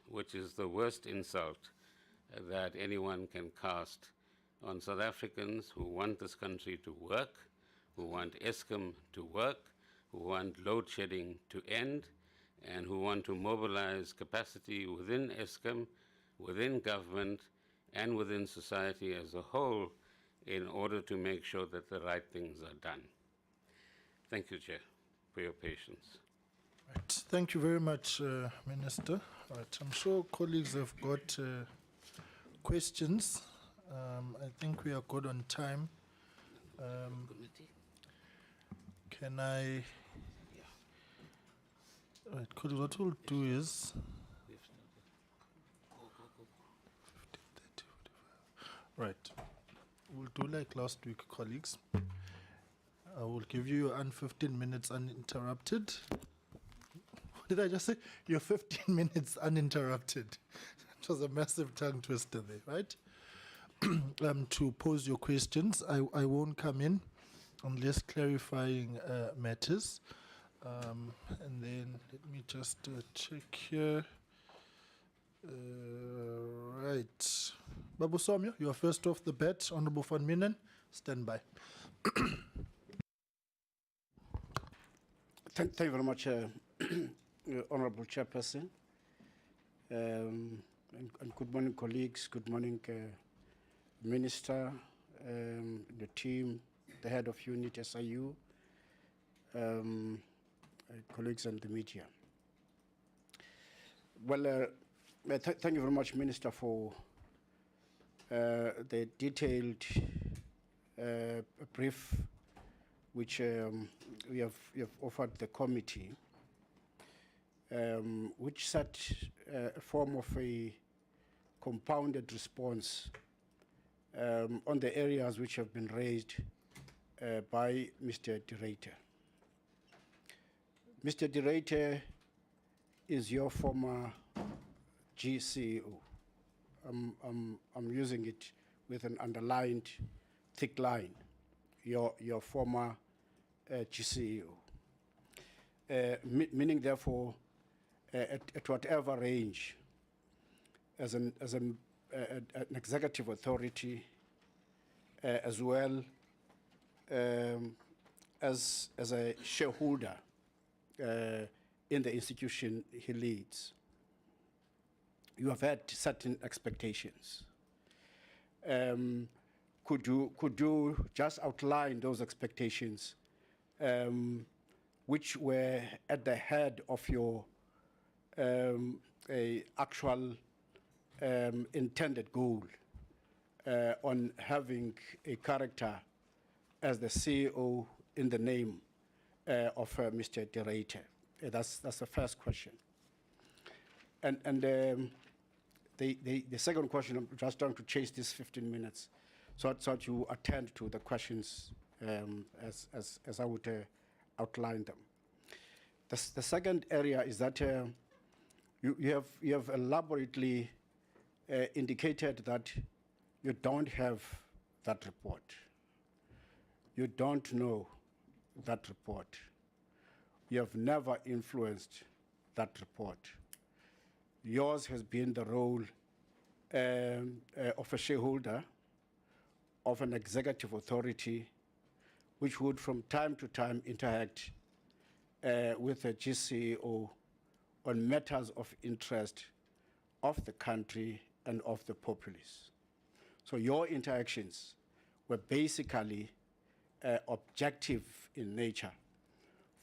which is the worst insult that anyone can cast on South Africans who want this country to work, who want Eskom to work, who want load shedding to end, and who want to mobilize capacity within Eskom, within government, and within society as a whole in order to make sure that the right things are done. Thank you, Chair, for your patience. Right. Thank you very much, Minister. Right. I'm sure colleagues have got questions. I think we are good on time. Can I? Right, colleagues, what we'll do is. Right. We'll do like last week, colleagues. I will give you your 15 minutes uninterrupted. What did I just say? Your 15 minutes uninterrupted. It was a massive tongue twister there, right? To pose your questions. I won't come in unless clarifying matters. And then let me just check here. Right. Babu Somya, you are first off the bat. Honorable Van Minen, stand by. Thank you very much, Honorable Chairperson. And good morning, colleagues. Good morning, Minister, the team, the head of unit SIU, colleagues and the media. Well, thank you very much, Minister, for the detailed brief which you have offered the committee, which set a form of a compounded response on the areas which have been raised by Mr. Director. Mr. Director is your former GCEO. I'm using it with an underlined thick line. Your former GCEO. Meaning, therefore, at whatever range, as an executive authority, as well as a shareholder in the institution he leads, you have had certain expectations. Could you just outline those expectations, which were at the head of your actual intended goal on having a character as the CEO in the name of Mr. Director? That's the first question. And the second question, I'm just trying to chase these 15 minutes, so you attend to the questions as I would outline them. The second area is that you have elaborately indicated that you don't have that report. You don't know that report. You have never influenced that report. Yours has been the role of a shareholder, of an executive authority, which would from time to time interact with the GCEO on matters of interest of the country and of the populace. So your interactions were basically objective in nature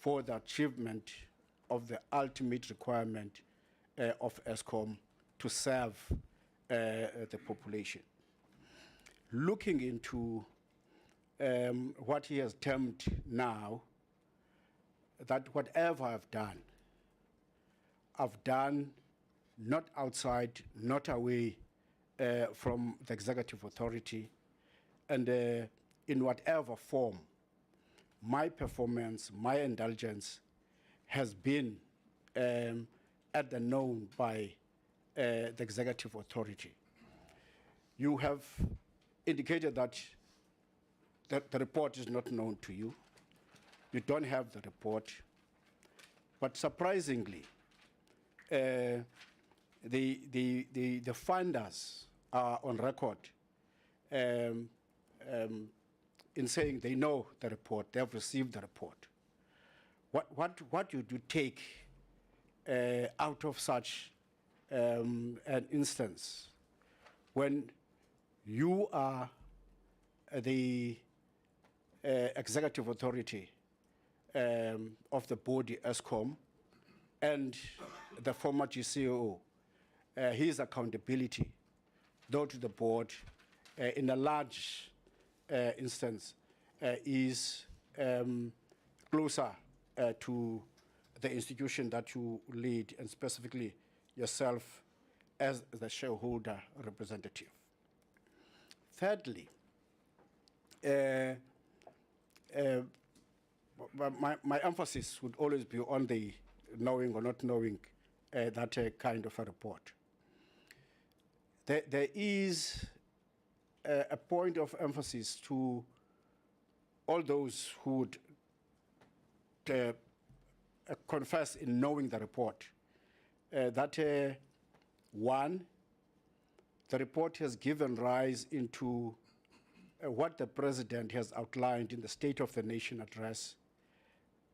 for the achievement of the ultimate requirement of Eskom to serve the population. Looking into what he has termed now, that whatever I've done not outside, not away from the executive authority, and in whatever form, my performance, my indulgence has been at the known by the executive authority. You have indicated that the report is not known to you. You don't have the report. But surprisingly, the funders are on record in saying they know the report, they have received the report. What would you take out of such an instance when you are the executive authority of the body Eskom and the former GCEO, his accountability, though to the board, in a large instance, is closer to the institution that you lead, and specifically yourself as the shareholder representative. Thirdly, my emphasis would always be on the knowing or not knowing that kind of a report. There is a point of emphasis to all those who would confess in knowing the report, that one, the report has given rise into what the President has outlined in the State of the Nation address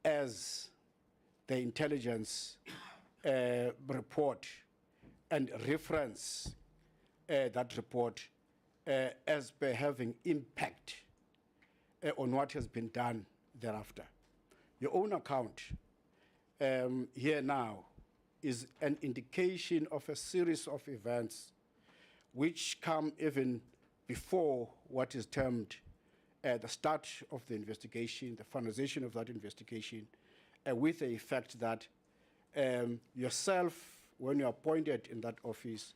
as the intelligence report, and reference that report as per having impact on what has been done thereafter. Your own account here now is an indication of a series of events which come even before what is termed the start of the investigation, the finalization of that investigation, with the effect that yourself, when you're appointed in that office,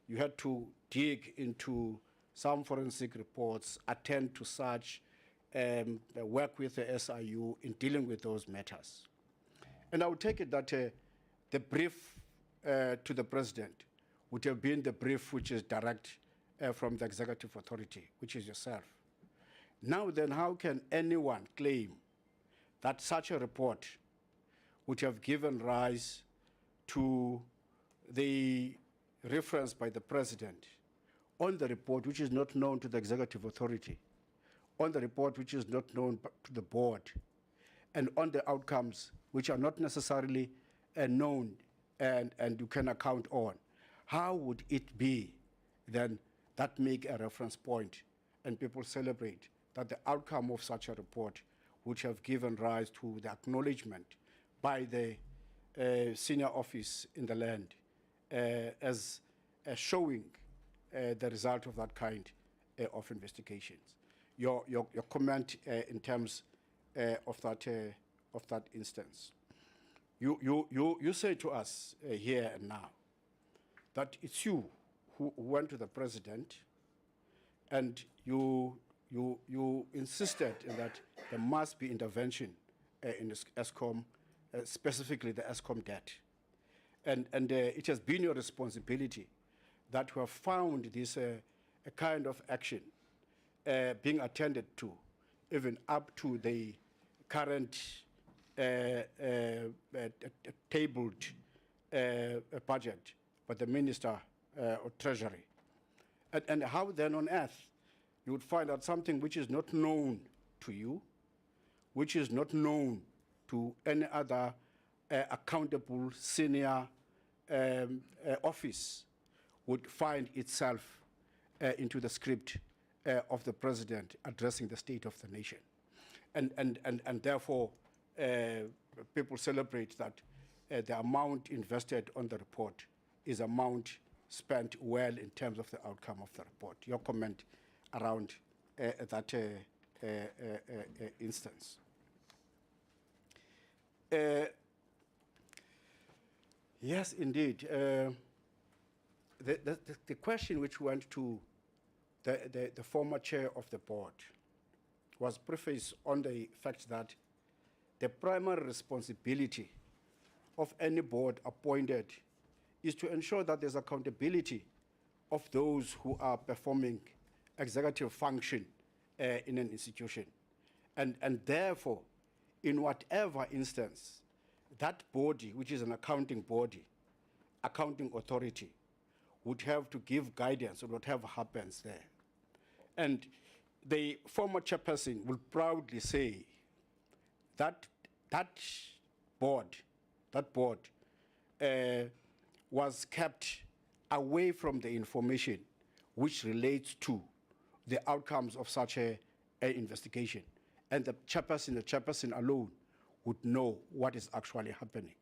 you had to dig into some forensic reports, attend to such, work with the SIU in dealing with those matters. And I would take it that the brief to the President would have been the brief which is direct from the executive authority, which is yourself. Now then, how can anyone claim that such a report would have given rise to the reference by the President on the report which is not known to the executive authority, on the report which is not known to the board, and on the outcomes which are not necessarily known and you can account on? How would it be then that make a reference point and people celebrate that the outcome of such a report would have given rise to the acknowledgement by the senior office in the land as showing the result of that kind of investigations? Your comment in terms of that instance. You say to us here and now that it's you who went to the President and you insisted that there must be intervention in Eskom, specifically the Eskom debt. And it has been your responsibility that you have found this a kind of action being attended to, even up to the current tabled budget by the Minister of Treasury. And how then on earth you would find out something which is not known to you, which is not known to any other accountable senior office, would find itself into the script of the President addressing the state of the nation. And therefore, people celebrate that the amount invested on the report is amount spent well in terms of the outcome of the report. Your comment around that instance. Yes, indeed. The question which went to the former chair of the board was prefaced on the fact that the primary responsibility of any board appointed is to ensure that there's accountability of those who are performing executive function in an institution. And therefore, in whatever instance, that body, which is an accounting body, accounting authority would have to give guidance on whatever happens there. And the former chairperson will proudly say that that board was kept away from the information which relates to the outcomes of such an investigation. And the chairperson alone would know what is actually happening.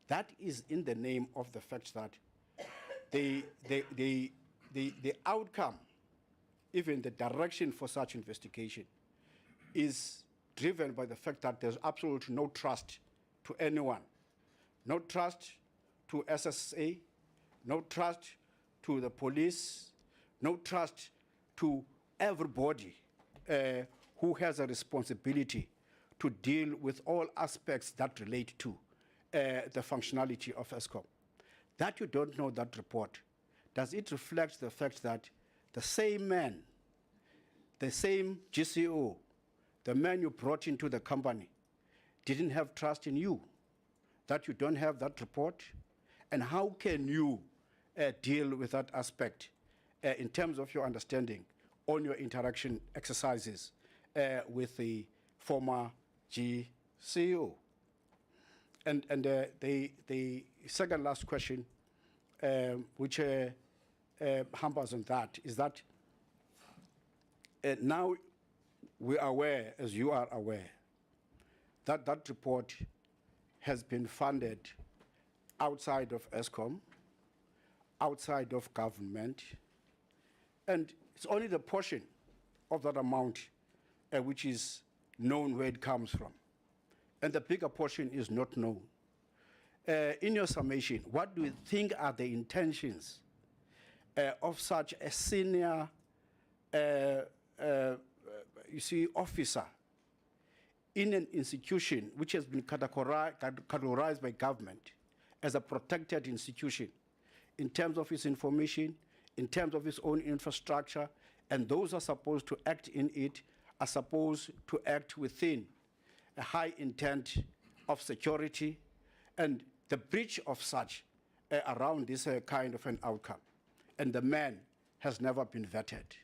That is in the name of the fact that the outcome, even the direction for such investigation, is driven by the fact that there's absolutely no trust to anyone. No trust to SSA, no trust to the police, no trust to everybody who has a responsibility to deal with all aspects that relate to the functionality of Eskom. That you don't know that report, does it reflect the fact that the same man, the same GCEO, the man you brought into the company, didn't have trust in you, that you don't have that report? And how can you deal with that aspect in terms of your understanding on your interaction exercises with the former GCEO? And the second last question, which hampers on that, is that now we are aware, as you are aware, that that report has been funded outside of Eskom, outside of government, and it's only the portion of that amount which is known where it comes from. And the bigger portion is not known. In your summation, what do you think are the intentions of such a senior officer in an institution which has been categorized by government as a protected institution in terms of its information, in terms of its own infrastructure, and those who are supposed to act in it are supposed to act within a high intent of security, and the breach of such around this kind of an outcome. And the man has never been vetted.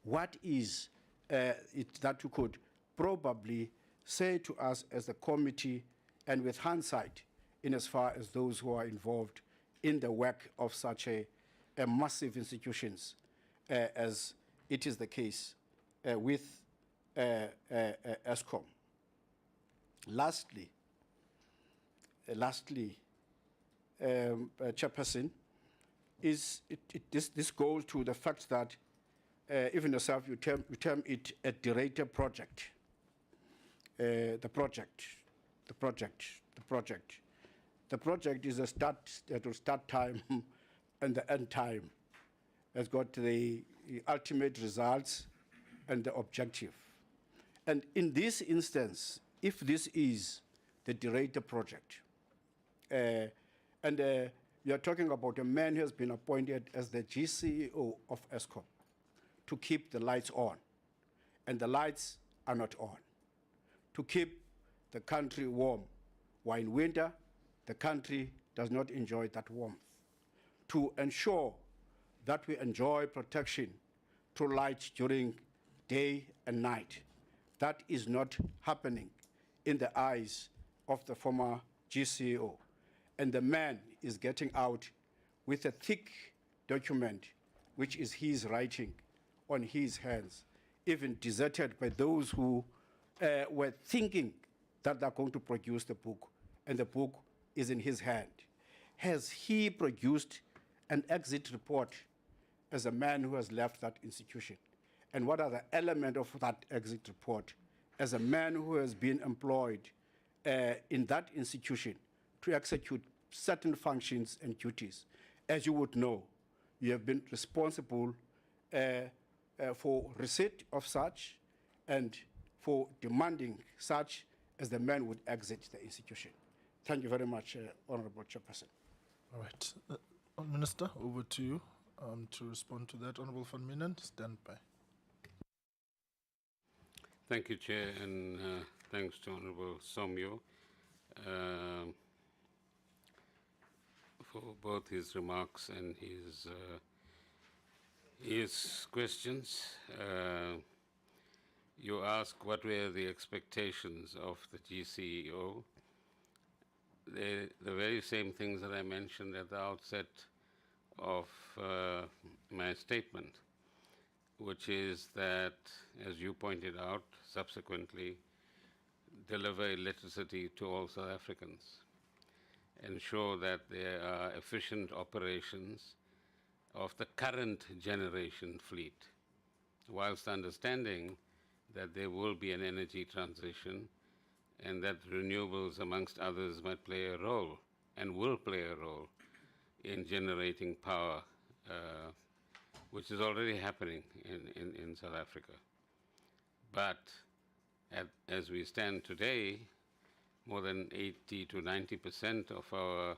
What is it that you could probably say to us as a committee, and with hindsight, in as far as those who are involved in the work of such a massive institutions as it is the case with Eskom? Lastly, Chairperson, this goes to the fact that even yourself, you term it a derated project. The project is a start time and the end time. Has got the ultimate results and the objective. And in this instance, if this is the derated project, and we are talking about a man who has been appointed as the GCEO of Eskom to keep the lights on, and the lights are not on, to keep the country warm, while in winter, the country does not enjoy that warmth, to ensure that we enjoy protection through light during day and night. That is not happening in the eyes of the former GCEO. And the man is getting out with a thick document, which is his writing on his hands, even deserted by those who were thinking that they're going to produce the book, and the book is in his hand. Has he produced an exit report as a man who has left that institution? And what are the elements of that exit report as a man who has been employed in that institution to execute certain functions and duties? As you would know, you have been responsible for receipt of such and for demanding such as the man would exit the institution. Thank you very much, Honorable Chairperson. All right. Minister, over to you to respond to that. Honorable Van Minen, stand by. Thank you, Chair, and thanks to Honorable Somyo. for both his remarks and his questions. You ask what were the expectations of the GCEO. The very same things that I mentioned at the outset of my statement, which is that, as you pointed out, subsequently deliver electricity to all South Africans, ensure that there are efficient operations of the current generation fleet, whilst understanding that there will be an energy transition and that renewables, amongst others, might play a role and will play a role in generating power, which is already happening in South Africa. But as we stand today, more than 80 to 90% of our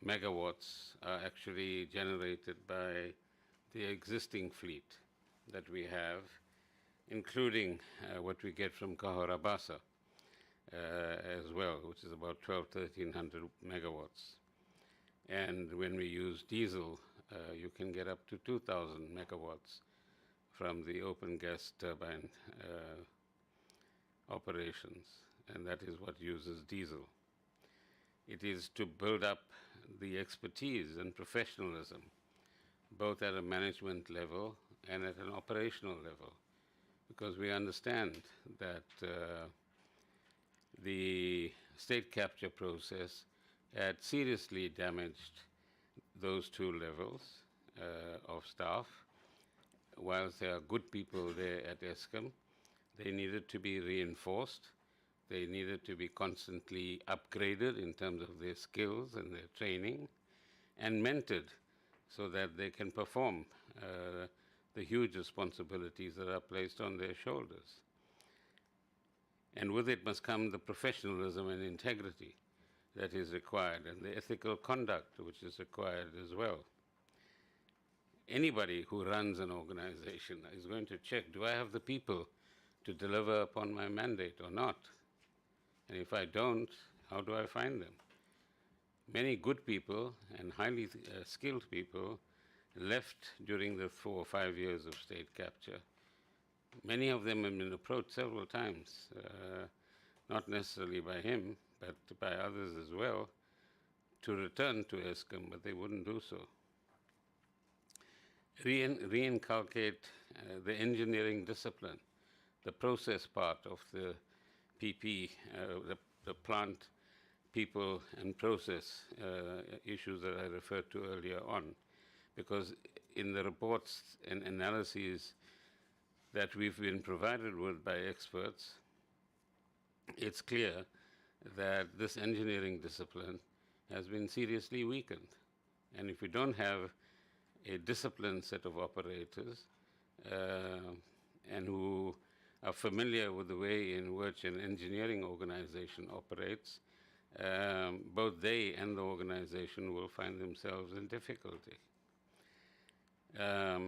megawatts are actually generated by the existing fleet that we have, including what we get from Cahora Bassa as well, which is about 1,300 megawatts. And when we use diesel, you can get up to 2,000 megawatts from the open gas turbine operations, and that is what uses diesel. It is to build up the expertise and professionalism, both at a management level and at an operational level, because we understand that the state capture process had seriously damaged those two levels of staff. Whilst there are good people there at Eskom, they needed to be reinforced. They needed to be constantly upgraded in terms of their skills and their training, and mentored so that they can perform the huge responsibilities that are placed on their shoulders. And with it must come the professionalism and integrity that is required, and the ethical conduct which is required as well. Anybody who runs an organization is going to check, do I have the people to deliver upon my mandate or not? And if I don't, how do I find them? Many good people and highly skilled people left during the 4 or 5 years of state capture. Many of them have been approached several times, not necessarily by him, but by others as well, to return to Eskom, but they wouldn't do so. Reinculcate the engineering discipline, the process part of the PP, the plant, people, and process issues that I referred to earlier on. Because in the reports and analyses that we've been provided with by experts, it's clear that this engineering discipline has been seriously weakened. And if we don't have a disciplined set of operators and who are familiar with the way in which an engineering organization operates, both they and the organization will find themselves in difficulty. I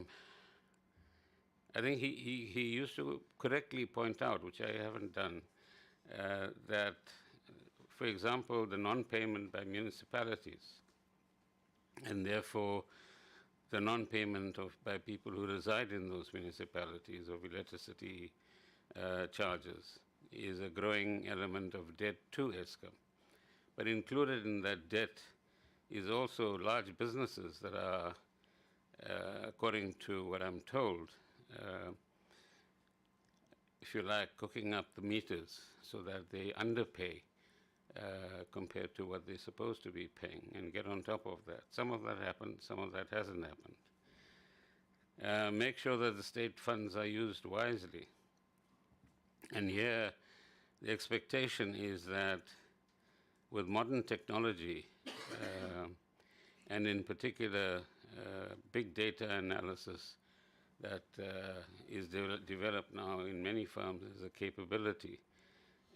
think he used to correctly point out, which I haven't done, that, for example, the non-payment by municipalities, and therefore the non-payment by people who reside in those municipalities of electricity charges is a growing element of debt to Eskom. But included in that debt is also large businesses that are, according to what I'm told, if you like, cooking up the meters so that they underpay compared to what they're supposed to be paying and get on top of that. Some of that happened, some of that hasn't happened. Make sure that the state funds are used wisely. And here, the expectation is that with modern technology, and in particular big data analysis that is developed now in many firms as a capability,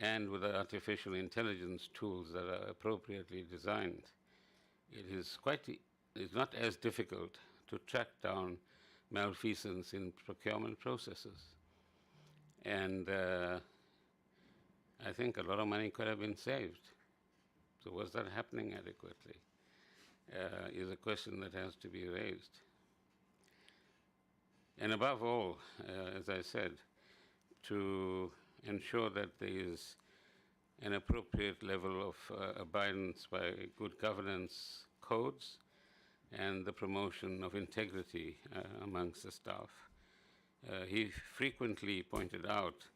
and with the artificial intelligence tools that are appropriately designed, it's not as difficult to track down malfeasance in procurement processes. And I think a lot of money could have been saved. So was that happening adequately? is a question that has to be raised. And above all, as I said, to ensure that there is an appropriate level of abidance by good governance codes and the promotion of integrity amongst the staff. He frequently pointed out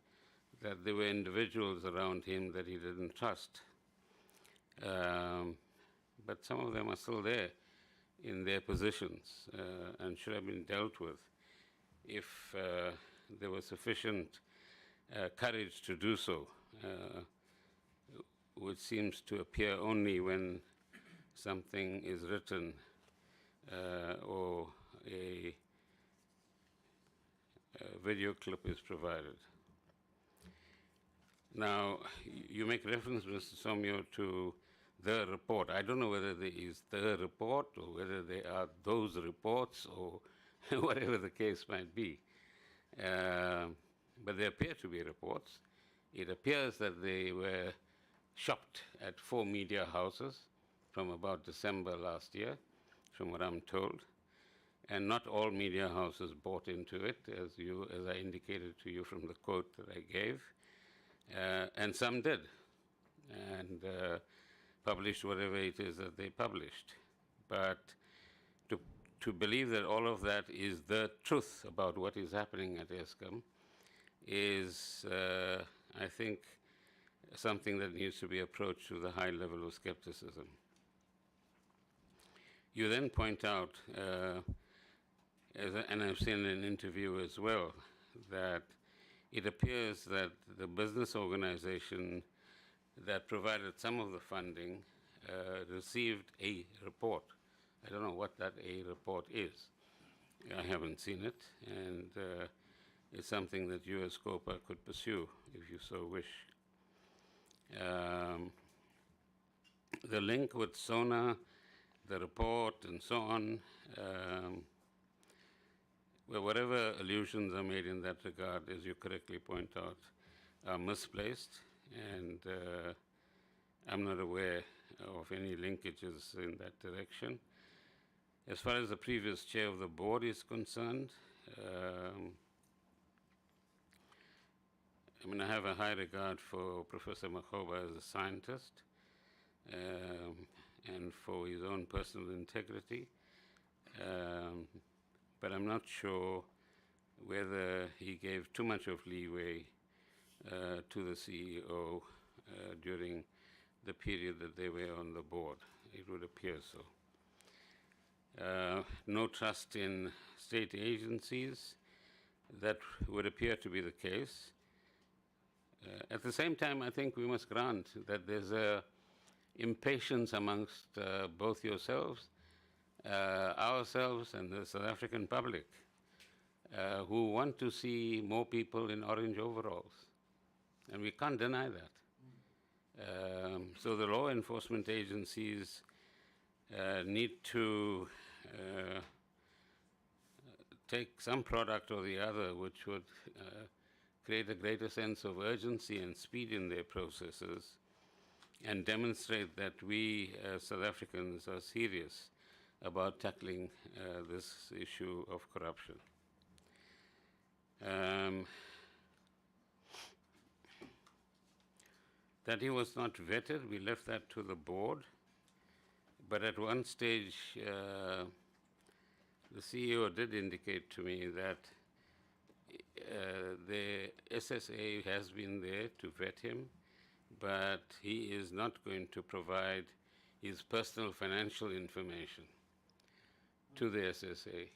that there were individuals around him that he didn't trust. But some of them are still there in their positions and should have been dealt with if there was sufficient courage to do so, which seems to appear only when something is written or a video clip is provided. Now, you make reference, Mr. Somyo, to the report. I don't know whether there is the report or whether there are those reports or whatever the case might be. But there appear to be reports. It appears that they were shopped at 4 media houses from about December last year, from what I'm told. And not all media houses bought into it, as I indicated to you from the quote that I gave. And some did, and published whatever it is that they published. But to believe that all of that is the truth about what is happening at Eskom is, I think, something that needs to be approached with a high level of skepticism. You then point out, and I've seen in an interview as well, that it appears that the business organization that provided some of the funding received a report. I don't know what that A report is. I haven't seen it, and it's something that you as COPA could pursue if you so wish. The link with SONA, the report, and so on, well, whatever allusions are made in that regard, as you correctly point out, are misplaced, and I'm not aware of any linkages in that direction. As far as the previous chair of the board is concerned, I mean, I have a high regard for Professor Makhoba as a scientist and for his own personal integrity. But I'm not sure whether he gave too much of leeway to the CEO during the period that they were on the board. It would appear so. No trust in state agencies, that would appear to be the case. At the same time, I think we must grant that there's a impatience amongst both yourselves, ourselves, and the South African public who want to see more people in orange overalls. And we can't deny that. So the law enforcement agencies need to take some product or the other which would create a greater sense of urgency and speed in their processes and demonstrate that we as South Africans are serious about tackling this issue of corruption. That he was not vetted, we left that to the board. But at one stage, the CEO did indicate to me that the SSA has been there to vet him, but he is not going to provide his personal financial information to the SSA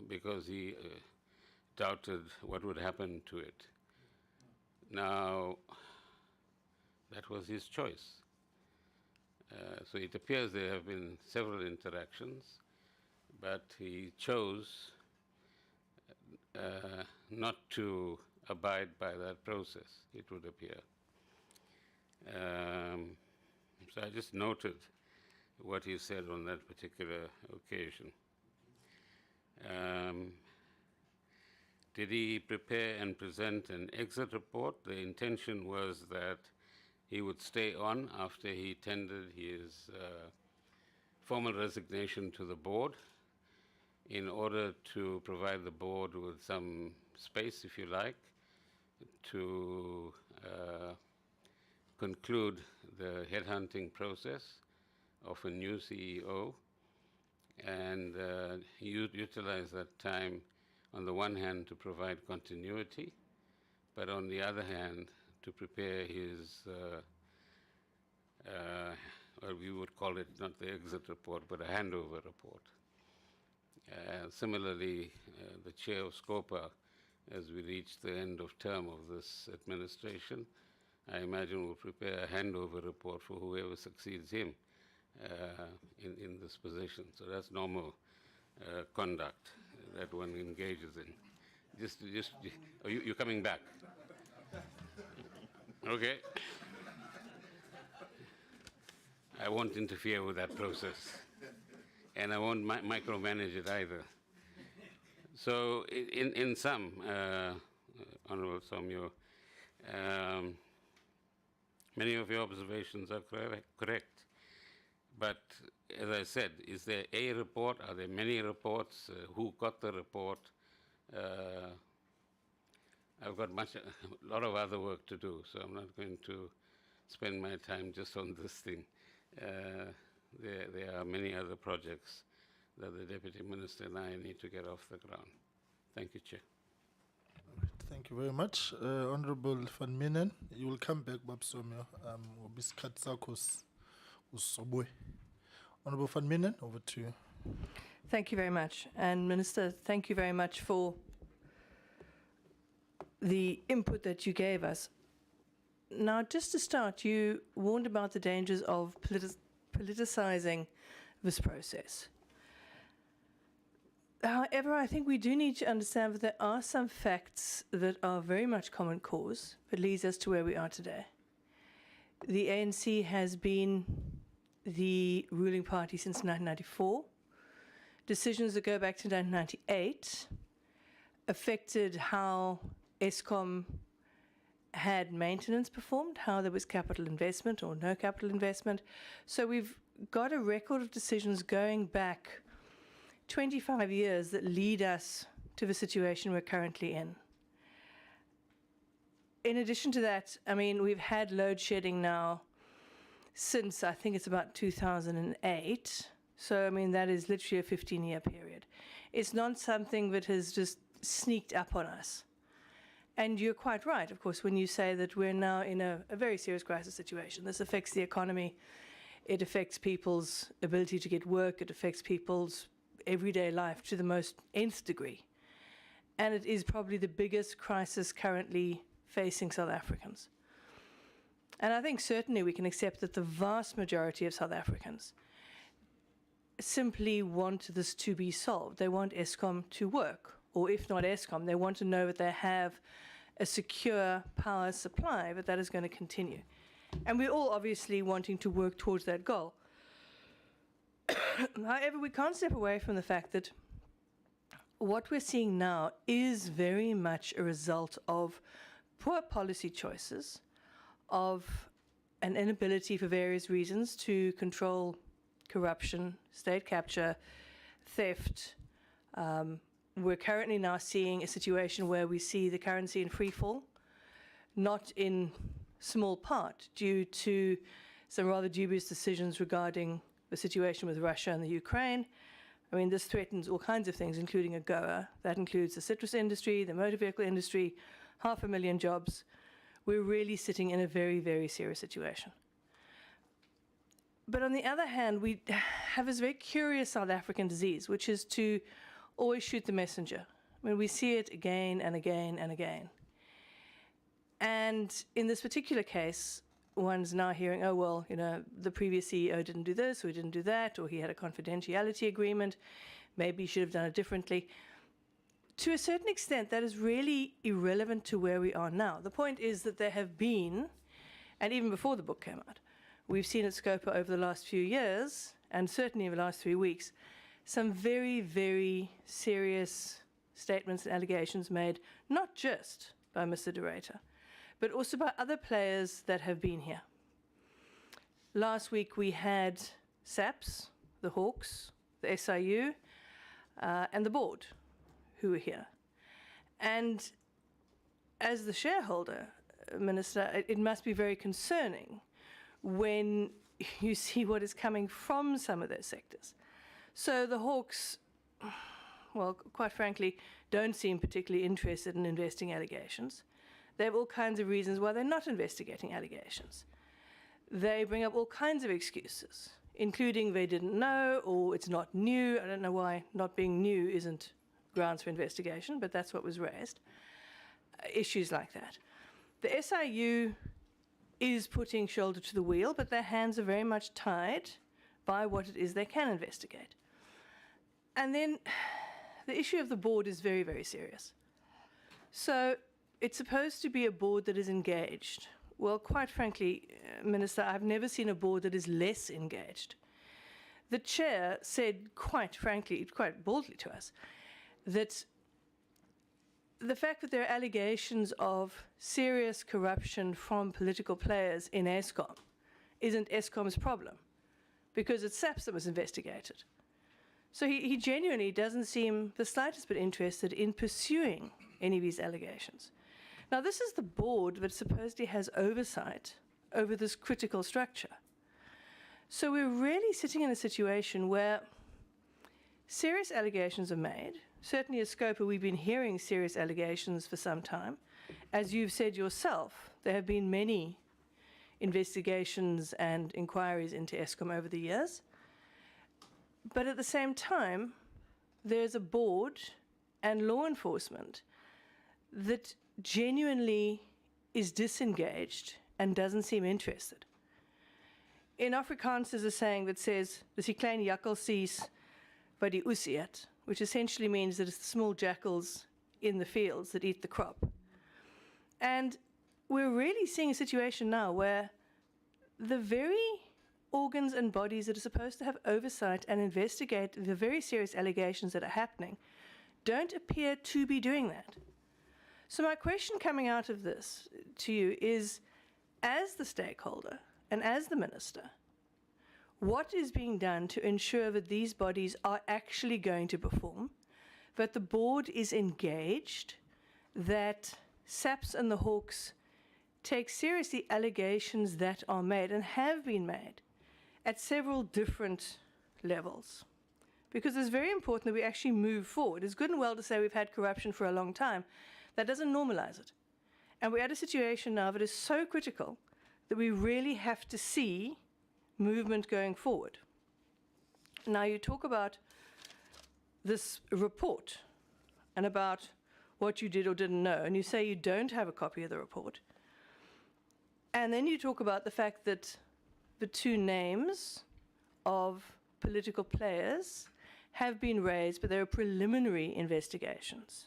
because he doubted what would happen to it. Now, that was his choice. So it appears there have been several interactions, but he chose not to abide by that process, it would appear. So I just noted what he said on that particular occasion. Did he prepare and present an exit report? The intention was that he would stay on after he tendered his formal resignation to the board in order to provide the board with some space, if you like, to conclude the headhunting process of a new CEO and utilize that time on the one hand to provide continuity, but on the other hand to prepare his, well, we would call it not the exit report, but a handover report. Similarly, the chair of SCOPA, as we reach the end of term of this administration, I imagine will prepare a handover report for whoever succeeds him in this position. So that's normal conduct that one engages in. You're coming back. Okay. I won't interfere with that process. And I won't micromanage it either. So in sum, Honorable Somyo, many of your observations are correct. But as I said, is there a report? Are there many reports? Who got the report? I've got a lot of other work to do, so I'm not going to spend my time just on this thing. There are many other projects that the Deputy Minister and I need to get off the ground. Thank you, Chair. Thank you very much. Honorable Van Minen, you will come back, Bab Somyo. Honorable Van Minen, over to you. Thank you very much. And Minister, thank you very much for the input that you gave us. Now, just to start, you warned about the dangers of politicizing this process. However, I think we do need to understand that there are some facts that are very much common cause that leads us to where we are today. The ANC has been the ruling party since 1994. Decisions that go back to 1998 affected how Eskom had maintenance performed, how there was capital investment or no capital investment. So we've got a record of decisions going back 25 years that lead us to the situation we're currently in. In addition to that, I mean, we've had load shedding now since I think it's about 2008. So, I mean, that is literally a 15-year period. It's not something that has just sneaked up on us. And you're quite right, of course, when you say that we're now in a very serious crisis situation. This affects the economy. It affects people's ability to get work. It affects people's everyday life to the most nth degree. And it is probably the biggest crisis currently facing South Africans. And I think certainly we can accept that the vast majority of South Africans simply want this to be solved. They want Eskom to work, or if not Eskom, they want to know that they have a secure power supply, but that is going to continue. And we're all obviously wanting to work towards that goal. However, we can't step away from the fact that what we're seeing now is very much a result of poor policy choices, of an inability for various reasons to control corruption, state capture, theft. We're currently now seeing a situation where we see the currency in free fall, not in small part due to some rather dubious decisions regarding the situation with Russia and the Ukraine. I mean, this threatens all kinds of things, including AGOA. That includes the citrus industry, the motor vehicle industry, 500,000 jobs. We're really sitting in a very, very serious situation. But on the other hand, we have this very curious South African disease, which is to always shoot the messenger. I mean, we see it again and again and again. And in this particular case, one's now hearing, oh, well, you know, the previous CEO didn't do this, or he didn't do that, or he had a confidentiality agreement, maybe he should have done it differently. To a certain extent, that is really irrelevant to where we are now. The point is that there have been, and even before the book came out, we've seen at SCOPA over the last few years, and certainly in the last 3 weeks, some very, very serious statements and allegations made, not just by Mr. De Ruyter, but also by other players that have been here. Last week we had SAPS, the Hawks, the SIU, and the board who were here. And as the shareholder, Minister, it must be very concerning when you see what is coming from some of those sectors. So the Hawks, well, quite frankly, don't seem particularly interested in investing allegations. They have all kinds of reasons why they're not investigating allegations. They bring up all kinds of excuses, including they didn't know or it's not new. I don't know why not being new isn't grounds for investigation, but that's what was raised. Issues like that. The SIU is putting shoulder to the wheel, but their hands are very much tied by what it is they can investigate. And then the issue of the board is very, very serious. So it's supposed to be a board that is engaged. Well, quite frankly, Minister, I've never seen a board that is less engaged. The chair said, quite frankly, quite boldly to us, that the fact that there are allegations of serious corruption from political players in Eskom isn't Eskom's problem, because it's SAPS that was investigated. So he genuinely doesn't seem the slightest bit interested in pursuing any of these allegations. Now, this is the board that supposedly has oversight over this critical structure. So we're really sitting in a situation where serious allegations are made. Certainly at Scopa, we've been hearing serious allegations for some time. As you've said yourself, there have been many investigations and inquiries into Eskom over the years. But at the same time, there's a board and law enforcement that genuinely is disengaged and doesn't seem interested. In Afrikaans, there's a saying that says, "Dis die klein jakkalsies wat die oes eet," which essentially means that it's the small jackals in the fields that eat the crop. And we're really seeing a situation now where the very organs and bodies that are supposed to have oversight and investigate the very serious allegations that are happening don't appear to be doing that. So my question coming out of this to you is, as the stakeholder and as the minister, what is being done to ensure that these bodies are actually going to perform, that the board is engaged, that SAPS and the Hawks take seriously allegations that are made and have been made at several different levels? Because it's very important that we actually move forward. It's good and well to say we've had corruption for a long time. That doesn't normalize it. And we're at a situation now that is so critical that we really have to see movement going forward. Now, you talk about this report and about what you did or didn't know, and you say you don't have a copy of the report. And then you talk about the fact that the two names of political players have been raised, but there are preliminary investigations.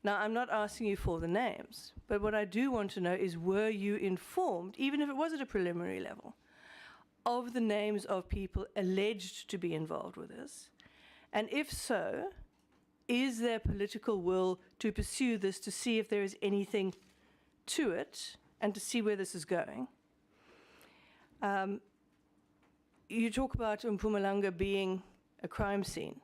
Now, I'm not asking you for the names, but what I do want to know is, were you informed, even if it was at a preliminary level, of the names of people alleged to be involved with this? And if so, is there political will to pursue this, to see if there is anything to it, and to see where this is going? You talk about Mpumalanga being a crime scene.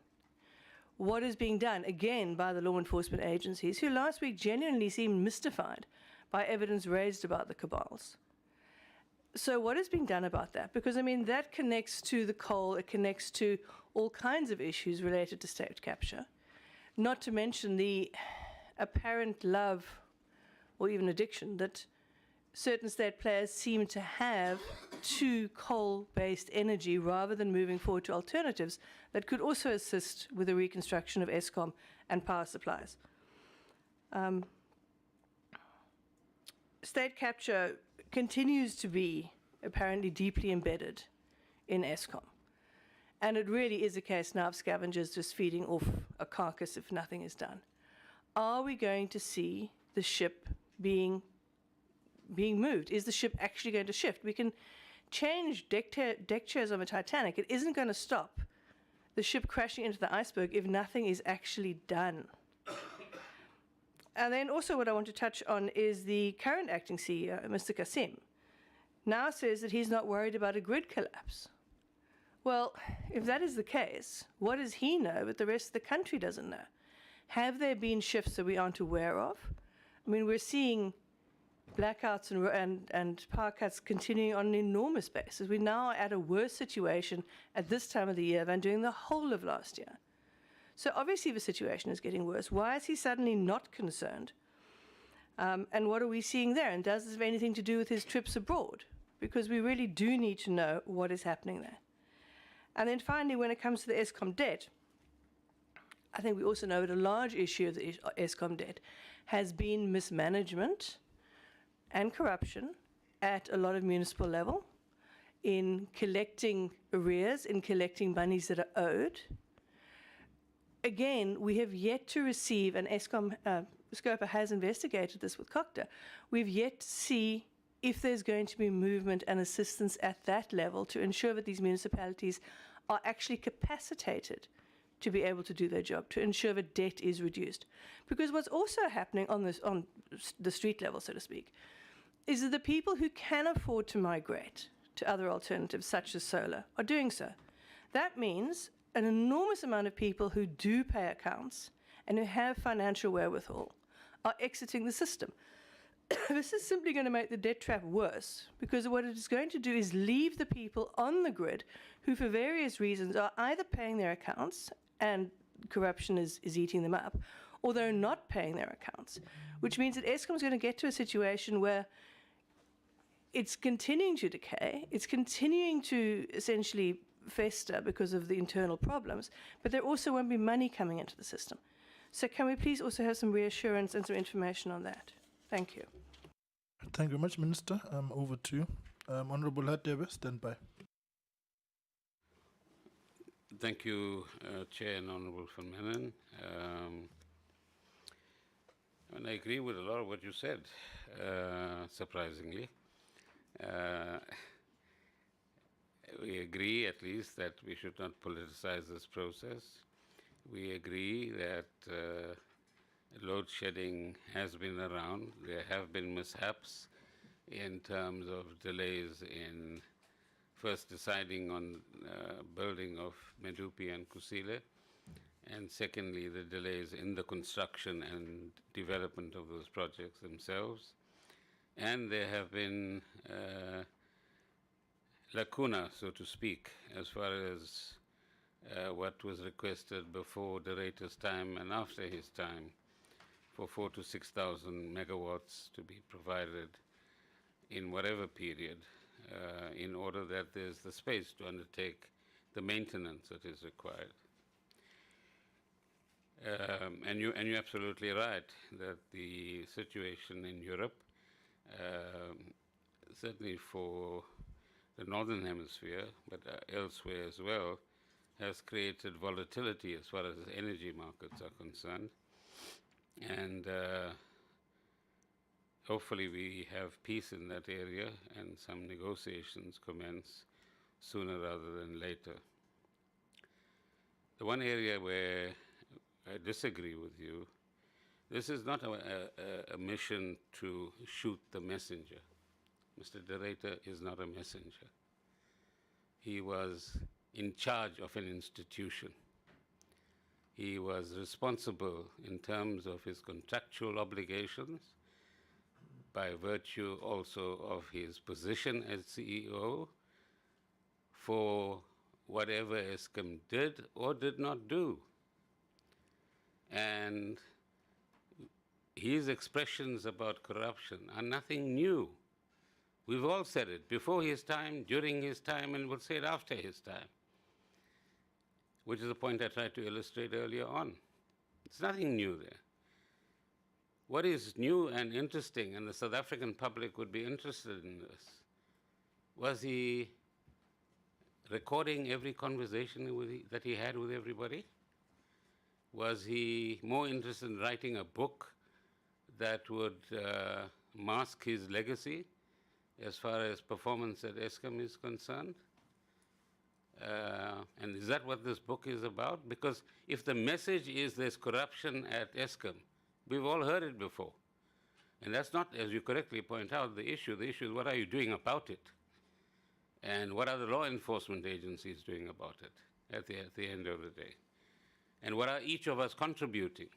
What is being done, again, by the law enforcement agencies, who last week genuinely seemed mystified by evidence raised about the cabals? So what is being done about that? Because, I mean, that connects to the coal, it connects to all kinds of issues related to state capture, not to mention the apparent love or even addiction that certain state players seem to have to coal-based energy, rather than moving forward to alternatives that could also assist with the reconstruction of Eskom and power supplies. State capture continues to be apparently deeply embedded in Eskom. And it really is a case now of scavengers just feeding off a carcass if nothing is done. Are we going to see the ship being moved? Is the ship actually going to shift? We can change deck chairs on the Titanic. It isn't going to stop the ship crashing into the iceberg if nothing is actually done. And then also what I want to touch on is the current acting CEO, Mr. Kasim. now says that he's not worried about a grid collapse. Well, if that is the case, what does he know but the rest of the country doesn't know? Have there been shifts that we aren't aware of? I mean, we're seeing blackouts and power cuts continuing on an enormous basis. We're now at a worse situation at this time of the year than during the whole of last year. So obviously the situation is getting worse. Why is he suddenly not concerned? And what are we seeing there? And does this have anything to do with his trips abroad? Because we really do need to know what is happening there. And then finally, when it comes to the Eskom debt, I think we also know that a large issue of the Eskom debt has been mismanagement and corruption at a lot of municipal level in collecting arrears, in collecting monies that are owed. Again, we have yet to receive, and Eskom, Scopa has investigated this with COCTA, we've yet to see if there's going to be movement and assistance at that level to ensure that these municipalities are actually capacitated to be able to do their job, to ensure that debt is reduced. Because what's also happening on the street level, so to speak, is that the people who can afford to migrate to other alternatives, such as solar, are doing so. That means an enormous amount of people who do pay accounts and who have financial wherewithal are exiting the system. This is simply going to make the debt trap worse, because what it is going to do is leave the people on the grid who, for various reasons, are either paying their accounts and corruption is eating them up, or they're not paying their accounts, which means that Eskom is going to get to a situation where it's continuing to decay, it's continuing to essentially fester because of the internal problems, but there also won't be money coming into the system. So can we please also have some reassurance and some information on that? Thank you. Thank you very much, Minister. Over to you. Honorable Hadebe, stand by. Thank you, Chair and Honorable Van Menen. And I agree with a lot of what you said, surprisingly. We agree, at least, that we should not politicize this process. We agree that load shedding has been around. There have been mishaps in terms of delays in first deciding on building of Medupi and Kusile, and secondly, the delays in the construction and development of those projects themselves. And there have been lacuna, so to speak, as far as what was requested before the Director's time and after his time for 4,000 to 6,000 megawatts to be provided in whatever period in order that there's the space to undertake the maintenance that is required. And you're absolutely right that the situation in Europe, certainly for the Northern Hemisphere, but elsewhere as well, has created volatility as far as energy markets are concerned. And hopefully we have peace in that area and some negotiations commence sooner rather than later. The one area where I disagree with you, this is not a mission to shoot the messenger. Mr. Director is not a messenger. He was in charge of an institution. He was responsible in terms of his contractual obligations by virtue also of his position as CEO for whatever Eskom did or did not do. And his expressions about corruption are nothing new. We've all said it before his time, during his time, and we'll say it after his time, which is a point I tried to illustrate earlier on. It's nothing new there. What is new and interesting, and the South African public would be interested in this, was he recording every conversation that he had with everybody? Was he more interested in writing a book that would mask his legacy as far as performance at Eskom is concerned? And is that what this book is about? Because if the message is there's corruption at Eskom, we've all heard it before. And that's not, as you correctly point out, the issue. The issue is what are you doing about it? And what are the law enforcement agencies doing about it at the end of the day? And what are each of us contributing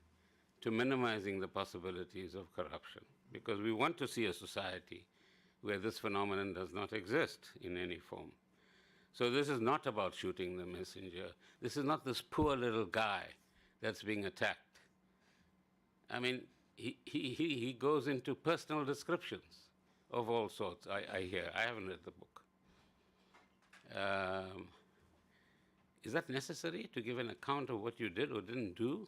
to minimizing the possibilities of corruption? Because we want to see a society where this phenomenon does not exist in any form. So this is not about shooting the messenger. This is not this poor little guy that's being attacked. I mean, he goes into personal descriptions of all sorts, I hear. I haven't read the book. Is that necessary to give an account of what you did or didn't do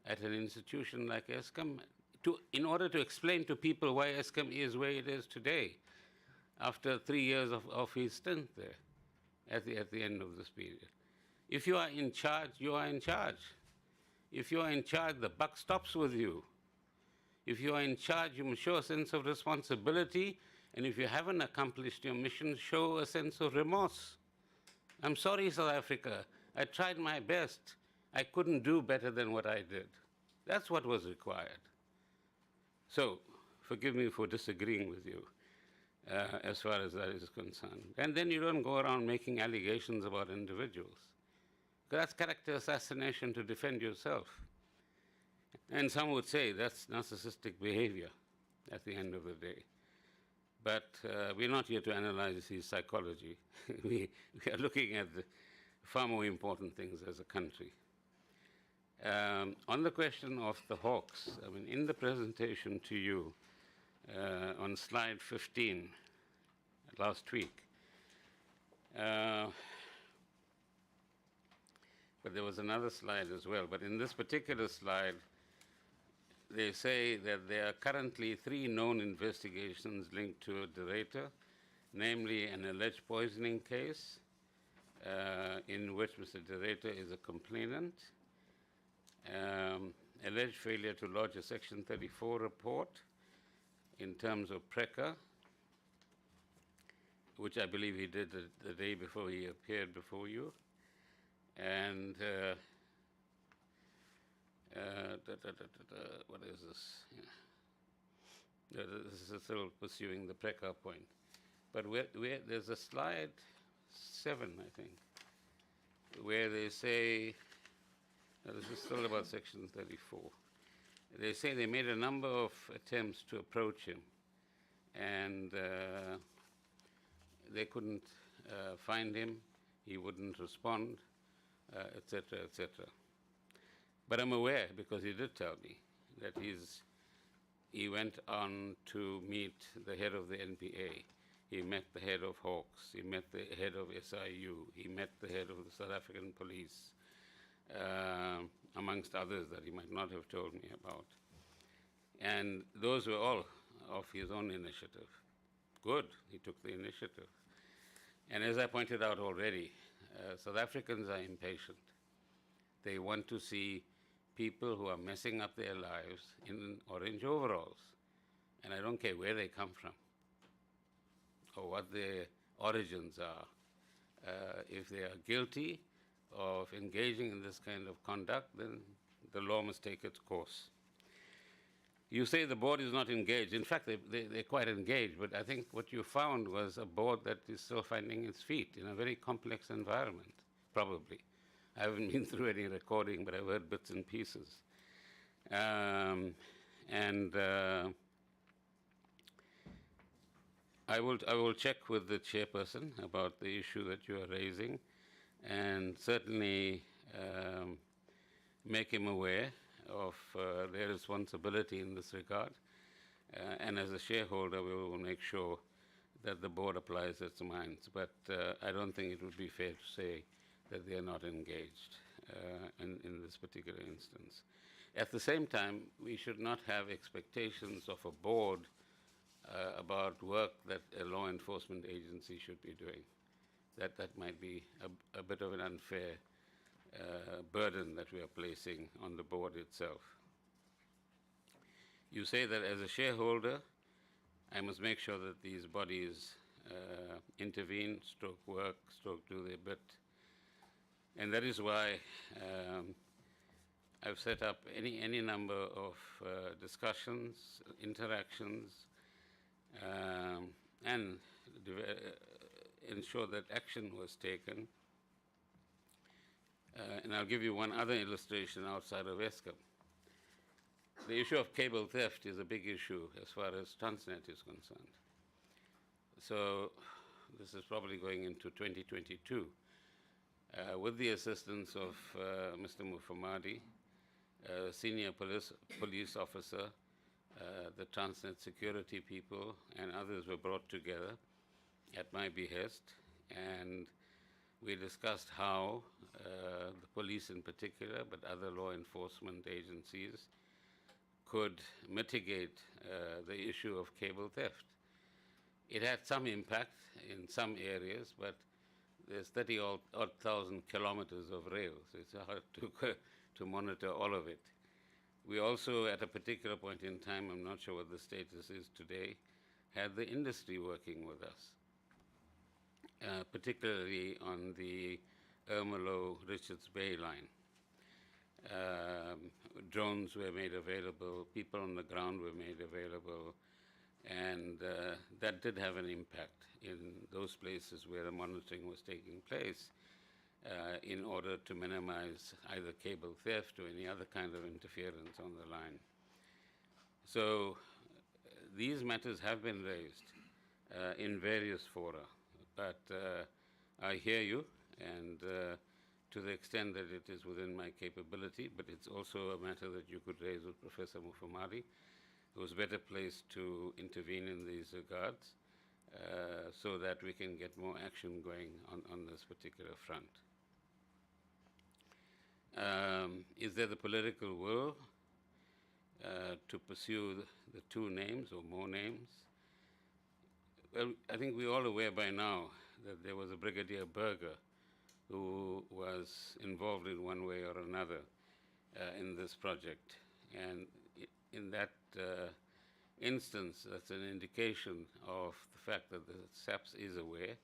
at an institution like Eskom in order to explain to people why Eskom is where it is today after 3 years of his stint there at the end of this period? If you are in charge, you are in charge. If you are in charge, the buck stops with you. If you are in charge, you must show a sense of responsibility, and if you haven't accomplished your mission, show a sense of remorse. I'm sorry, South Africa. I tried my best. I couldn't do better than what I did. That's what was required. So, forgive me for disagreeing with you as far as that is concerned. And then you don't go around making allegations about individuals. That's character assassination to defend yourself. And some would say that's narcissistic behavior at the end of the day. But we're not here to analyze his psychology. we are looking at the far more important things as a country. On the question of the hawks, I mean, in the presentation to you on slide 15 last week, but there was another slide as well. But in this particular slide, they say that there are currently 3 known investigations linked to De Ruyter, namely an alleged poisoning case in which Mr. De Ruyter is a complainant, alleged failure to lodge a Section 34 report in terms of PRECA, which I believe he did the day before he appeared before you, and what is this? Yeah. This is still pursuing the PRECA point. But where there's a slide 7, I think, where they say, this is still about Section 34. They say they made a number of attempts to approach him, and they couldn't find him. He wouldn't respond, etc., etc. But I'm aware, because he did tell me, that he went on to meet the head of the NPA. He met the head of Hawks. He met the head of SIU. He met the head of the South African police, amongst others that he might not have told me about. And those were all of his own initiative. Good, he took the initiative. And as I pointed out already, South Africans are impatient. They want to see people who are messing up their lives in orange overalls. And I don't care where they come from or what their origins are. If they are guilty of engaging in this kind of conduct, then the law must take its course. You say the board is not engaged. In fact, they're quite engaged, but I think what you found was a board that is still finding its feet in a very complex environment, probably. I haven't been through any recording, but I've heard bits and pieces. I will check with the chairperson about the issue that you are raising, and certainly make him aware of their responsibility in this regard. And as a shareholder, we will make sure that the board applies its minds. But I don't think it would be fair to say that they are not engaged in this particular instance. At the same time, we should not have expectations of a board about work that a law enforcement agency should be doing. That might be a bit of an unfair burden that we are placing on the board itself. You say that as a shareholder, I must make sure that these bodies intervene, stroke work, stroke do their bit. And that is why I've set up any number of discussions, interactions, and ensure that action was taken. And I'll give you one other illustration outside of Eskom. The issue of cable theft is a big issue as far as Transnet is concerned. So this is probably going into 2022. With the assistance of Mr. Mufamadi, senior police officer, the Transnet security people, and others were brought together at my behest, and we discussed how the police in particular, but other law enforcement agencies, could mitigate the issue of cable theft. It had some impact in some areas, but there's 30,000 kilometers of rails. It's hard to monitor all of it. We also, at a particular point in time, I'm not sure what the status is today, had the industry working with us, particularly on the Ermelo-Richards Bay line. Drones were made available, people on the ground were made available, and that did have an impact in those places where the monitoring was taking place in order to minimize either cable theft or any other kind of interference on the line. So these matters have been raised in various fora, but I hear you, and to the extent that it is within my capability, but it's also a matter that you could raise with Professor Mufamadi, who's better placed to intervene in these regards, so that we can get more action going on this particular front. Is there the political will to pursue the two names or more names? Well, I think we're all aware by now that there was a Brigadier Berger who was involved in one way or another in this project. And in that instance, that's an indication of the fact that the SAPS is aware.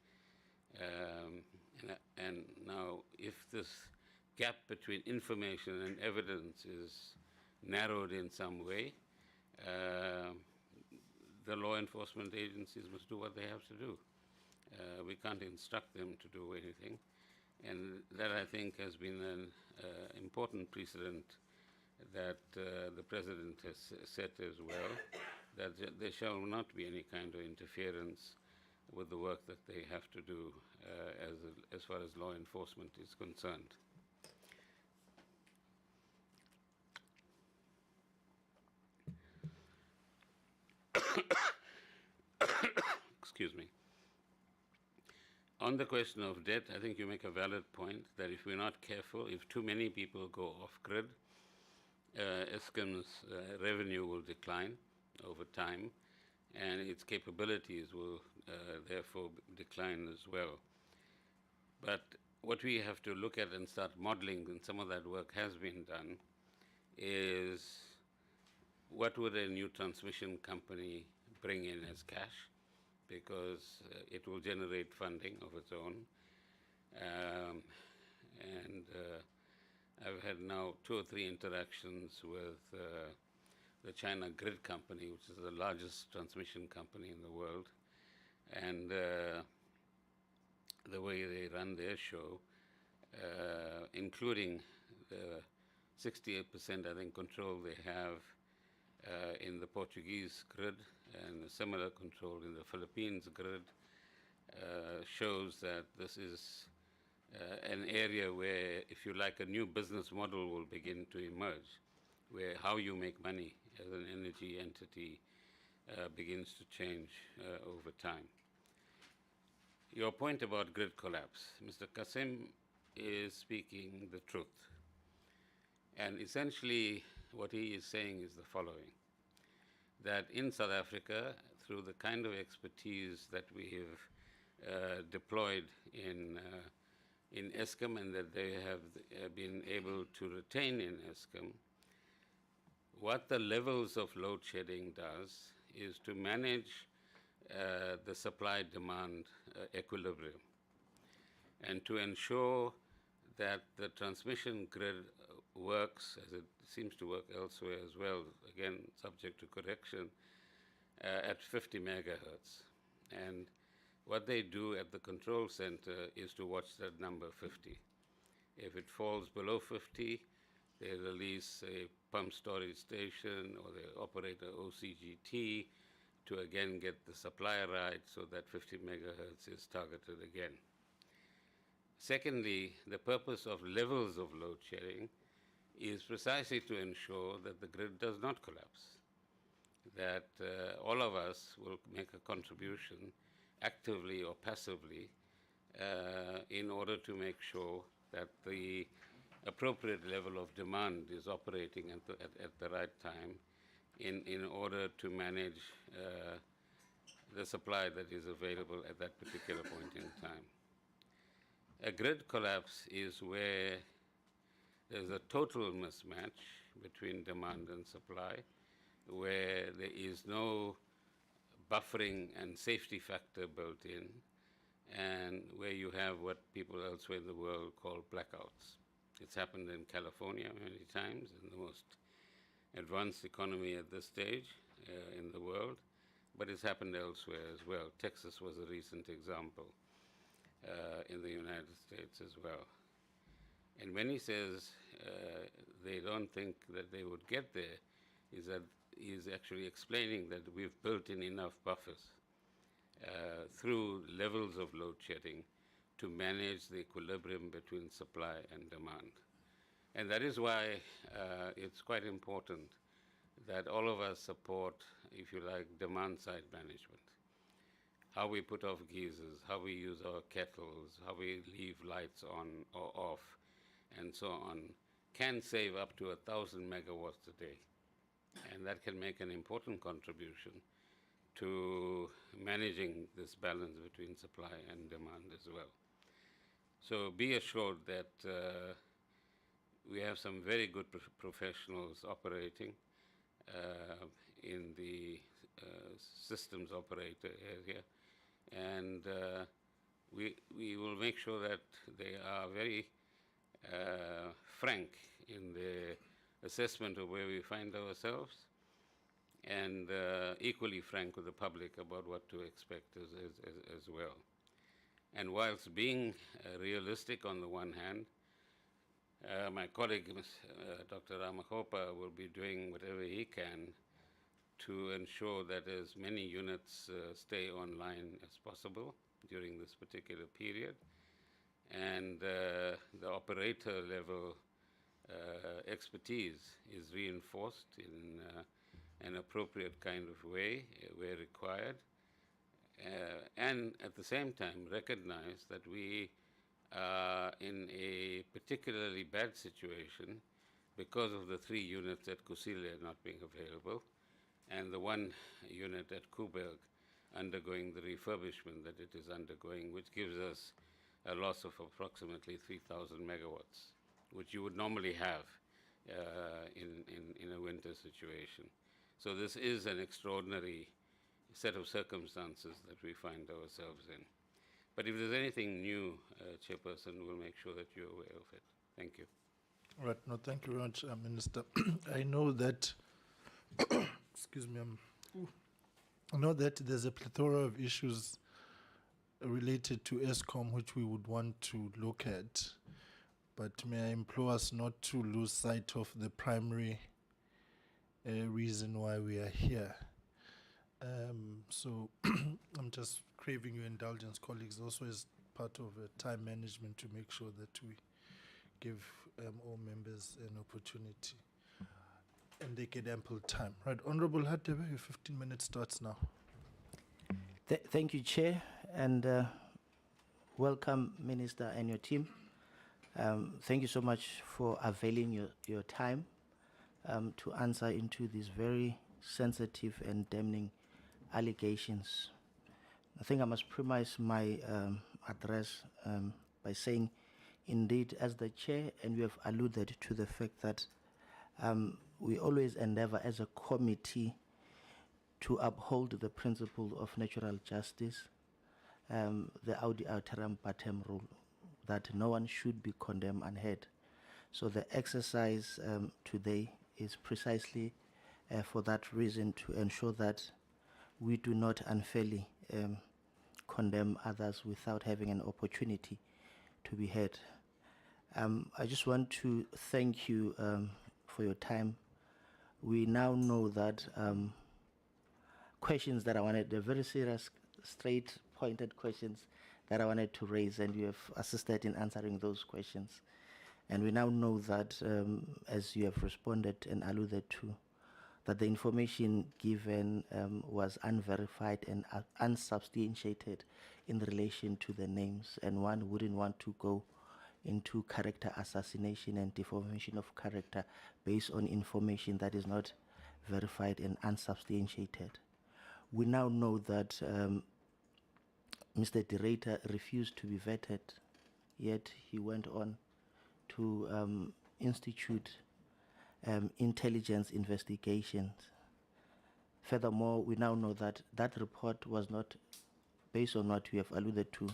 And now, if this gap between information and evidence is narrowed in some way, the law enforcement agencies must do what they have to do. We can't instruct them to do anything. And that, I think, has been an important precedent that the President has set as well, that there shall not be any kind of interference with the work that they have to do as far as law enforcement is concerned. Excuse me. On the question of debt, I think you make a valid point that if we're not careful, if too many people go off-grid, Eskom's revenue will decline over time, and its capabilities will therefore decline as well. But what we have to look at and start modeling, and some of that work has been done, is what would a new transmission company bring in as cash, because it will generate funding of its own. I've had now 2 or 3 interactions with the China Grid Company, which is the largest transmission company in the world, and the way they run their show, including the 68%, I think, control they have in the Portuguese grid and a similar control in the Philippines grid, shows that this is an area where, if you like, a new business model will begin to emerge, where how you make money as an energy entity begins to change over time. Your point about grid collapse, Mr. Kasim is speaking the truth. And essentially, what he is saying is the following, that in South Africa, through the kind of expertise that we have deployed in Eskom and that they have been able to retain in Eskom, what the levels of load shedding does is to manage the supply-demand equilibrium and to ensure that the transmission grid works, as it seems to work elsewhere as well, again, subject to correction, at 50 megahertz. And what they do at the control center is to watch that number 50. If it falls below 50, they release a pump storage station or they operate a OCGT to again get the supply right so that 50 megahertz is targeted again. Secondly, the purpose of levels of load shedding is precisely to ensure that the grid does not collapse, that all of us will make a contribution actively or passively in order to make sure that the appropriate level of demand is operating at the right time in order to manage the supply that is available at that particular point in time. A grid collapse is where there's a total mismatch between demand and supply, where there is no buffering and safety factor built in, and where you have what people elsewhere in the world call blackouts. It's happened in California many times, in the most advanced economy at this stage in the world, but it's happened elsewhere as well. Texas was a recent example in the United States as well. And when he says they don't think that they would get there, is that he's actually explaining that we've built in enough buffers through levels of load shedding to manage the equilibrium between supply and demand. And that is why it's quite important that all of us support, if you like, demand-side management. How we put off geysers, how we use our kettles, how we leave lights on or off, and so on, can save up to 1,000 megawatts a day. And that can make an important contribution to managing this balance between supply and demand as well. So be assured that we have some very good professionals operating in the systems operator area, and we will make sure that they are very frank in the assessment of where we find ourselves, and equally frank with the public about what to expect as well. And whilst being realistic on the one hand, my colleague, Dr. Ramagopa, will be doing whatever he can to ensure that as many units stay online as possible during this particular period. And the operator level expertise is reinforced in an appropriate kind of way where required. And at the same time recognize that we are in a particularly bad situation because of the 3 units at Kusile not being available and the 1 unit at Kuberg undergoing the refurbishment that it is undergoing, which gives us a loss of approximately 3,000 megawatts, which you would normally have in a winter situation. So this is an extraordinary set of circumstances that we find ourselves in. But if there's anything new, Chairperson, we'll make sure that you're aware of it. Thank you. All right. No, thank you very much, Minister. I know that, excuse me, I know that there's a plethora of issues related to Eskom which we would want to look at, but may I implore us not to lose sight of the primary reason why we are here. So I'm just craving your indulgence, colleagues, also as part of time management to make sure that we give all members an opportunity and they get ample time. Right, Honorable Hadebe, your 15 minutes starts now. Thank you, Chair, and welcome, Minister and your team. Thank you so much for availing your time to answer into these very sensitive and damning allegations. I think I must premise my address by saying, indeed, as the Chair, and we have alluded to the fact that we always endeavor as a committee to uphold the principle of natural justice, the audi alteram partem rule, that no one should be condemned unheard. So the exercise today is precisely for that reason, to ensure that we do not unfairly condemn others without having an opportunity to be heard. I just want to thank you for your time. We now know that questions that I wanted, the very serious, straight pointed questions that I wanted to raise, and you have assisted in answering those questions. And we now know that, as you have responded and alluded to, that the information given was unverified and unsubstantiated in relation to the names, and one wouldn't want to go into character assassination and defamation of character based on information that is not verified and unsubstantiated. We now know that Mr. Director refused to be vetted, yet he went on to institute intelligence investigations. Furthermore, we now know that that report was not, based on what we have alluded to,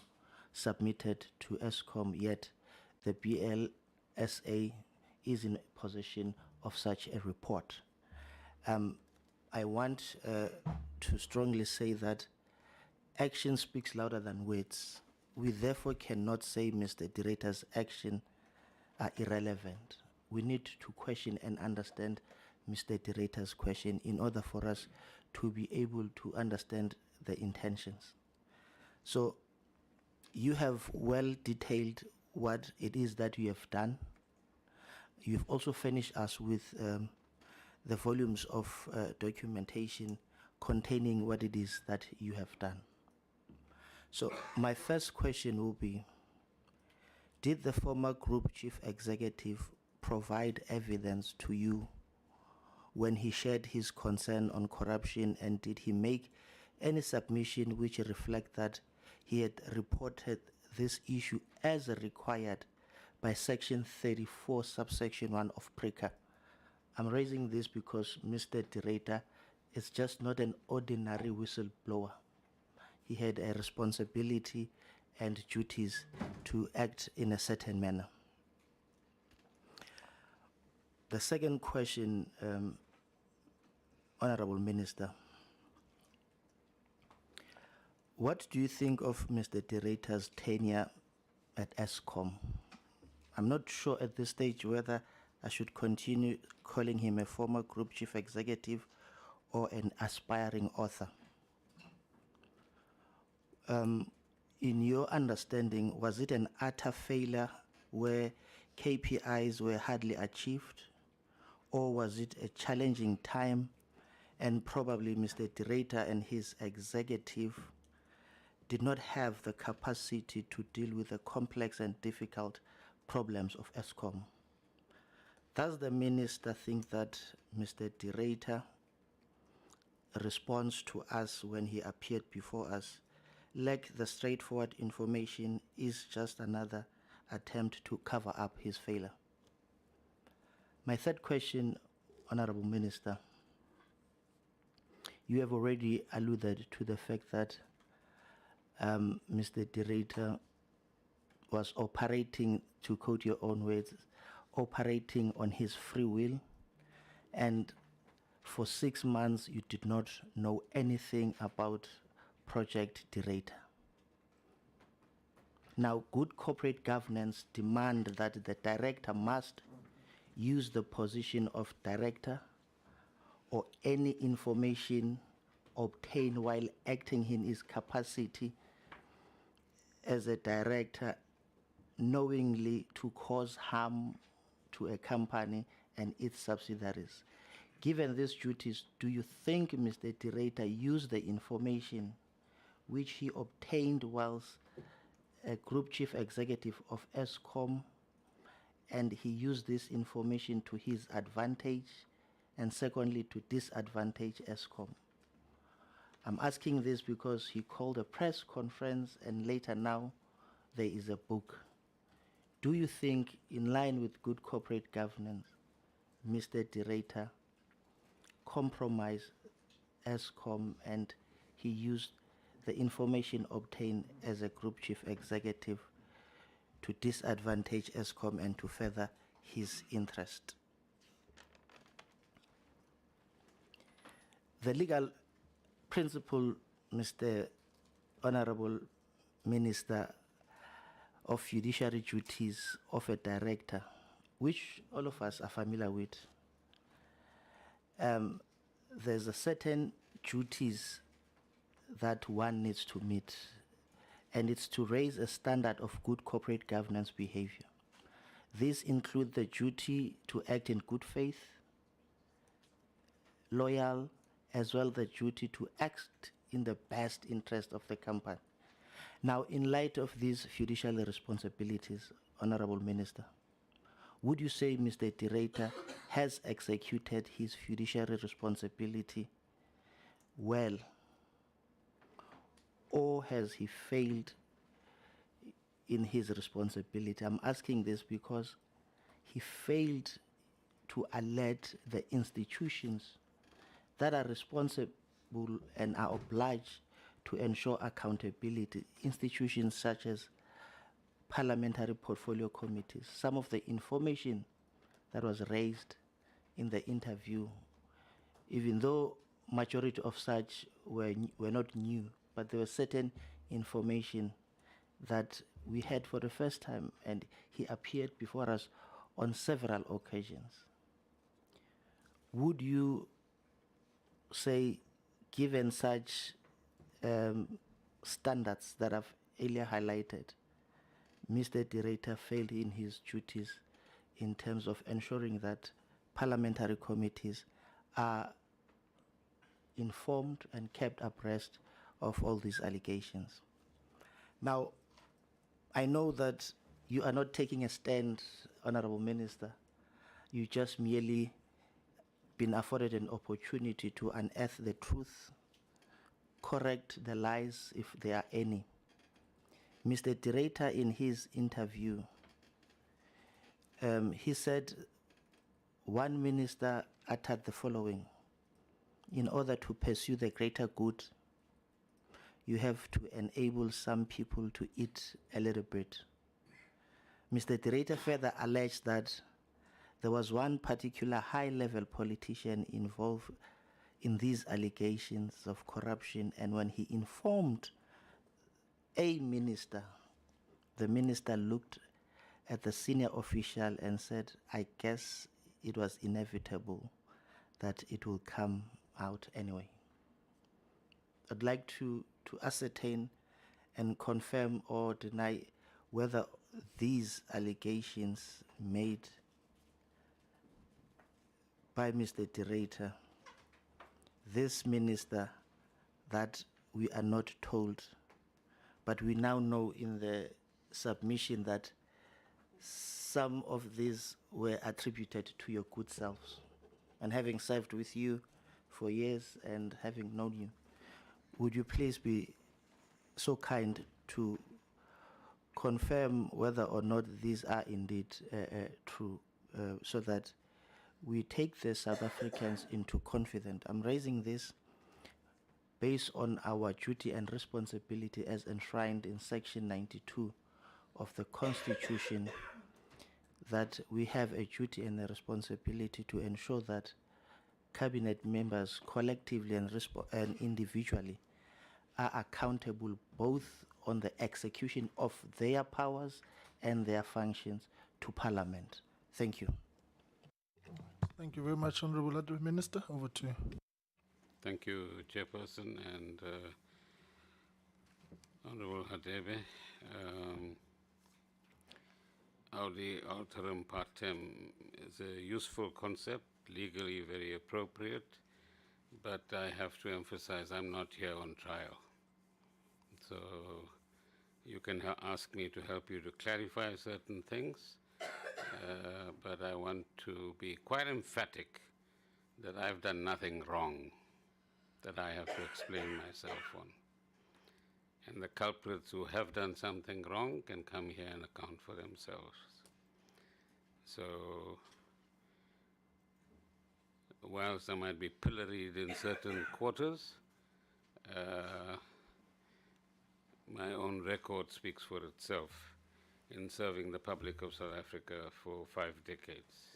submitted to Eskom, yet the BLSA is in possession of such a report. I want to strongly say that action speaks louder than words. We therefore cannot say Mr. Director's action are irrelevant. We need to question and understand Mr. Director's question in order for us to be able to understand the intentions. So you have well detailed what it is that you have done. You've also furnished us with the volumes of documentation containing what it is that you have done. So my first question will be, did the former group chief executive provide evidence to you when he shared his concern on corruption, and did he make any submission which reflect that he had reported this issue as required by Section 34, subsection 1 of PRICA? I'm raising this because Mr. Director is just not an ordinary whistleblower. He had a responsibility and duties to act in a certain manner. The second question, Honorable Minister, what do you think of Mr. Director's tenure at Eskom? I'm not sure at this stage whether I should continue calling him a former group chief executive or an aspiring author. In your understanding, was it an utter failure where KPIs were hardly achieved, or was it a challenging time and probably Mr. Director and his executive did not have the capacity to deal with the complex and difficult problems of Eskom? Does the minister think that Mr. Director response to us when he appeared before us lacked the straightforward information, is just another attempt to cover up his failure? My third question, Honorable Minister, you have already alluded to the fact that Mr. Director was operating, to quote your own words, operating on his free will, and for 6 months you did not know anything about Project Director. Now, good corporate governance demand that the director must use the position of director or any information obtained while acting in his capacity as a director knowingly to cause harm to a company and its subsidiaries. Given these duties, do you think Mr. Director used the information which he obtained whilst a group chief executive of Eskom, and he used this information to his advantage, and secondly to disadvantage Eskom? I'm asking this because he called a press conference and later now there is a book. Do you think, in line with good corporate governance, Mr. Director compromised Eskom and he used the information obtained as a group chief executive to disadvantage Eskom and to further his interest. The legal principle, Mr. Honorable Minister, of fiduciary duties of a director, which all of us are familiar with, there's a certain duties that one needs to meet, and it's to raise a standard of good corporate governance behavior. These include the duty to act in good faith, loyal, as well the duty to act in the best interest of the company. Now, in light of these fiduciary responsibilities, Honorable Minister, would you say Mr. Director has executed his fiduciary responsibility well, or has he failed in his responsibility? I'm asking this because he failed to alert the institutions that are responsible and are obliged to ensure accountability, institutions such as parliamentary portfolio committees. Some of the information that was raised in the interview, even though majority of such were not new, but there was certain information that we had for the first time, and he appeared before us on several occasions. Would you say, given such standards that I've earlier highlighted, Mr. Director failed in his duties in terms of ensuring that parliamentary committees are informed and kept abreast of all these allegations? Now, I know that you are not taking a stand, Honorable Minister. You just merely been afforded an opportunity to unearth the truth, correct the lies if there are any. Mr. Director, in his interview, he said one minister uttered the following: in order to pursue the greater good, you have to enable some people to eat a little bit. Mr. Director further alleged that there was one particular high-level politician involved in these allegations of corruption, and when he informed a minister, the minister looked at the senior official and said, I guess it was inevitable that it will come out anyway. I'd like to ascertain and confirm or deny whether these allegations made by Mr. Director, this minister, that we are not told, but we now know in the submission that some of these were attributed to your good selves. And having served with you for years and having known you, would you please be so kind to confirm whether or not these are indeed true, so that we take the South Africans into confidence? I'm raising this based on our duty and responsibility as enshrined in Section 92 of the Constitution, that we have a duty and a responsibility to ensure that cabinet members collectively and individually are accountable both on the execution of their powers and their functions to Parliament. Thank you. Thank you very much, Honorable Minister. Over to you. Thank you, Chairperson and Honorable Hadebe. Audi alterum partem is a useful concept, legally very appropriate, but I have to emphasize I'm not here on trial. So you can ask me to help you to clarify certain things, but I want to be quite emphatic that I've done nothing wrong that I have to explain myself on. And the culprits who have done something wrong can come here and account for themselves. So, whilst I might be pilloried in certain quarters, my own record speaks for itself. in serving the public of South Africa for 5 decades.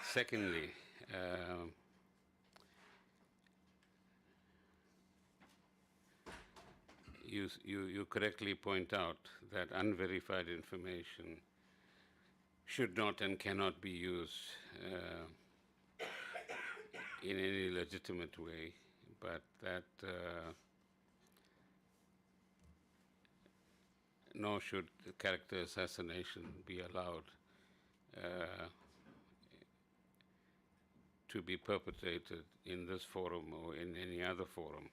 Secondly, you correctly point out that unverified information should not and cannot be used in any legitimate way, but that nor should character assassination be allowed to be perpetrated in this forum or in any other forum.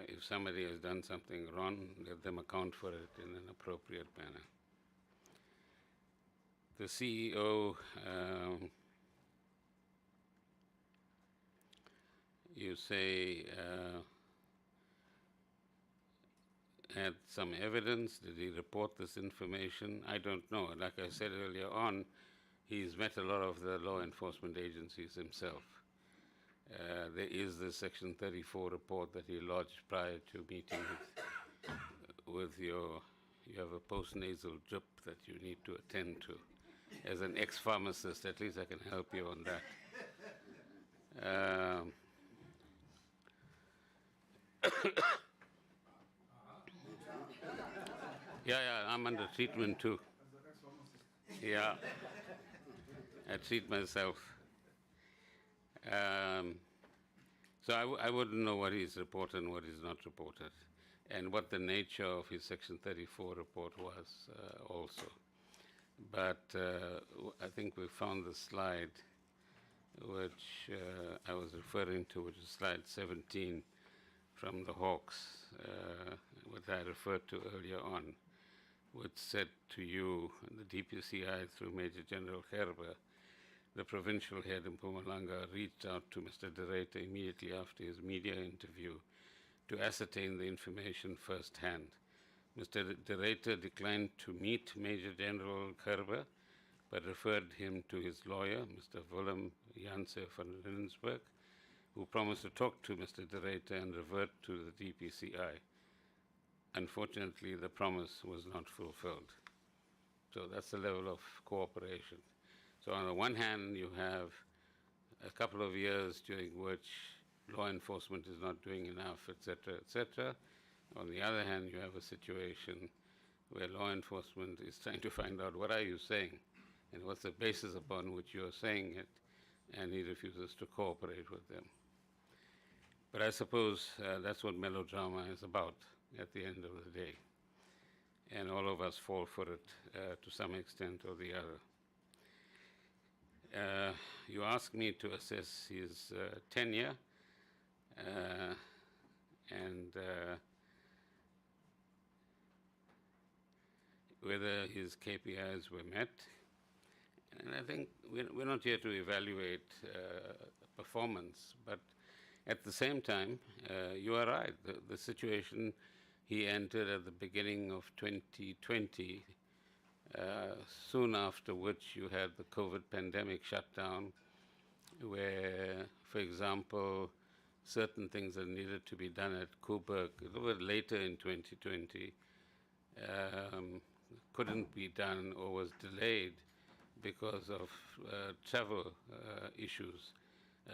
If somebody has done something wrong, let them account for it in an appropriate manner. The CEO, you say, had some evidence. Did he report this information? I don't know. Like I said earlier on, he's met a lot of the law enforcement agencies himself. There is the Section 34 report that he lodged prior to meeting with you have a post-nasal drip that you need to attend to. As an ex-pharmacist, at least I can help you on that. Yeah, I'm under treatment too. Yeah, I treat myself. So I wouldn't know what is reported and what is not reported, and what the nature of his Section 34 report was also. But I think we found the slide which I was referring to, which is slide 17 from the Hawks, what I referred to earlier on, which said to you, the DPCI through Major General Gerber, the provincial head in Mpumalanga, reached out to Mr. De Ruyter immediately after his media interview to ascertain the information firsthand. Mr. De Ruyter declined to meet Major General Gerber, but referred him to his lawyer, Mr. Willem Janse van Linsberg, who promised to talk to Mr. De Ruyter and revert to the DPCI. Unfortunately, the promise was not fulfilled. So that's the level of cooperation. So on the one hand, you have a couple of years during which law enforcement is not doing enough, et cetera, et cetera. On the other hand, you have a situation where law enforcement is trying to find out what are you saying and what's the basis upon which you are saying it, and he refuses to cooperate with them. But I suppose that's what melodrama is about at the end of the day. And all of us fall for it to some extent or the other. You asked me to assess his tenure and whether his KPIs were met. And I think we're not here to evaluate performance, but at the same time, you are right. The situation he entered at the beginning of 2020, soon after which you had the COVID pandemic shutdown, where, for example, certain things that needed to be done at Coburg a little bit later in 2020 couldn't be done or was delayed because of travel issues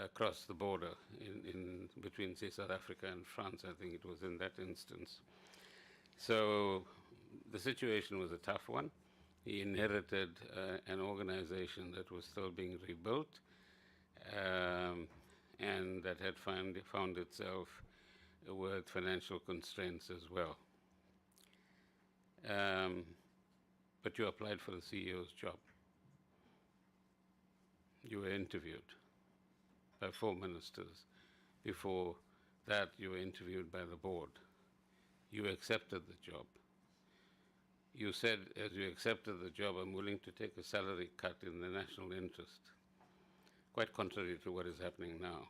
across the border in between, say, South Africa and France. I think it was in that instance. So the situation was a tough one. He inherited an organization that was still being rebuilt and that had found itself with financial constraints as well. But you applied for the CEO's job. You were interviewed by 4 ministers. Before that, you were interviewed by the board. You accepted the job. You said, as you accepted the job, I'm willing to take a salary cut in the national interest. Quite contrary to what is happening now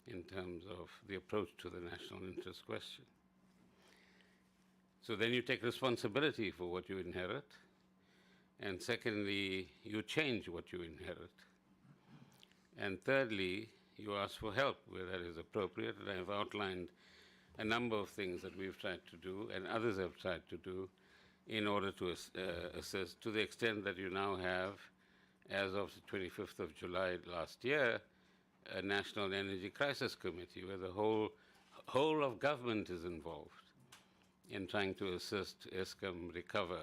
in terms of the approach to the national interest question. So then you take responsibility for what you inherit. And secondly, you change what you inherit. And thirdly, you ask for help where that is appropriate. And I've outlined a number of things that we've tried to do and others have tried to do in order to assist, to the extent that you now have, as of the 25th of July last year, a National Energy Crisis Committee where the whole of government is involved in trying to assist Eskom recover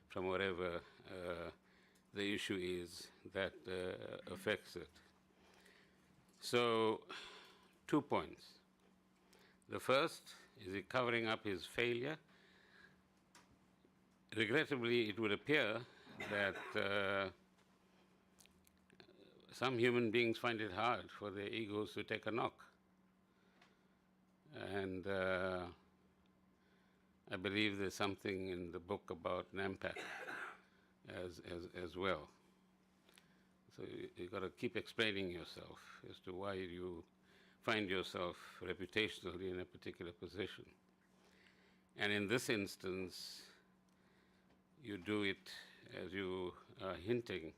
from whatever the issue is that affects it. So, 2 points. The first is he covering up his failure. Regrettably, it would appear that some human beings find it hard for their egos to take a knock. And I believe there's something in the book about Nampak as well. So you've got to keep explaining yourself as to why you find yourself reputationally in a particular position. And in this instance, you do it, as you are hinting,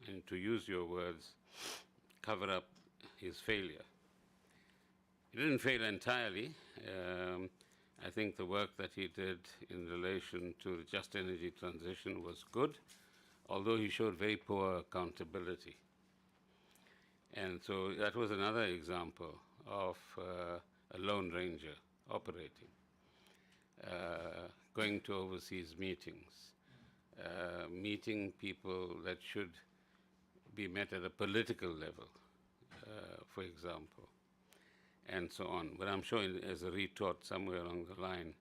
and to use your words, cover up his failure. He didn't fail entirely. I think the work that he did in relation to the just energy transition was good, although he showed very poor accountability. And so that was another example of a lone ranger operating, going to overseas meetings, meeting people that should be met at a political level, for example, and so on. But I'm sure as a retort somewhere along the line,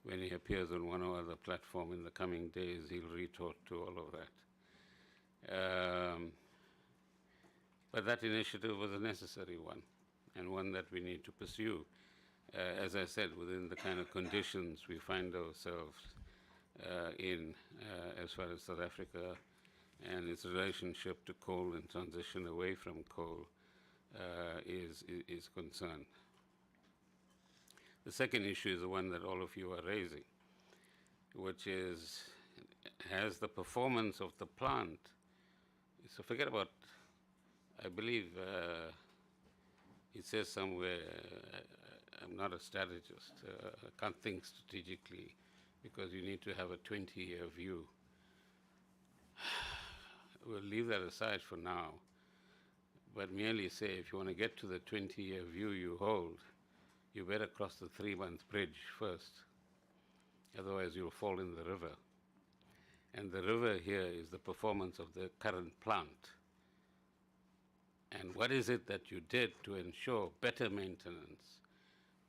when he appears on one or other platform in the coming days, he'll retort to all of that. But that initiative was a necessary one, and one that we need to pursue, as I said, within the kind of conditions we find ourselves in as far as South Africa and its relationship to coal and transition away from coal is concerned. The second issue is the one that all of you are raising, which is, has the performance of the plant, so forget about, I believe it says somewhere, I'm not a strategist, I can't think strategically because you need to have a 20-year view. We'll leave that aside for now, but merely say if you want to get to the 20-year view you hold, you better cross the 3-month bridge first, otherwise you'll fall in the river. And the river here is the performance of the current plant. And what is it that you did to ensure better maintenance,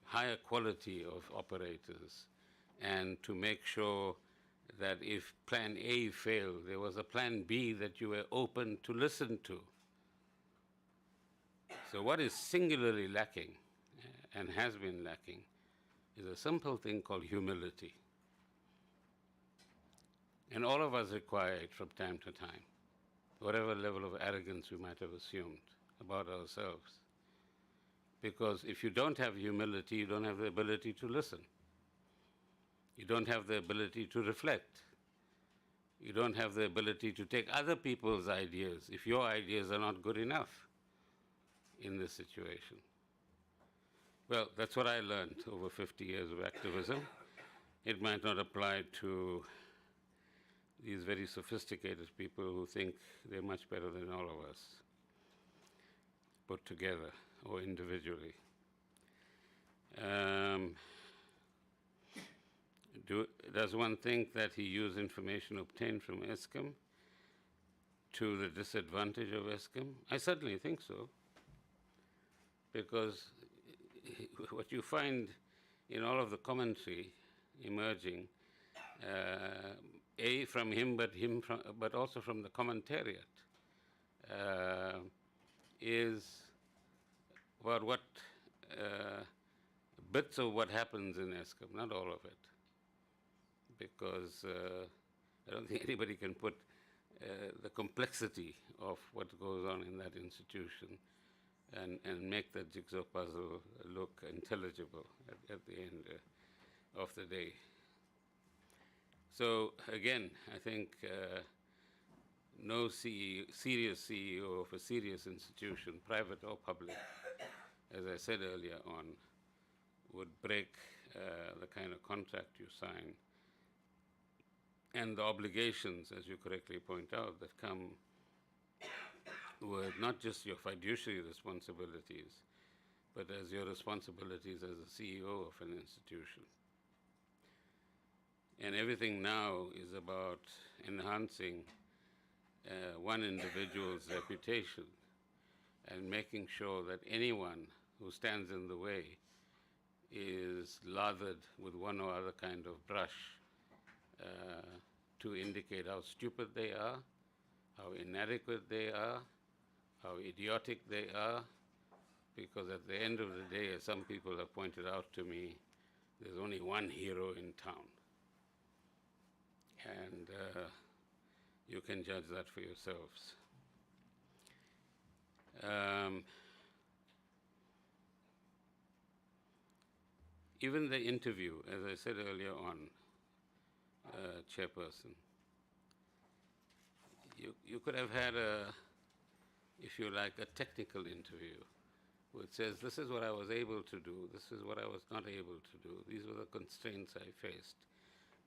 higher quality of operators, and to make sure that if plan A failed, there was a plan B that you were open to listen to? So what is singularly lacking, and has been lacking, is a simple thing called humility. And all of us require it from time to time, whatever level of arrogance we might have assumed about ourselves. Because if you don't have humility, you don't have the ability to listen. You don't have the ability to reflect. You don't have the ability to take other people's ideas if your ideas are not good enough in this situation. Well, that's what I learned over 50 years of activism. It might not apply to these very sophisticated people who think they're much better than all of us, put together or individually. Does one think that he used information obtained from Eskom to the disadvantage of Eskom? I certainly think so, because what you find in all of the commentary emerging, from him, but also from the commentariat, is about what bits of what happens in Eskom, not all of it, because I don't think anybody can put the complexity of what goes on in that institution and make that jigsaw puzzle look intelligible at the end of the day. So again, I think no serious CEO of a serious institution, private or public, as I said earlier on, would break the kind of contract you sign and the obligations, as you correctly point out, that come with not just your fiduciary responsibilities, but as your responsibilities as a CEO of an institution. And everything now is about enhancing one individual's reputation and making sure that anyone who stands in the way is lathered with one or other kind of brush to indicate how stupid they are, how inadequate they are, how idiotic they are, because at the end of the day, as some people have pointed out to me, there's only one hero in town. And you can judge that for yourselves. Even the interview, as I said earlier on, Chairperson, you could have had a, if you like, a technical interview which says, this is what I was able to do, this is what I was not able to do, these were the constraints I faced.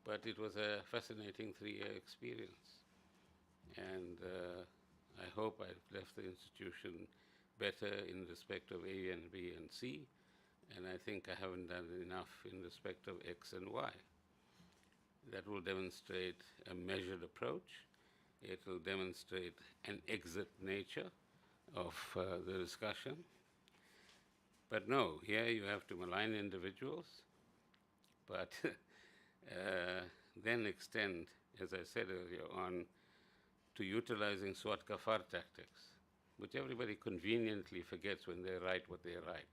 But it was a fascinating 3-year experience. And I hope I've left the institution better in respect of A and B and C, and I think I haven't done enough in respect of X and Y. That will demonstrate a measured approach. It will demonstrate an exit nature of the discussion. But no, here you have to malign individuals, but then extend, as I said earlier on, to utilizing swat kafar tactics, which everybody conveniently forgets when they write what they write.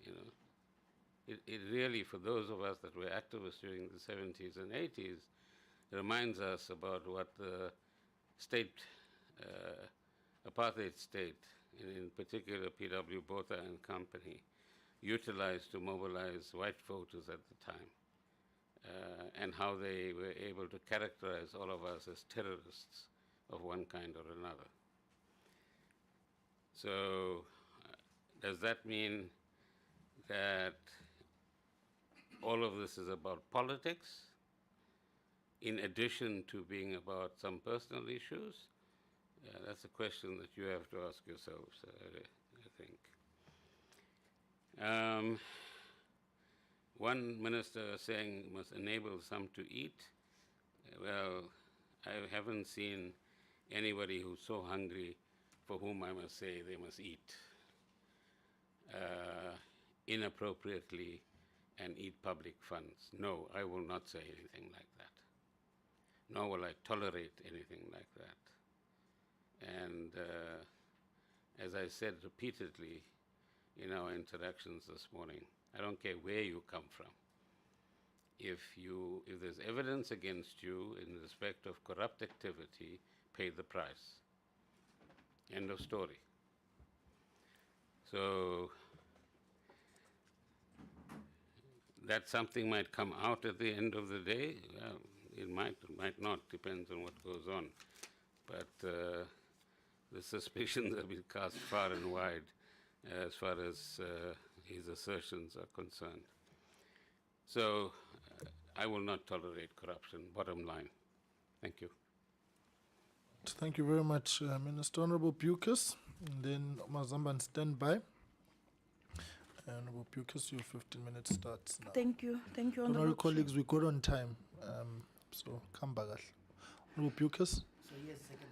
You know, it really, for those of us that were activists during the 70s and 80s, reminds us about what the state, apartheid state, in particular P.W. Botha and company, utilized to mobilize white voters at the time, and how they were able to characterize all of us as terrorists of one kind or another. So does that mean that all of this is about politics, in addition to being about some personal issues? That's a question that you have to ask yourselves, I think. One minister saying must enable some to eat. Well, I haven't seen anybody who's so hungry for whom I must say they must eat inappropriately and eat public funds. No, I will not say anything like that. Nor will I tolerate anything like that. And as I said repeatedly in our interactions this morning, I don't care where you come from. If there's evidence against you in respect of corrupt activity, pay the price. End of story. So that something might come out at the end of the day. Well, it might not, depends on what goes on. But the suspicions have been cast far and wide as far as his assertions are concerned. So I will not tolerate corruption, bottom line. Thank you. Thank you very much, Minister. Honorable Bucas, and then Mazamban, stand by. Honorable Bucas, your 15 minutes starts now. Thank you, Honorable Honorable colleagues, we got on time, so come back. Honorable Bucas. So yes, second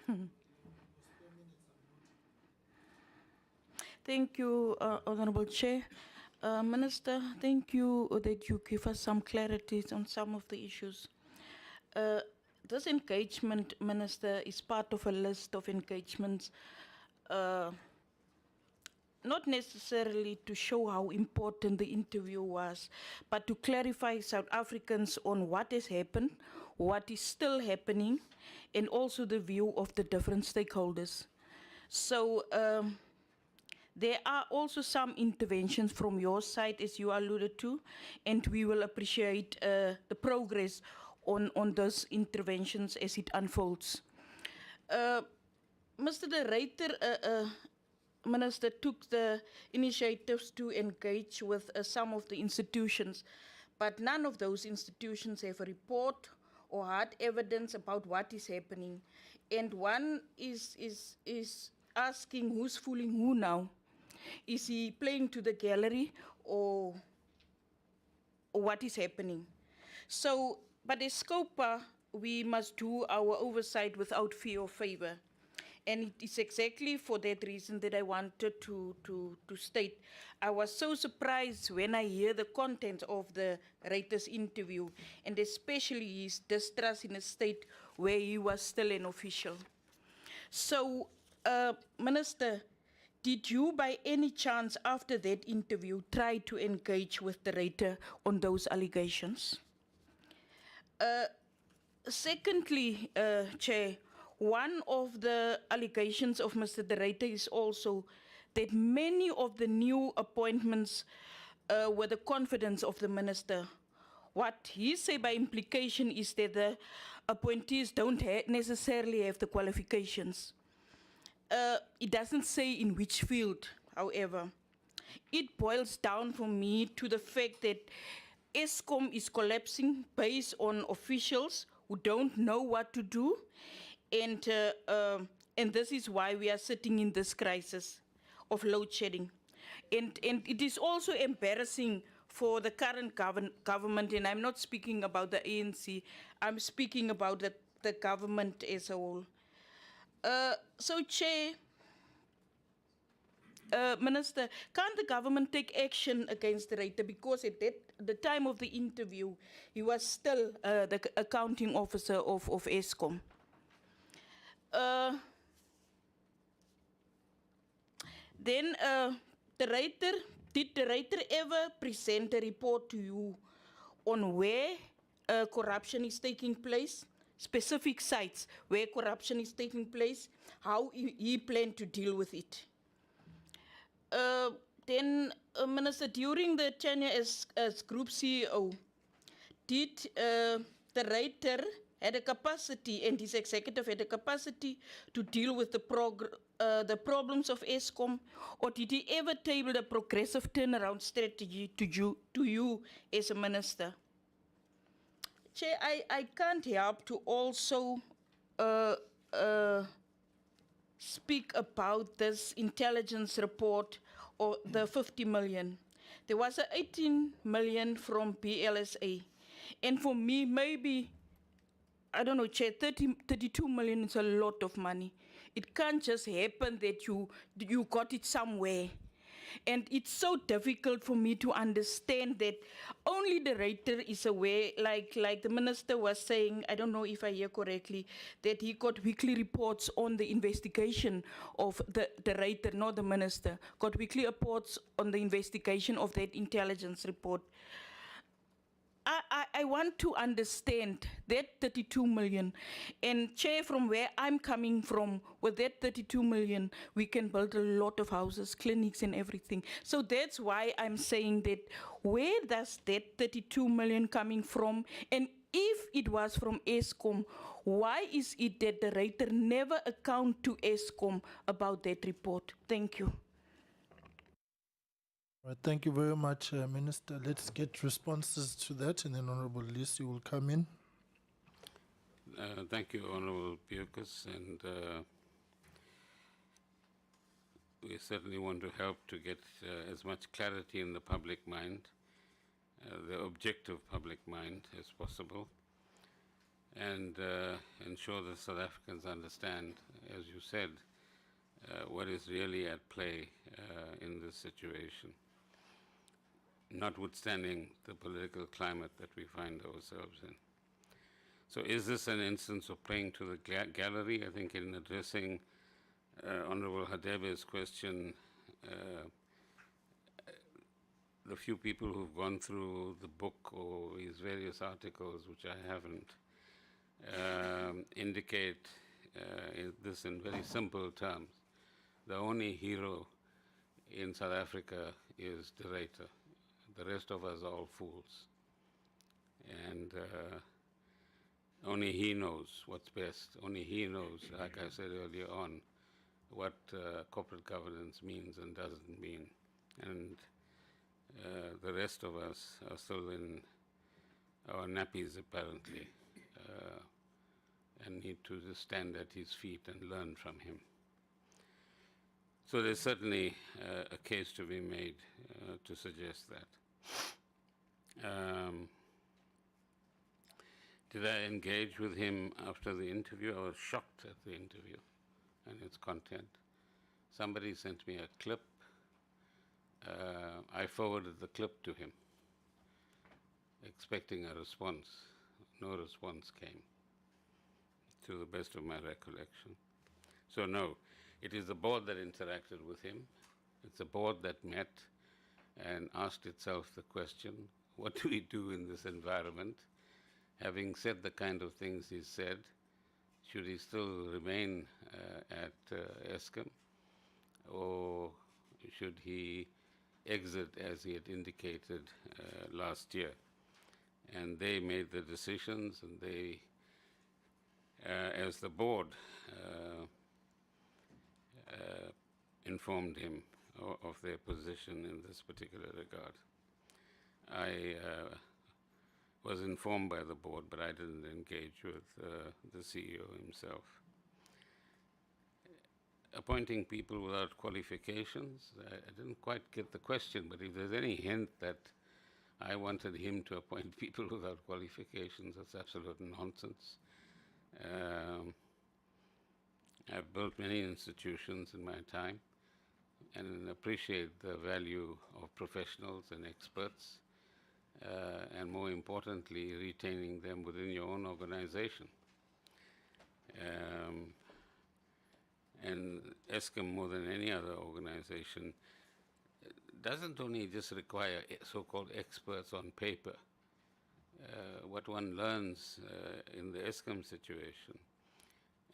round. Thank you, Honorable Chair. Minister, thank you that you give us some clarities on some of the issues. This engagement, Minister, is part of a list of engagements, not necessarily to show how important the interview was, but to clarify South Africans on what has happened, what is still happening, and also the view of the different stakeholders. So there are also some interventions from your side, as you alluded to, and we will appreciate the progress on those interventions as it unfolds. Mr. De Ruyter, Minister, took the initiatives to engage with some of the institutions, but none of those institutions have a report or hard evidence about what is happening. And one is asking who's fooling who now? Is he playing to the gallery or what is happening? So, but as SCOPA, we must do our oversight without fear or favor. And it is exactly for that reason that I wanted to state. I was so surprised when I hear the content of the writer's interview, and especially his distrust in a state where he was still an official. So, Minister, did you by any chance after that interview try to engage with the writer on those allegations? Secondly, Chair, one of the allegations of Mr. De Ruyter is also that many of the new appointments were the confidence of the minister. What he said by implication is that the appointees don't necessarily have the qualifications. It doesn't say in which field, however. It boils down for me to the fact that Eskom is collapsing based on officials who don't know what to do, and this is why we are sitting in this crisis of load shedding. And it is also embarrassing for the current government, and I'm not speaking about the ANC, I'm speaking about the government as a whole. So, Chair, Minister, can't the government take action against the writer? Because at the time of the interview, he was still the accounting officer of Eskom. Then did the writer ever present a report to you on where corruption is taking place, specific sites where corruption is taking place, how he planned to deal with it? Then, Minister, during the tenure as Group CEO, did the writer had a capacity, and his executive had a capacity to deal with the problems of Eskom, or did he ever table a progressive turnaround strategy to you as a minister? Chair, I can't help to also speak about this intelligence report or the 50 million. There was 18 million from BLSA. And for me, maybe, I don't know, Chair, 32 million is a lot of money. It can't just happen that you got it somewhere. And it's so difficult for me to understand that only the writer is aware, like the minister was saying, I don't know if I hear correctly, that he got weekly reports on the investigation of the writer, not the minister, got weekly reports on the investigation of that intelligence report. I want to understand that 32 million. And Chair, from where I'm coming from, with that 32 million, we can build a lot of houses, clinics and everything. So that's why I'm saying that where does that 32 million coming from? And if it was from Eskom, why is it that the writer never account to Eskom about that report? Thank you. Right, thank you very much, Minister. Let's get responses to that, and then Honorable Lisi will come in. Thank you, Honorable Pukas, and we certainly want to help to get as much clarity in the public mind, the objective public mind as possible, and ensure that South Africans understand, as you said, what is really at play in this situation, notwithstanding the political climate that we find ourselves in. So is this an instance of playing to the gallery? I think in addressing Honorable Hadebe's question, the few people who've gone through the book or his various articles, which I haven't, indicate this in very simple terms. The only hero in South Africa is the writer. The rest of us are all fools. And only he knows what's best. Only he knows, like I said earlier on, what corporate governance means and doesn't mean. And the rest of us are still in our nappies, apparently, and need to just stand at his feet and learn from him. So there's certainly a case to be made to suggest that. Did I engage with him after the interview? I was shocked at the interview and its content. Somebody sent me a clip. I forwarded the clip to him, expecting a response. No response came, to the best of my recollection. So no, it is the board that interacted with him. It's a board that met and asked itself the question, what do we do in this environment? Having said the kind of things he said, should he still remain at Eskom, or should he exit as he had indicated last year? And they made the decisions, and they, as the board, informed him of their position in this particular regard. I was informed by the board, but I didn't engage with the CEO himself. Appointing people without qualifications, I didn't quite get the question, but if there's any hint that I wanted him to appoint people without qualifications, that's absolute nonsense. I've built many institutions in my time and appreciate the value of professionals and experts, and more importantly, retaining them within your own organization. And Eskom, more than any other organization, doesn't only just require so-called experts on paper. What one learns in the Eskom situation,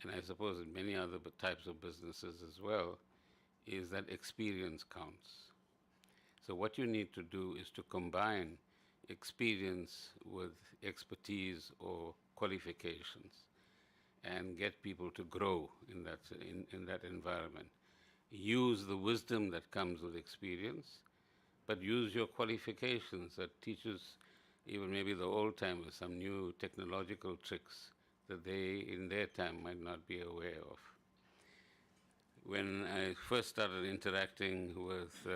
and I suppose in many other types of businesses as well, is that experience counts. So what you need to do is to combine experience with expertise or qualifications and get people to grow in that environment. Use the wisdom that comes with experience, but use your qualifications that teaches even maybe the old timers some new technological tricks that they in their time might not be aware of. When I first started interacting with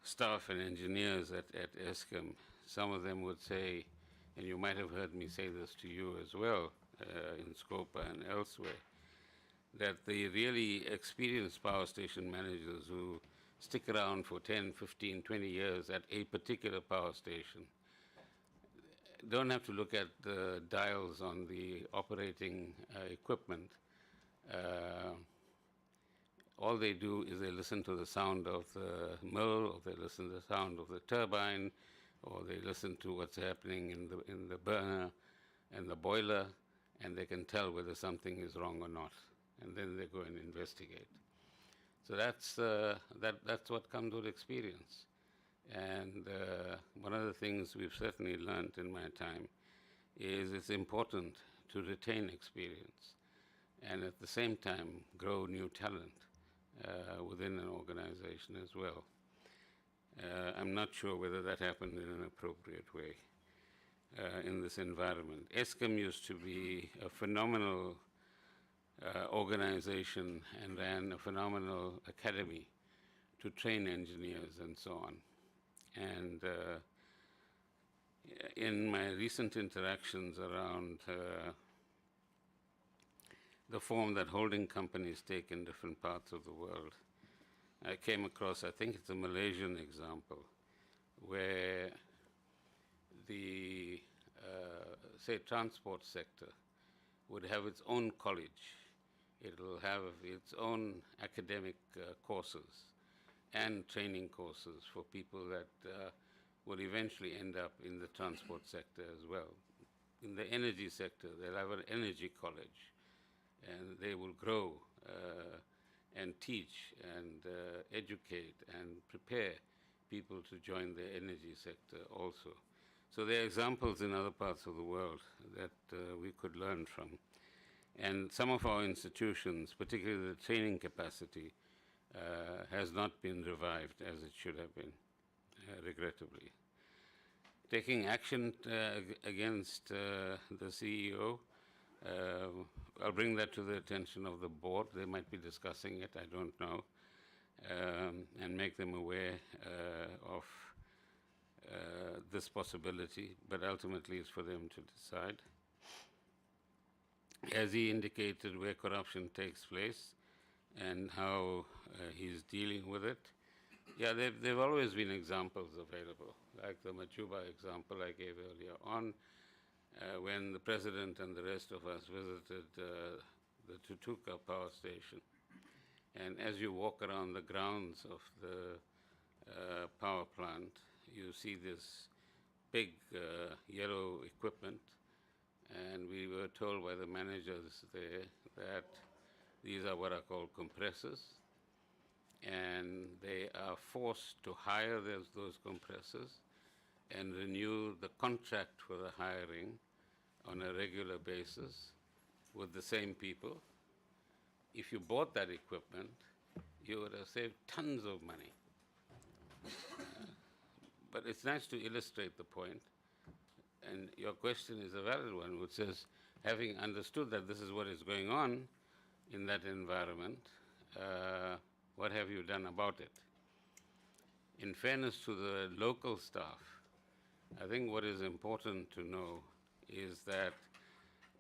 staff and engineers at Eskom, some of them would say, and you might have heard me say this to you as well, in Scopa and elsewhere, that the really experienced power station managers who stick around for 10, 15, 20 years at a particular power station don't have to look at the dials on the operating equipment. All they do is they listen to the sound of the mill, or they listen to the sound of the turbine, or they listen to what's happening in the burner and the boiler, and they can tell whether something is wrong or not, and then they go and investigate. So that's what comes with experience. And one of the things we've certainly learned in my time is it's important to retain experience and at the same time grow new talent within an organization as well. I'm not sure whether that happened in an appropriate way in this environment. Eskom used to be a phenomenal organization and ran a phenomenal academy to train engineers and so on. And in my recent interactions around the form that holding companies take in different parts of the world, I came across, I think it's a Malaysian example, where the, say, transport sector would have its own college. It will have its own academic courses and training courses for people that will eventually end up in the transport sector as well. In the energy sector, they'll have an energy college, and they will grow and teach and educate and prepare people to join the energy sector also. So there are examples in other parts of the world that we could learn from. And some of our institutions, particularly the training capacity, has not been revived as it should have been, regrettably. Taking action against the CEO, I'll bring that to the attention of the board. They might be discussing it, I don't know, and make them aware of this possibility, but ultimately it's for them to decide. As he indicated, where corruption takes place and how he's dealing with it. Yeah, there've always been examples available, like the Majuba example I gave earlier on, when the president and the rest of us visited the Tutuka power station. And as you walk around the grounds of the power plant, you see this big yellow equipment, and we were told by the managers there that these are what are called compressors, and they are forced to hire those compressors and renew the contract for the hiring on a regular basis with the same people. If you bought that equipment, you would have saved tons of money. But it's nice to illustrate the point, and your question is a valid one, which says, having understood that this is what is going on in that environment, what have you done about it? In fairness to the local staff, I think what is important to know is that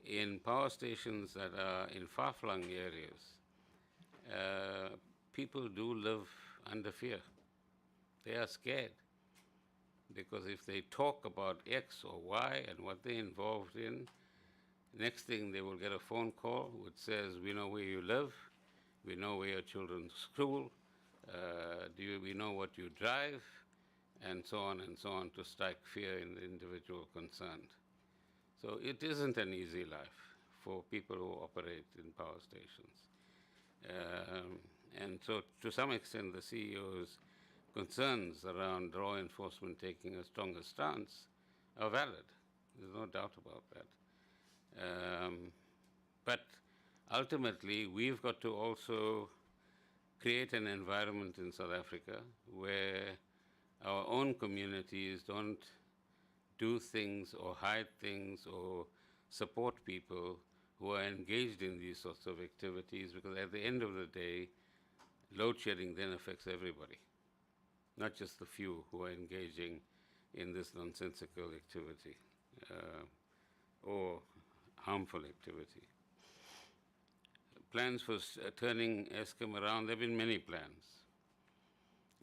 in power stations that are in far-flung areas, people do live under fear. They are scared, because if they talk about X or Y and what they're involved in, next thing they will get a phone call which says, we know where you live, we know where your children's school, we know what you drive, and so on, to strike fear in the individual concerned. So it isn't an easy life for people who operate in power stations. And so to some extent the CEO's concerns around law enforcement taking a stronger stance are valid. There's no doubt about that. But ultimately, we've got to also create an environment in South Africa where our own communities don't do things or hide things or support people who are engaged in these sorts of activities, because at the end of the day, load shedding then affects everybody, not just the few who are engaging in this nonsensical activity or harmful activity. Plans for turning Eskom around, there have been many plans,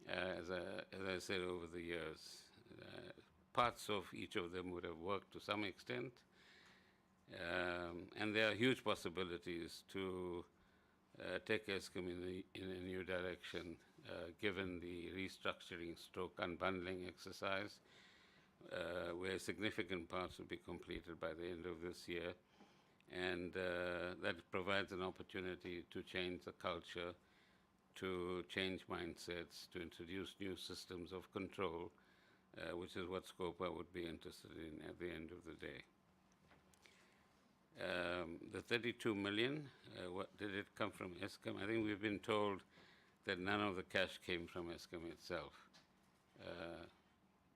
as I said, over the years. Parts of each of them would have worked to some extent, and there are huge possibilities to take Eskom in a new direction, given the restructuring stroke unbundling exercise, where significant parts will be completed by the end of this year. And that provides an opportunity to change the culture, to change mindsets, to introduce new systems of control, which is what Scopa would be interested in at the end of the day. The 32 million, did it come from Eskom? I think we've been told that none of the cash came from Eskom itself.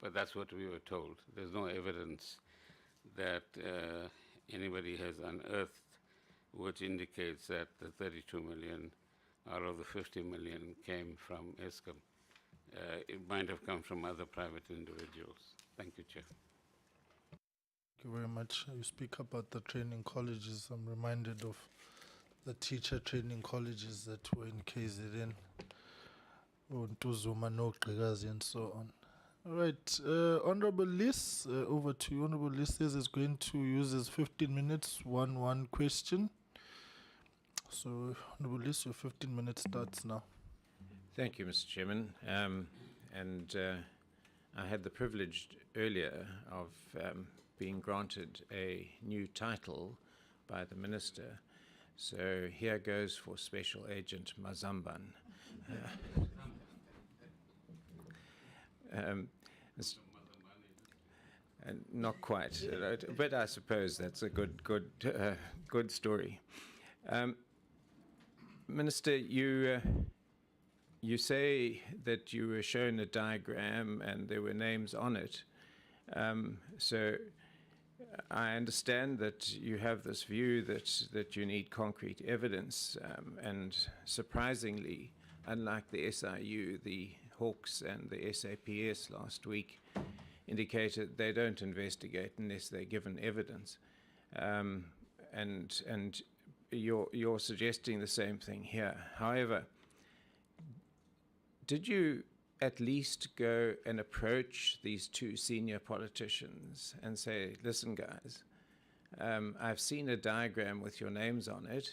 But that's what we were told. There's no evidence that anybody has unearthed which indicates that the 32 million out of the 50 million came from Eskom. It might have come from other private individuals. Thank you, Chair. Thank you very much. You speak about the training colleges. I'm reminded of the teacher training colleges that were in KZN, Ntuzuma, Nogqigazi, and so on. All right, Honorable Liz, over to you. Honorable Liz is going to use his 15 minutes, one question. So, Honorable Liz, your 15 minutes starts now. Thank you, Mr. Chairman. I had the privilege earlier of being granted a new title by the Minister. So here goes for Special Agent Mazamban. And not quite, but I suppose that's a good story. Minister, you say that you were shown a diagram and there were names on it. So I understand that you have this view that you need concrete evidence, and surprisingly, unlike the SIU, the Hawks and the SAPS last week indicated they don't investigate unless they're given evidence, and you're suggesting the same thing here. However, did you at least go and approach these two senior politicians and say, listen, guys, I've seen a diagram with your names on it.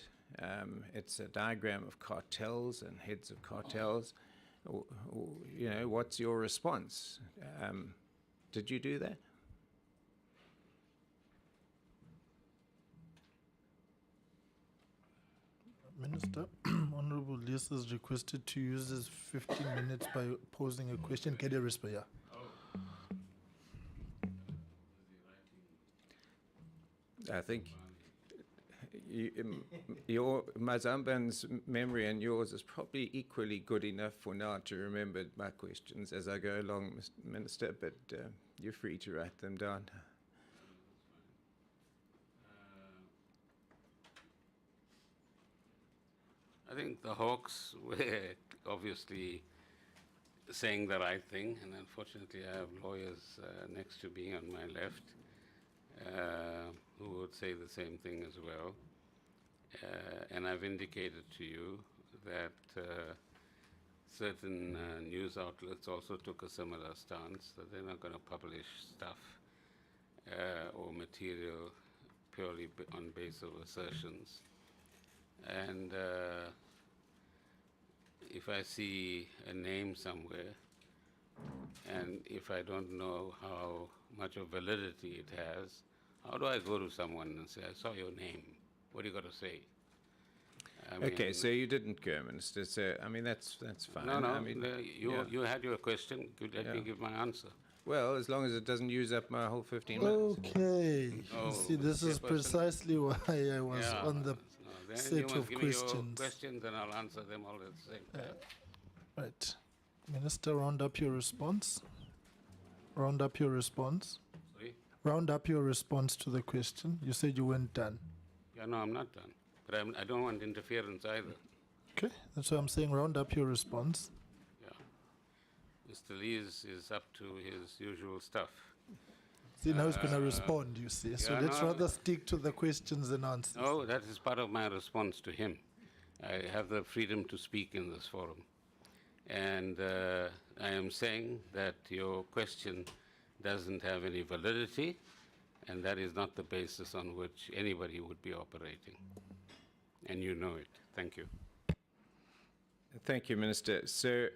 It's a diagram of cartels and heads of cartels. You know, what's your response? Did you do that? Minister, Honorable Lisa is requested to use his 15 minutes by posing a question. Can you respond? Yeah. I think your Mazamban's memory and yours is probably equally good enough for now to remember my questions as I go along, Minister, but you're free to write them down. I think the Hawks were obviously saying the right thing, and unfortunately I have lawyers next to me on my left who would say the same thing as well. And I've indicated to you that certain news outlets also took a similar stance, that they're not going to publish stuff or material purely on basis of assertions. And if I see a name somewhere, and if I don't know how much of validity it has, how do I go to someone and say, I saw your name, what do you got to say? Okay, so you didn't go, Minister. So, I mean, that's fine. No, I mean, you had your question. Let me give my answer. Well, as long as it doesn't use up my whole 15 minutes. Okay. See, this is precisely why I was on the set of give questions. Me your questions and I'll answer them all at the same time. Right. Minister, round up your response. Round up your response. Sorry? Round up your response to the question. You said you weren't done. Yeah, no, I'm not done. But I don't want interference either. Okay, that's why I'm saying round up your response. Yeah. Mr. Lee is up to his usual stuff. See, now he's going to respond, you see. So let's rather stick to the questions and answers. No, that is part of my response to him. I have the freedom to speak in this forum. And I am saying that your question doesn't have any validity, and that is not the basis on which anybody would be operating. And you know it. Thank you. Thank you, Minister. So,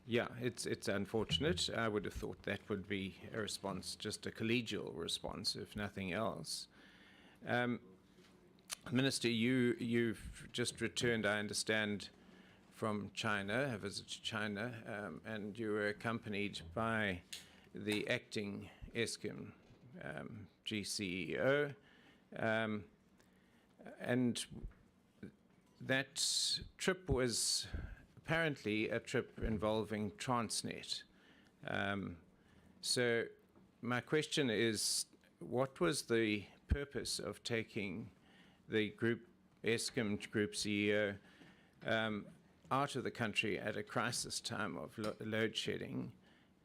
yeah, it's unfortunate. I would have thought that would be a response, just a collegial response, if nothing else. Minister, you've just returned, I understand, from China, a visit to China, and you were accompanied by the acting Eskom GCEO, and that trip was apparently a trip involving Transnet. So my question is, what was the purpose of taking the Eskom Group CEO out of the country at a crisis time of load shedding?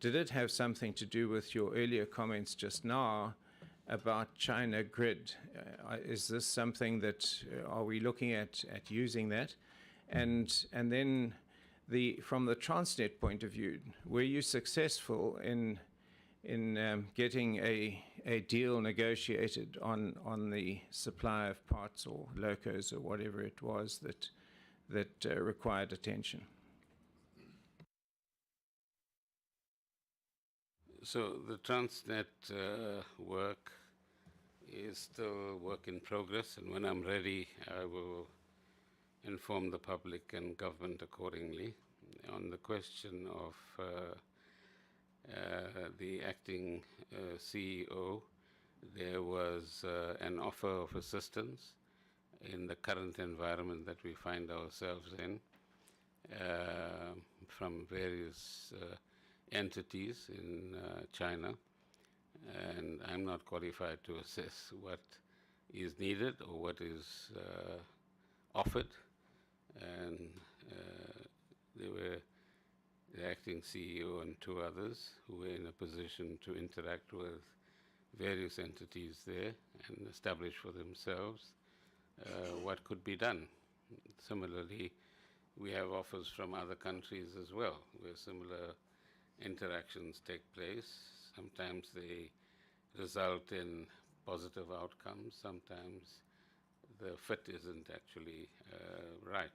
Did it have something to do with your earlier comments just now about China grid? Is this something that, are we looking at using that? And then from the Transnet point of view, were you successful in getting a deal negotiated on the supply of parts or locos or whatever it was that required attention? So the Transnet work is still work in progress, and when I'm ready, I will inform the public and government accordingly. On the question of the acting CEO, there was an offer of assistance in the current environment that we find ourselves in from various entities in China. And I'm not qualified to assess what is needed or what is offered. And there were the acting CEO and two others who were in a position to interact with various entities there and establish for themselves what could be done. Similarly, we have offers from other countries as well, where similar interactions take place. Sometimes they result in positive outcomes. Sometimes the fit isn't actually right,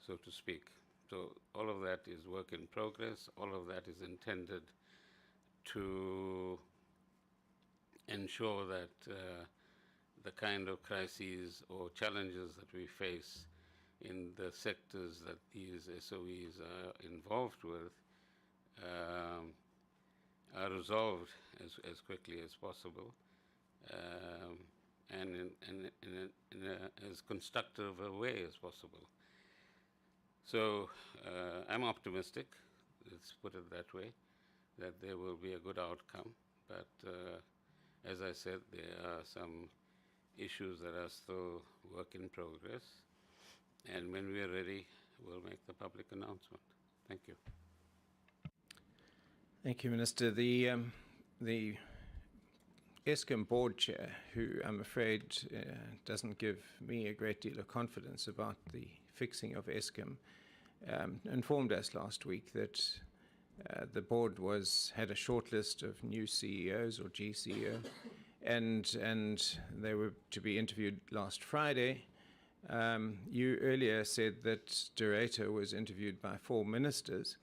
so to speak. So all of that is work in progress. All of that is intended to ensure that the kind of crises or challenges that we face in the sectors that these SOEs are involved with are resolved as quickly as possible and in as constructive a way as possible. So I'm optimistic, let's put it that way, that there will be a good outcome. But as I said, there are some issues that are still work in progress. And when we are ready, we'll make the public announcement. Thank you. Thank you, Minister. The Eskom board chair, who I'm afraid doesn't give me a great deal of confidence about the fixing of Eskom, informed us last week that the board had a short list of new CEOs or GCEO, and they were to be interviewed last Friday. You earlier said that Director was interviewed by 4 ministers.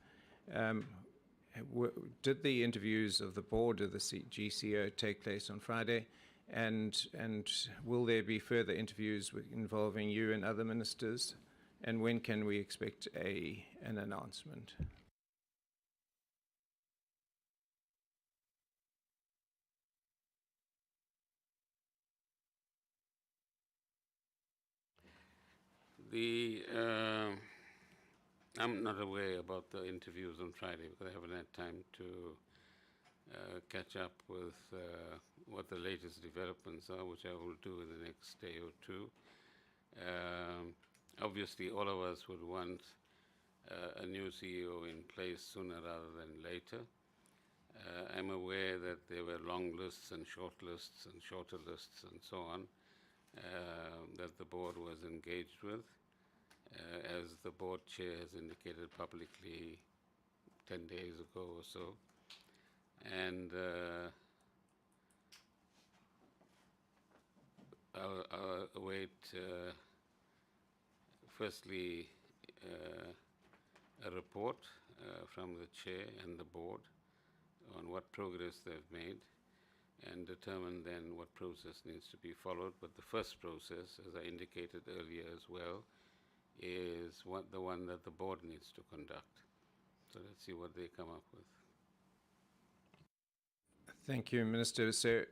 Did the interviews of the board of the GCEO take place on Friday? And will there be further interviews involving you and other ministers? And when can we expect an announcement? I'm not aware about the interviews on Friday because I haven't had time to catch up with what the latest developments are, which I will do in the next day or two. Obviously, all of us would want a new CEO in place sooner rather than later. I'm aware that there were long lists and short lists and shorter lists and so on that the board was engaged with. As the board chair has indicated publicly 10 days ago or so. And I'll await, firstly, a report from the chair and the board on what progress they've made and determine then what process needs to be followed. But the first process, as I indicated earlier as well, is the one that the board needs to conduct. So let's see what they come up with. Thank you, Minister. So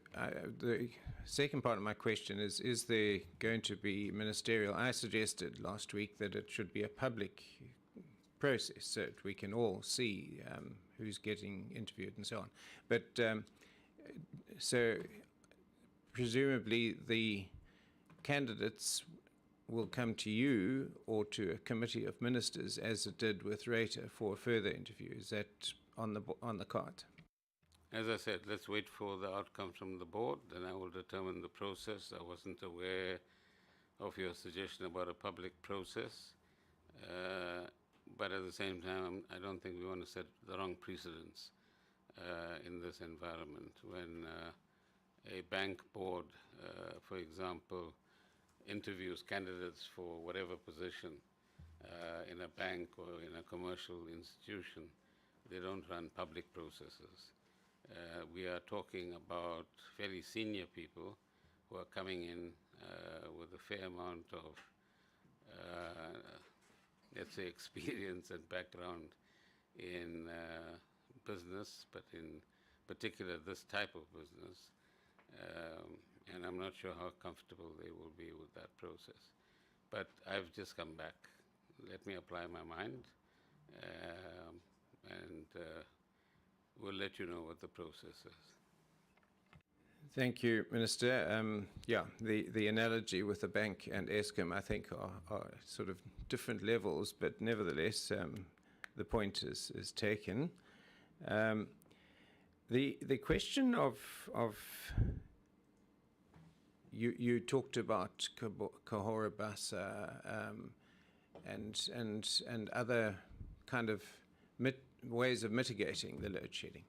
the second part of my question is there going to be ministerial? I suggested last week that it should be a public process so that we can all see who's getting interviewed and so on. But so presumably the candidates will come to you or to a committee of ministers, as it did with Rata, for a further interview. Is that on the card? As I said, let's wait for the outcome from the board, then I will determine the process. I wasn't aware of your suggestion about a public process, but at the same time, I don't think we want to set the wrong precedents in this environment. When a bank board, for example, interviews candidates for whatever position in a bank or in a commercial institution, they don't run public processes. We are talking about very senior people who are coming in with a fair amount of, let's say, experience and background in business, but in particular this type of business. And I'm not sure how comfortable they will be with that process. But I've just come back. Let me apply my mind, and we'll let you know what the process is. Thank you, Minister. Yeah, the analogy with the bank and Eskom, I think, are sort of different levels, but nevertheless, the point is taken. The question of you talked about Kahora Basa and other kind of ways of mitigating the load shedding.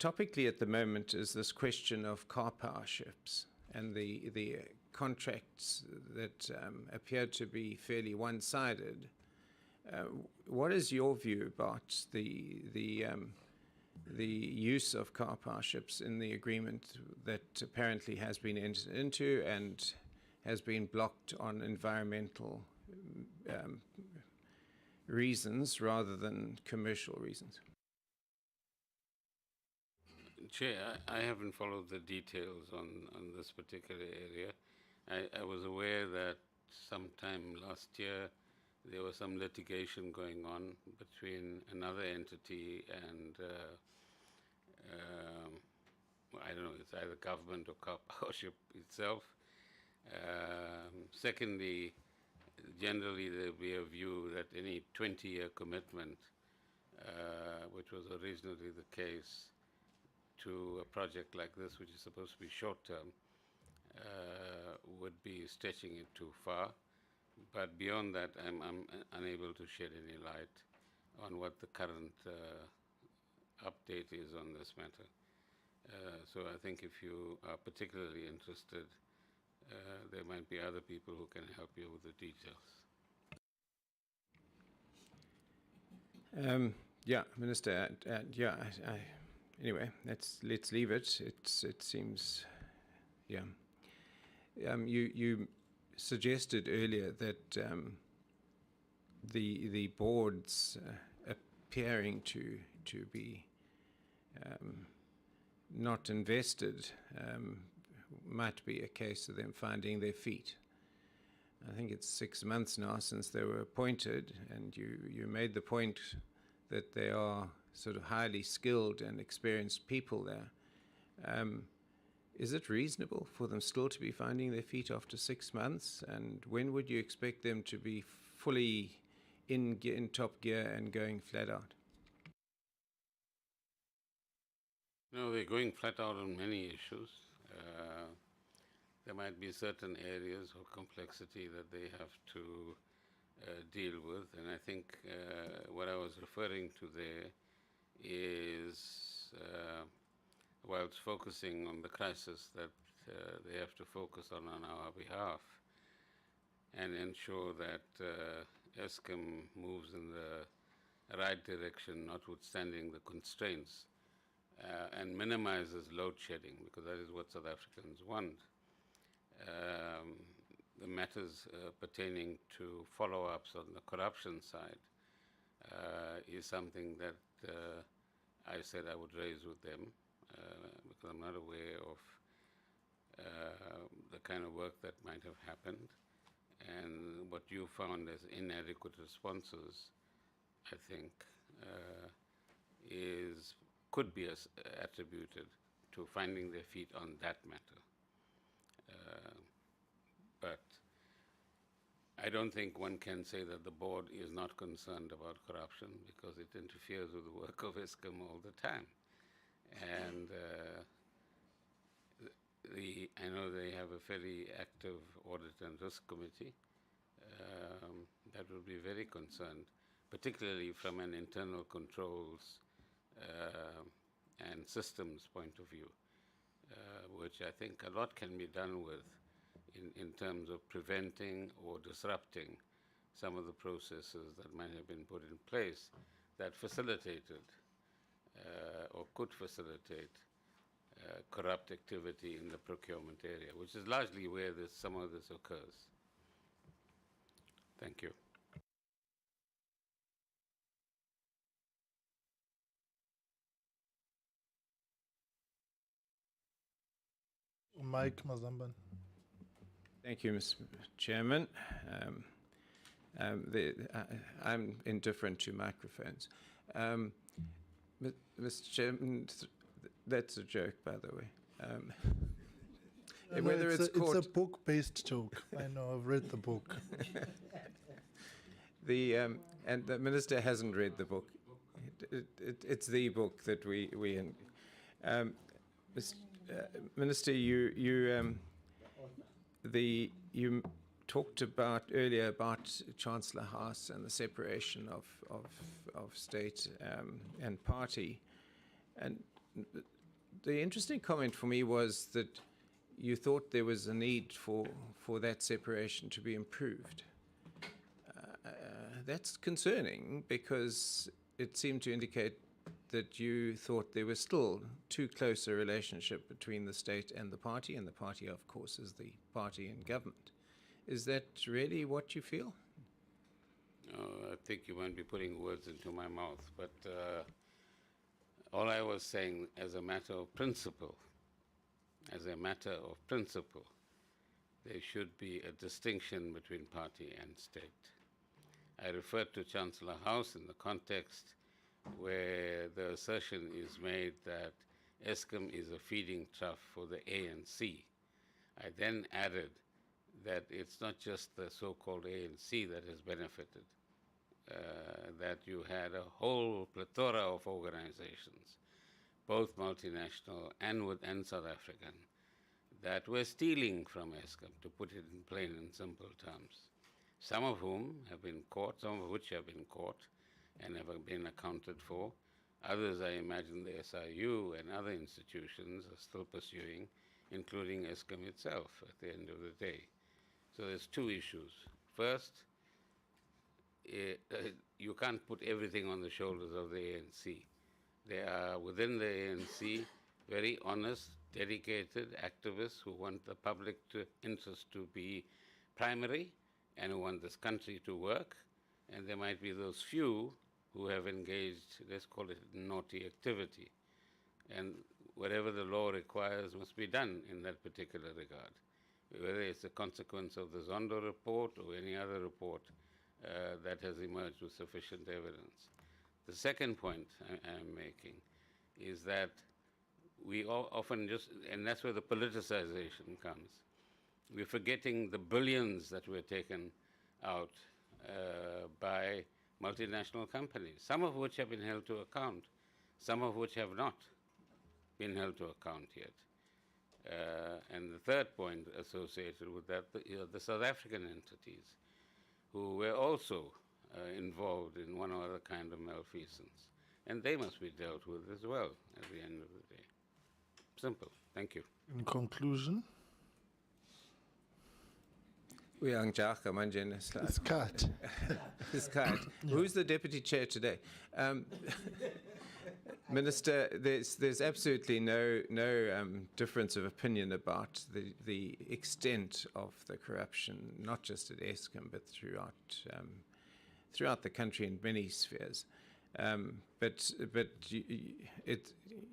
Topically at the moment is this question of car power ships and the contracts that appear to be fairly one-sided. What is your view about the use of car power ships in the agreement that apparently has been entered into and has been blocked on environmental reasons rather than commercial reasons? Chair, I haven't followed the details on this particular area. I was aware that sometime last year there was some litigation going on between another entity and I don't know, it's either government or car power ship itself. Secondly, generally there will be a view that any 20-year commitment, which was originally the case to a project like this, which is supposed to be short-term, would be stretching it too far. But beyond that, I'm unable to shed any light on what the current update is on this matter. So I think if you are particularly interested, there might be other people who can help you with the details. Yeah, Minister, yeah, anyway, let's leave it. It seems, yeah. You suggested earlier that the boards appearing to be not invested might be a case of them finding their feet. I think it's 6 months now since they were appointed, and you made the point that they are sort of highly skilled and experienced people there. Is it reasonable for them still to be finding their feet after 6 months? And when would you expect them to be fully in top gear and going flat out? No, they're going flat out on many issues. There might be certain areas of complexity that they have to deal with, and I think what I was referring to there is whilst focusing on the crisis that they have to focus on our behalf and ensure that Eskom moves in the right direction, notwithstanding the constraints, and minimizes load shedding, because that is what South Africans want. The matters pertaining to follow-ups on the corruption side is something that I said I would raise with them, because I'm not aware of the kind of work that might have happened. And what you found as inadequate responses, I think, could be attributed to finding their feet on that matter. But I don't think one can say that the board is not concerned about corruption, because it interferes with the work of Eskom all the time. And I know they have a fairly active audit and risk committee that will be very concerned, particularly from an internal controls and systems point of view, which I think a lot can be done with in terms of preventing or disrupting some of the processes that might have been put in place that facilitated or could facilitate corrupt activity in the procurement area, which is largely where some of this occurs. Thank you. Mike Mazamban. Thank you, Mr. Chairman. I'm indifferent to microphones. Mr. Chairman, that's a joke, by the way. Whether it's a book-based joke. I know, I've read the book. And the minister hasn't read the book. It's the book that we Minister, you talked about earlier about Chancellor House and the separation of state and party, and the interesting comment for me was that you thought there was a need for that separation to be improved. That's concerning because it seemed to indicate that you thought there was still too close a relationship between the state and the party, of course, is the party in government. Is that really what you feel? I think you might be putting words into my mouth, but all I was saying as a matter of principle, there should be a distinction between party and state. I referred to Chancellor House in the context where the assertion is made that Eskom is a feeding trough for the ANC. I then added that it's not just the so-called ANC that has benefited, that you had a whole plethora of organizations, both multinational and South African, that were stealing from Eskom, to put it in plain and simple terms. Some of whom have been caught, some of which have been caught and have been accounted for. Others, I imagine the SIU and other institutions are still pursuing, including Eskom itself at the end of the day. So there's two issues. First, you can't put everything on the shoulders of the ANC. There are within the ANC very honest, dedicated activists who want the public interest to be primary and who want this country to work. And there might be those few who have engaged, let's call it naughty activity. And whatever the law requires must be done in that particular regard, whether it's a consequence of the Zondo report or any other report that has emerged with sufficient evidence. The second point I'm making is that we often just, and that's where the politicization comes, we're forgetting the billions that were taken out by multinational companies, some of which have been held to account, some of which have not been held to account yet. And the third point associated with that, the South African entities, who were also involved in one or other kind of malfeasance. And they must be dealt with as well at the end of the day. Simple. Thank you. In conclusion, it's cut. It's cut. Who's the deputy chair today? Minister, there's absolutely no difference of opinion about the extent of the corruption, not just at Eskom, but throughout the country in many spheres. But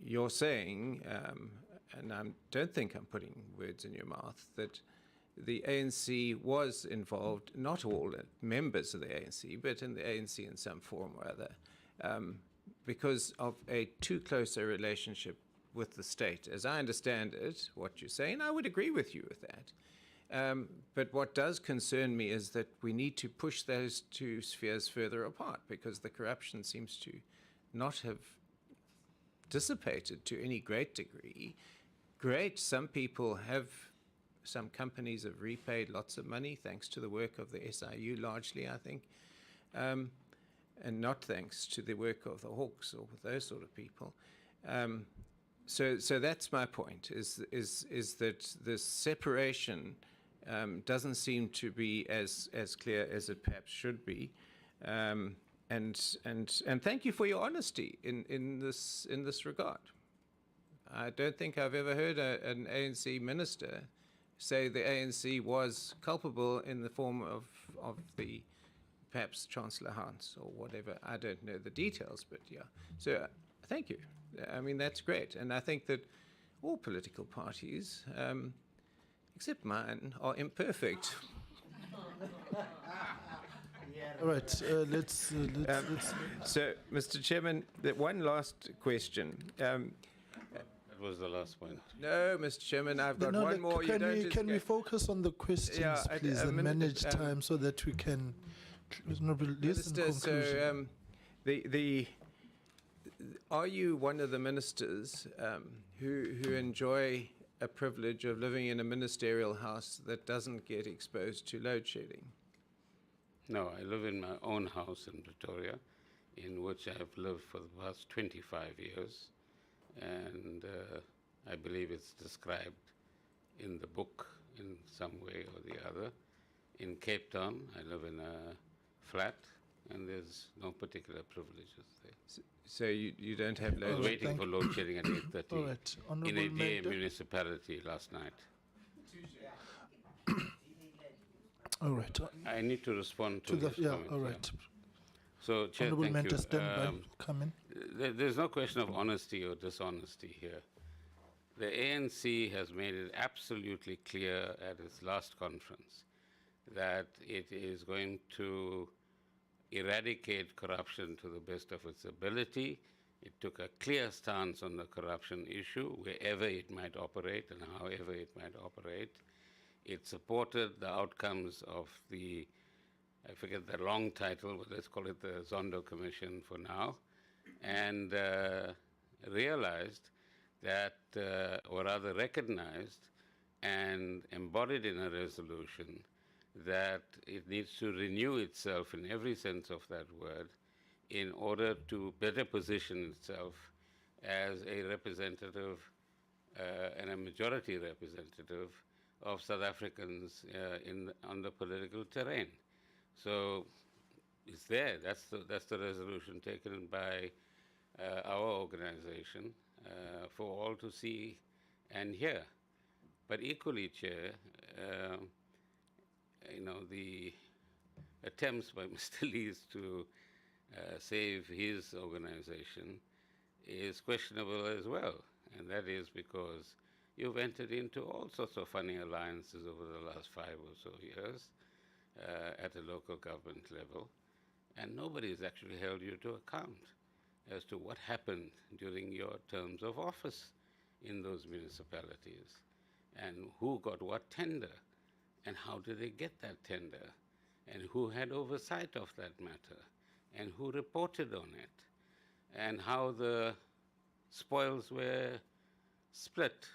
you're saying, and I don't think I'm putting words in your mouth, that the ANC was involved, not all members of the ANC, but in the ANC in some form or other, because of a too close a relationship with the state. As I understand it, what you're saying, I would agree with you with that. But what does concern me is that we need to push those two spheres further apart, because the corruption seems to not have dissipated to any great degree. Great, some companies have repaid lots of money thanks to the work of the SIU largely, I think, and not thanks to the work of the Hawks or those sort of people. So that's my point, is that this separation doesn't seem to be as clear as it perhaps should be. And thank you for your honesty in this regard. I don't think I've ever heard an ANC minister say the ANC was culpable in the form of the perhaps Chancellor Hans or whatever. I don't know the details, but yeah. So thank you. I mean, that's great. And I think that all political parties, except mine, are imperfect. All right, let's. So, Mr. Chairman, one last question. That was the last point. No, Mr. Chairman, I've got No, one like, more. Can we focus on the questions, Yeah, please, a and minute, manage time so that we can release in Minister, conclusion? so are you one of the ministers who enjoy a privilege of living in a ministerial house that doesn't get exposed to load shedding? No, I live in my own house in Pretoria, in which I've lived for the past 25 years, and I believe it's described in the book in some way or the other. In Cape Town, I live in a flat, and there's no particular privileges there. So you don't have I was load waiting for load shedding at 8:30 All right, in Honourable a DA Member. municipality last night. All right, I need to respond to to the this yeah. comment, All right, So, Chair, Honourable thank Member, you. stand by. Come in. There's no question of honesty or dishonesty here. The ANC has made it absolutely clear at its last conference that it is going to eradicate corruption to the best of its ability. It took a clear stance on the corruption issue, wherever it might operate and however it might operate. It supported the outcomes of the, I forget the long title, but let's call it the Zondo Commission for now, and realized that, or rather recognized and embodied in a resolution that it needs to renew itself in every sense of that word in order to better position itself as a representative and a majority representative of South Africans on the political terrain. So it's there. That's the resolution taken by our organization for all to see and hear. But equally, Chair, the attempts by Mr. Lees to save his organization is questionable as well. And that is because you've entered into all sorts of funny alliances over the last 5 or so years at a local government level, and nobody's actually held you to account as to what happened during your terms of office in those municipalities, and who got what tender, and how did they get that tender, and who had oversight of that matter, and who reported on it, and how the spoils were split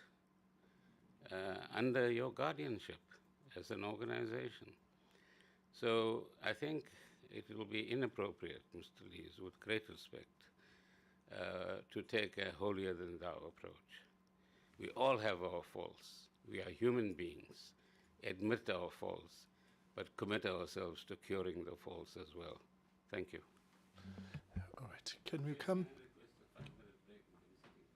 under your guardianship as an organization. So I think it will be inappropriate, Mr. Lees, with great respect, to take a holier-than-thou approach. We all have our faults. We are human beings. Admit our faults, but commit ourselves to curing the faults as well. Thank you. All right, can we come?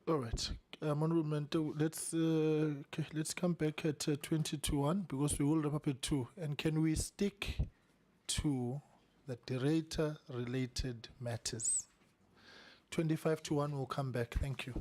All right, Honourable Member, let's come back at 20 to 1 because we will wrap up at 2. And can we stick to the derator-related matters? 25 to 1 will come back. Thank you.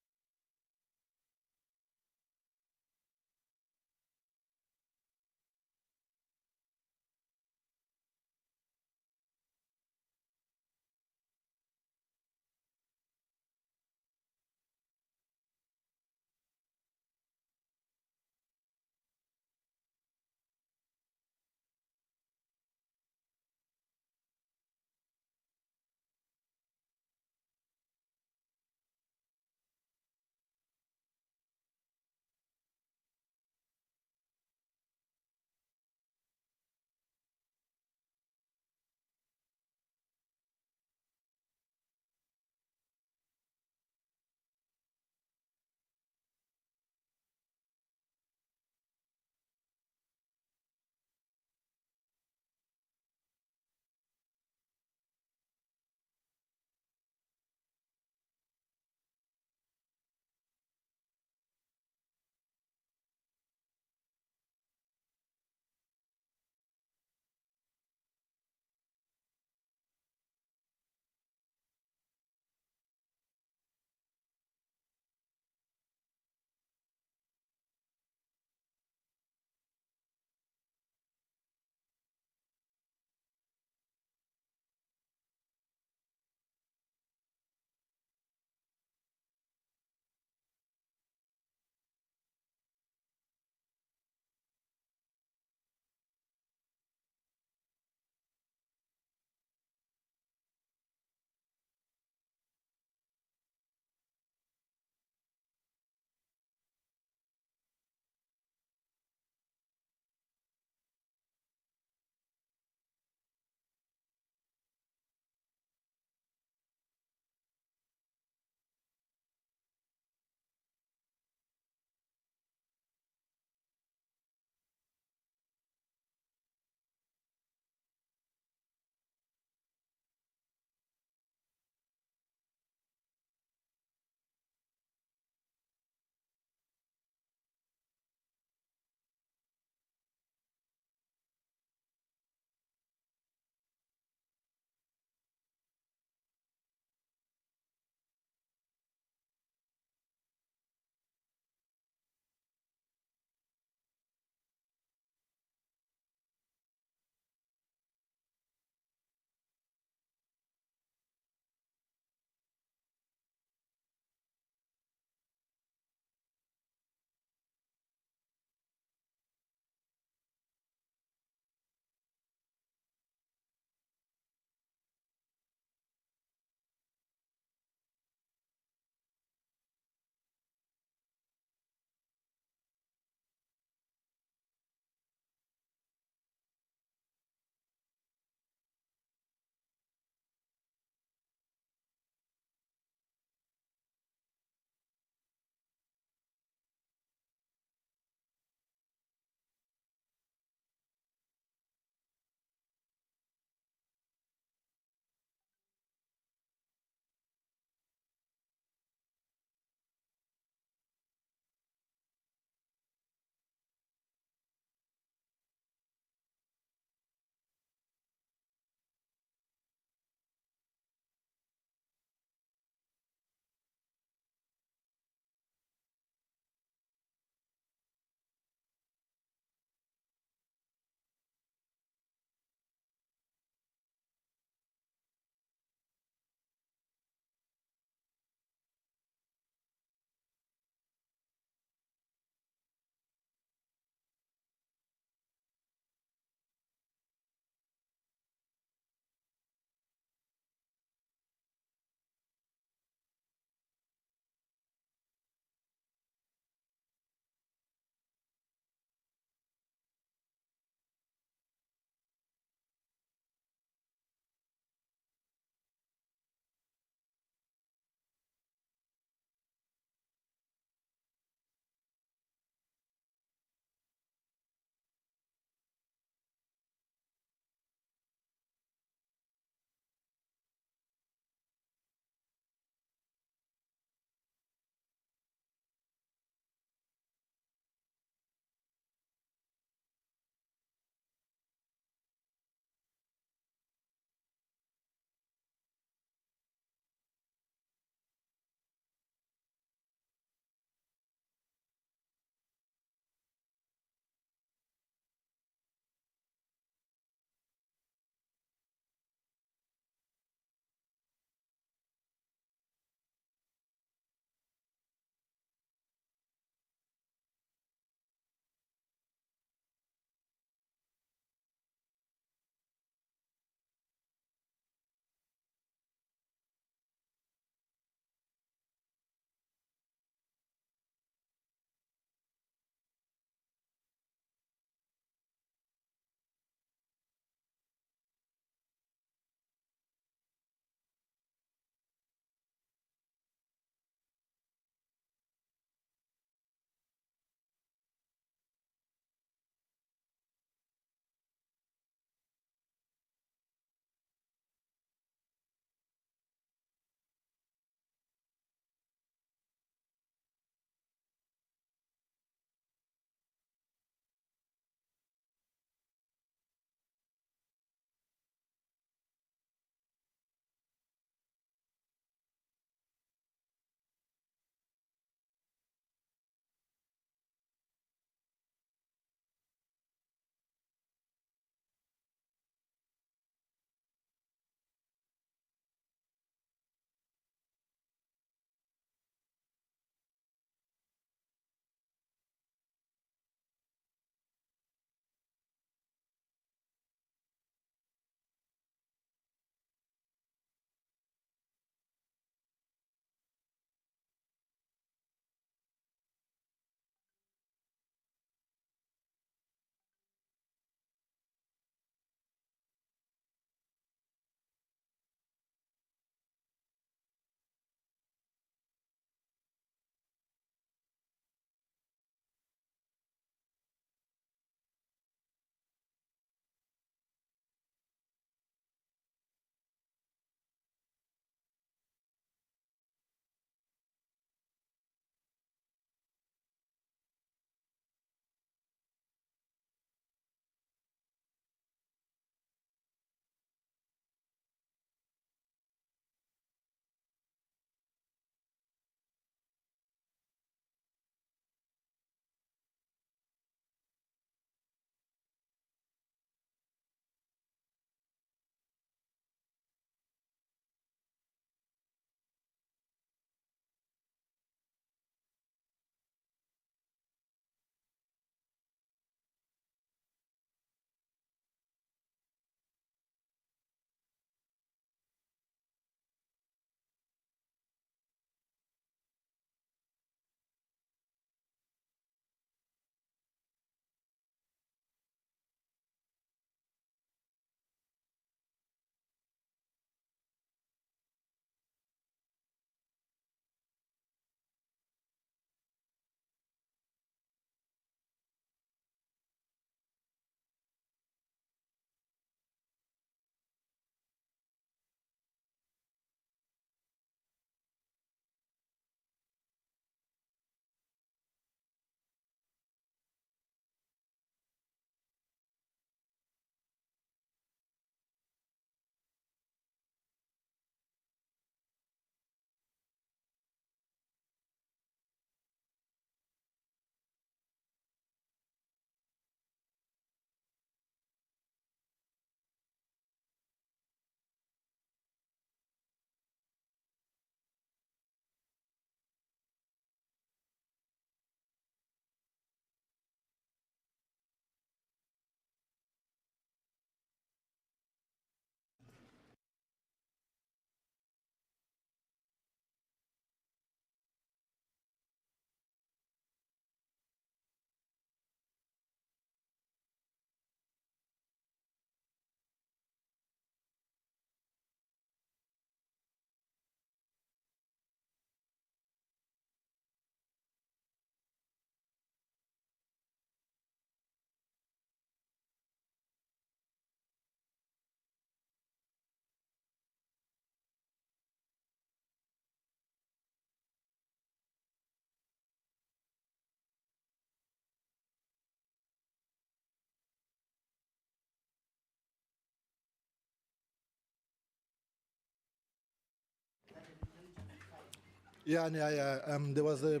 Yeah, there was a.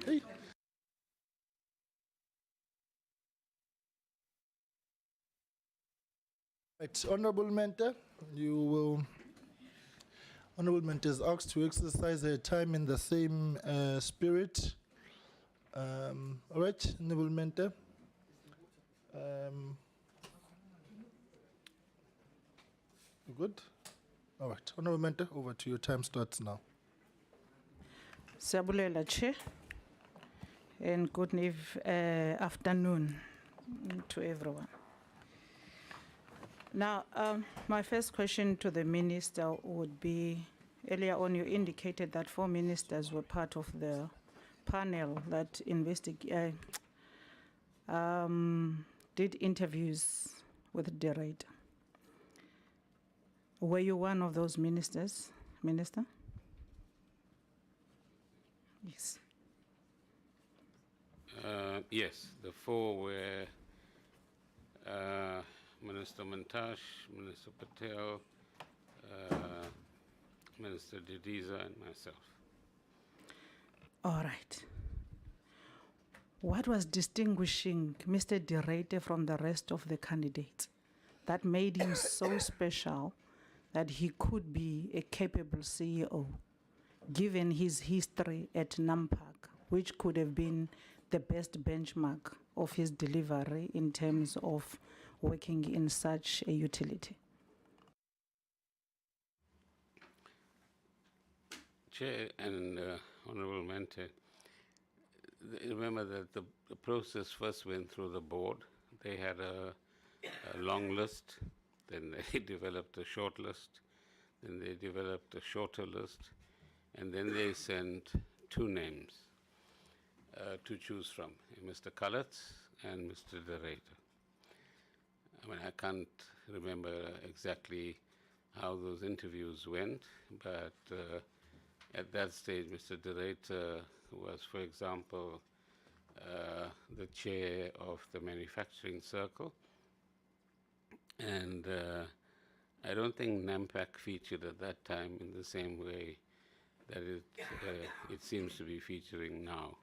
Hey. Right, Honorable Mentor, Honorable Mentor is asked to exercise her time in the same spirit. All right, Honorable Mentor. Good. All right, Honorable Mentor, over to your. Time starts now. Sabulela Chair, and good afternoon to everyone. Now, my first question to the Minister would be, earlier on you indicated that 4 ministers were part of the panel that did interviews with the director. Were you one of those ministers, Minister? Yes. Yes, the 4 were Minister Mantash, Minister Patel, Minister Didiza, and myself. All right. What was distinguishing Mr. Direte from the rest of the candidates that made him so special that he could be a capable CEO, given his history at NAMPAC, which could have been the best benchmark of his delivery in terms of working in such a utility? Chair and Honorable Mentor, remember that the process first went through the board. They had a long list, then they developed a short list, then they developed a shorter list, and then they sent 2 names to choose from, Mr. Kalitz and Mr. Derrida. I mean, I can't remember exactly how those interviews went, but at that stage, Mr. Derrida was, for example, the chair of the manufacturing circle. And I don't think NAMPAC featured at that time in the same way that it seems to be featuring now,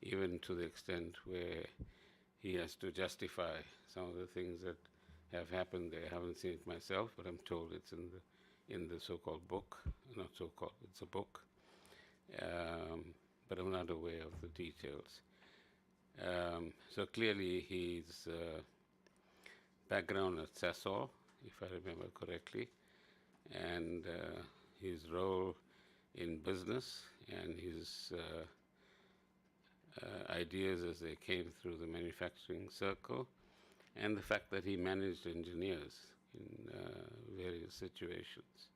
even to the extent where he has to justify some of the things that have happened there. I haven't seen it myself, but I'm told it's in the so-called book. Not so-called, it's a book. But I'm not aware of the details. So clearly his background at Sasol, if I remember correctly, and his role in business and his ideas as they came through the manufacturing circle, and the fact that he managed engineers in various situations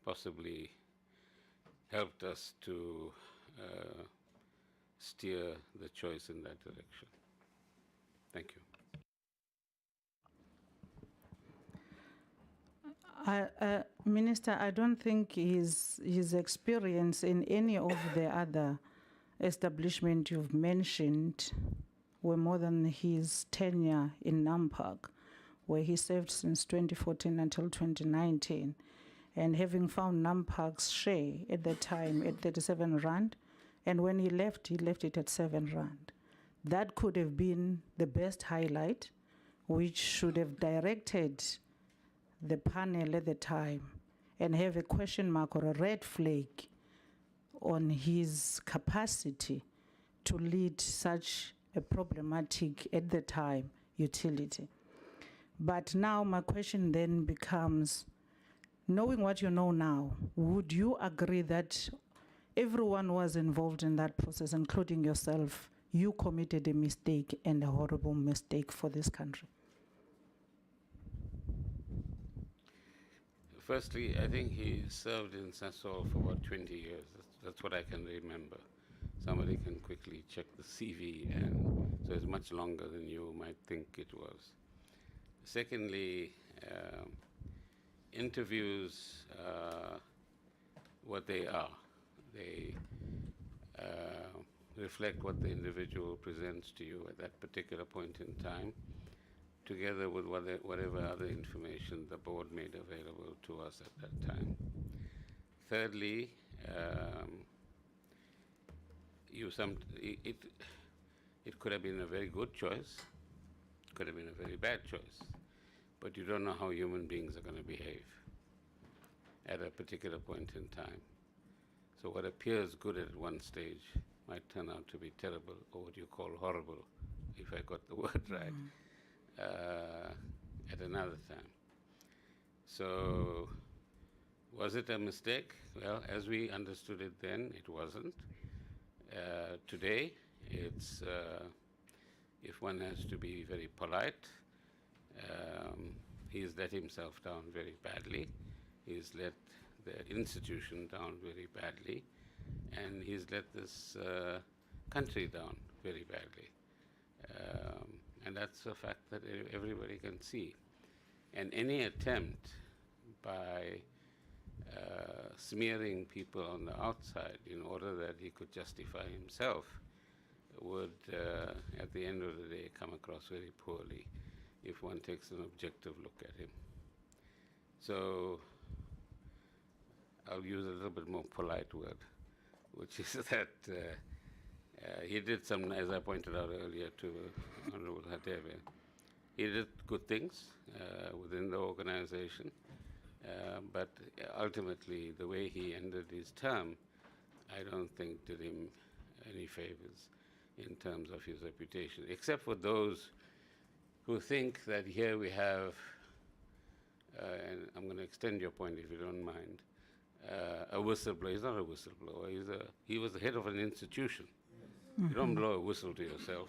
possibly helped us to steer the choice in that direction. Thank you. Minister, I don't think his experience in any of the other establishment you've mentioned were more than his tenure in NAMPAC, where he served since 2014 until 2019. And having found NAMPAC's share at the time at 37 Rand, and when he left it at 7 Rand. That could have been the best highlight, which should have directed the panel at the time and have a question mark or a red flag on his capacity to lead such a problematic, at the time, utility. But now my question then becomes, knowing what you know now, would you agree that everyone was involved in that process, including yourself, you committed a mistake and a horrible mistake for this country? Firstly, I think he served in Sasol for about 20 years. That's what I can remember. Somebody can quickly check the CV, and so it's much longer than you might think it was. Secondly, interviews, what they are. They reflect what the individual presents to you at that particular point in time, together with whatever other information the board made available to us at that time. Thirdly, it could have been a very good choice, could have been a very bad choice, but you don't know how human beings are going to behave at a particular point in time. So what appears good at one stage might turn out to be terrible, or what you call horrible, if I got the word right, at another time. So was it a mistake? Well, as we understood it then, it wasn't. Today, it's, if one has to be very polite, he's let himself down very badly. He's let the institution down very badly, and he's let this country down very badly. And that's a fact that everybody can see. And any attempt by smearing people on the outside in order that he could justify himself would, at the end of the day, come across very poorly if one takes an objective look at him. So I'll use a little bit more polite word, which is that he did some, as I pointed out earlier to Honorable Hadebe, he did good things within the organization, but ultimately the way he ended his term, I don't think did him any favors in terms of his reputation, except for those who think that here we have, and I'm going to extend your point if you don't mind, a whistleblower. He's not a whistleblower. He was the head of an institution. You don't blow a whistle to yourself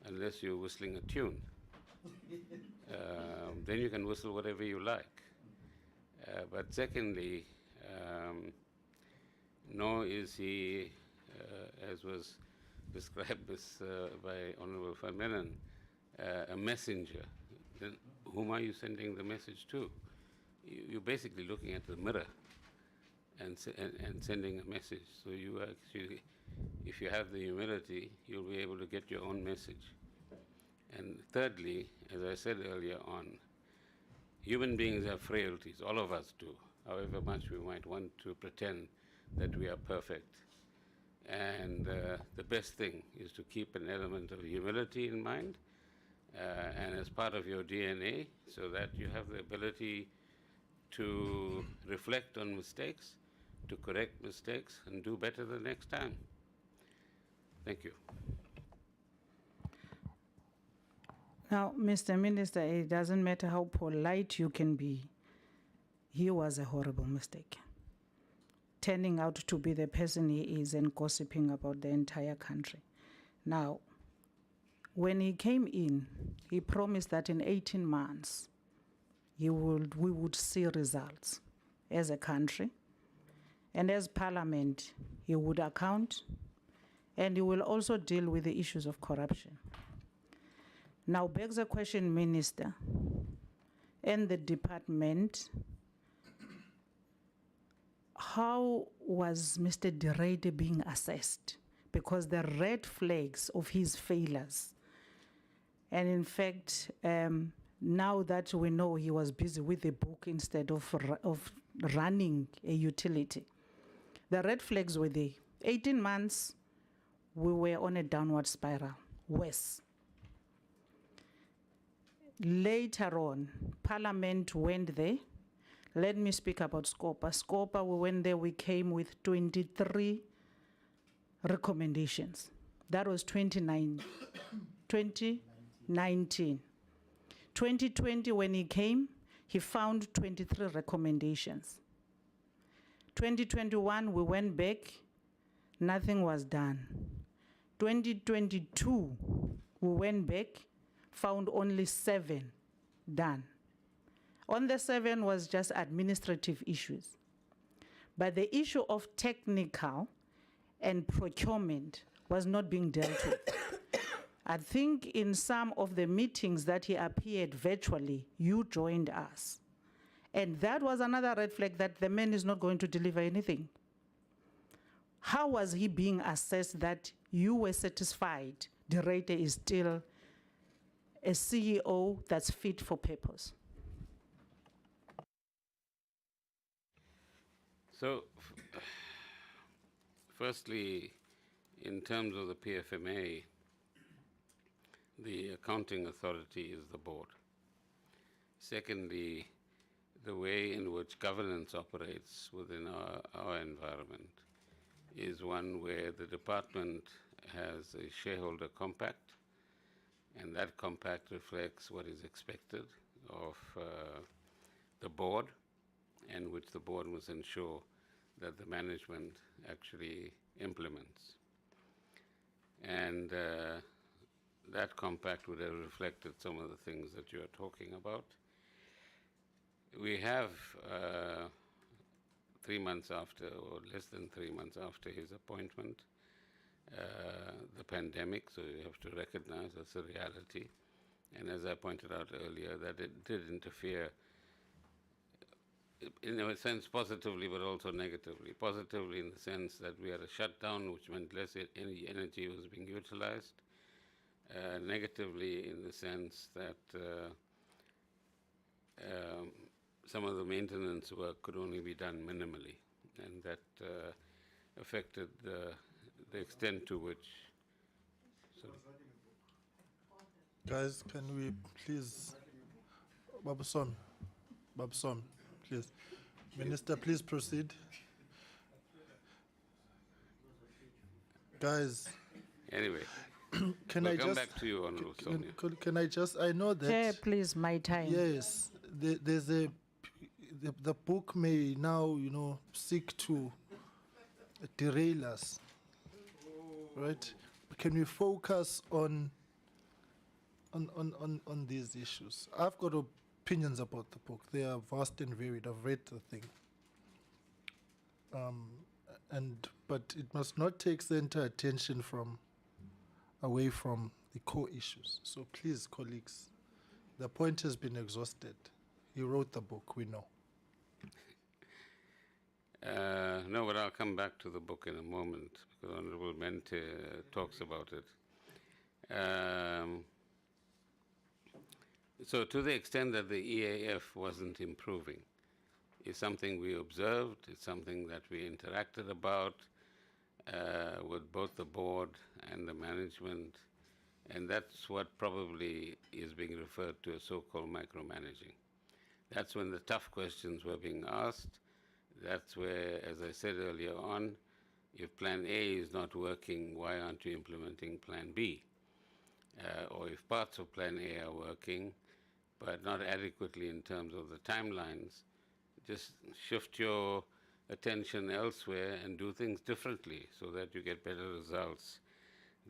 unless you're whistling a tune. Then you can whistle whatever you like. But secondly, nor is he, as was described by Honorable Van Menen, a messenger. Then whom are you sending the message to? You're basically looking at the mirror and sending a message. So you actually, if you have the humility, you'll be able to get your own message. And thirdly, as I said earlier on, human beings have frailties, all of us do, however much we might want to pretend that we are perfect. And the best thing is to keep an element of humility in mind, and as part of your DNA, so that you have the ability to reflect on mistakes, to correct mistakes, and do better the next time. Thank you. Now, Mr. Minister, it doesn't matter how polite you can be. He was a horrible mistake. Turning out to be the person he is and gossiping about the entire country. Now, when he came in, he promised that in 18 months, we would see results as a country. And as Parliament, he would account, and he will also deal with the issues of corruption. Now begs the question, Minister, and the department, how was Mr. De Ruyter being assessed? Because the red flags of his failures, and in fact, now that we know he was busy with the book instead of running a utility, the red flags were there. 18 months, we were on a downward spiral, worse. Later on, Parliament went there. Let me speak about Scopa. Scopa, we went there, we came with 23 recommendations. That was 2019. 2020, when he came, he found 23 recommendations. 2021, we went back, nothing was done. 2022, we went back, found only 7 done. On the 7 was just administrative issues. But the issue of technical and procurement was not being dealt with. I think in some of the meetings that he appeared virtually, you joined us. And that was another red flag that the man is not going to deliver anything. How was he being assessed that you were satisfied De Ruyter is still a CEO that's fit for purpose? So Firstly, in terms of the PFMA, the accounting authority is the board. Secondly, the way in which governance operates within our environment is one where the department has a shareholder compact, and that compact reflects what is expected of the board, and which the board must ensure that the management actually implements. And that compact would have reflected some of the things that you are talking about. We have 3 months after, or less than 3 months after his appointment, the pandemic, so you have to recognize that's a reality. And as I pointed out earlier, that it did interfere, in a sense, positively, but also negatively. Positively in the sense that we had a shutdown, which meant less energy was being utilized. Negatively in the sense that some of the maintenance work could only be done minimally, and that affected the extent to which. Guys, can we please, Babuson, please. Minister, please proceed. Guys, Anyway, can we'll I come just back to you, Honorable Sonia. can I just, I know that. Chair, please, my time. Yes, there's the book may now, you know, seek to derail us, right? Can we focus on these issues? I've got opinions about the book. They are vast and varied. I've read the thing. But it must not take center attention away from the core issues. So please, colleagues, the point has been exhausted. He wrote the book, we know. No, but I'll come back to the book in a moment, because Honorable Mente talks about it. So to the extent that the EAF wasn't improving, is something we observed, it's something that we interacted about with both the board and the management, and that's what probably is being referred to as so-called micromanaging. That's when the tough questions were being asked. That's where, as I said earlier on, if plan A is not working, why aren't you implementing plan B? Or if parts of plan A are working, but not adequately in terms of the timelines, just shift your attention elsewhere and do things differently so that you get better results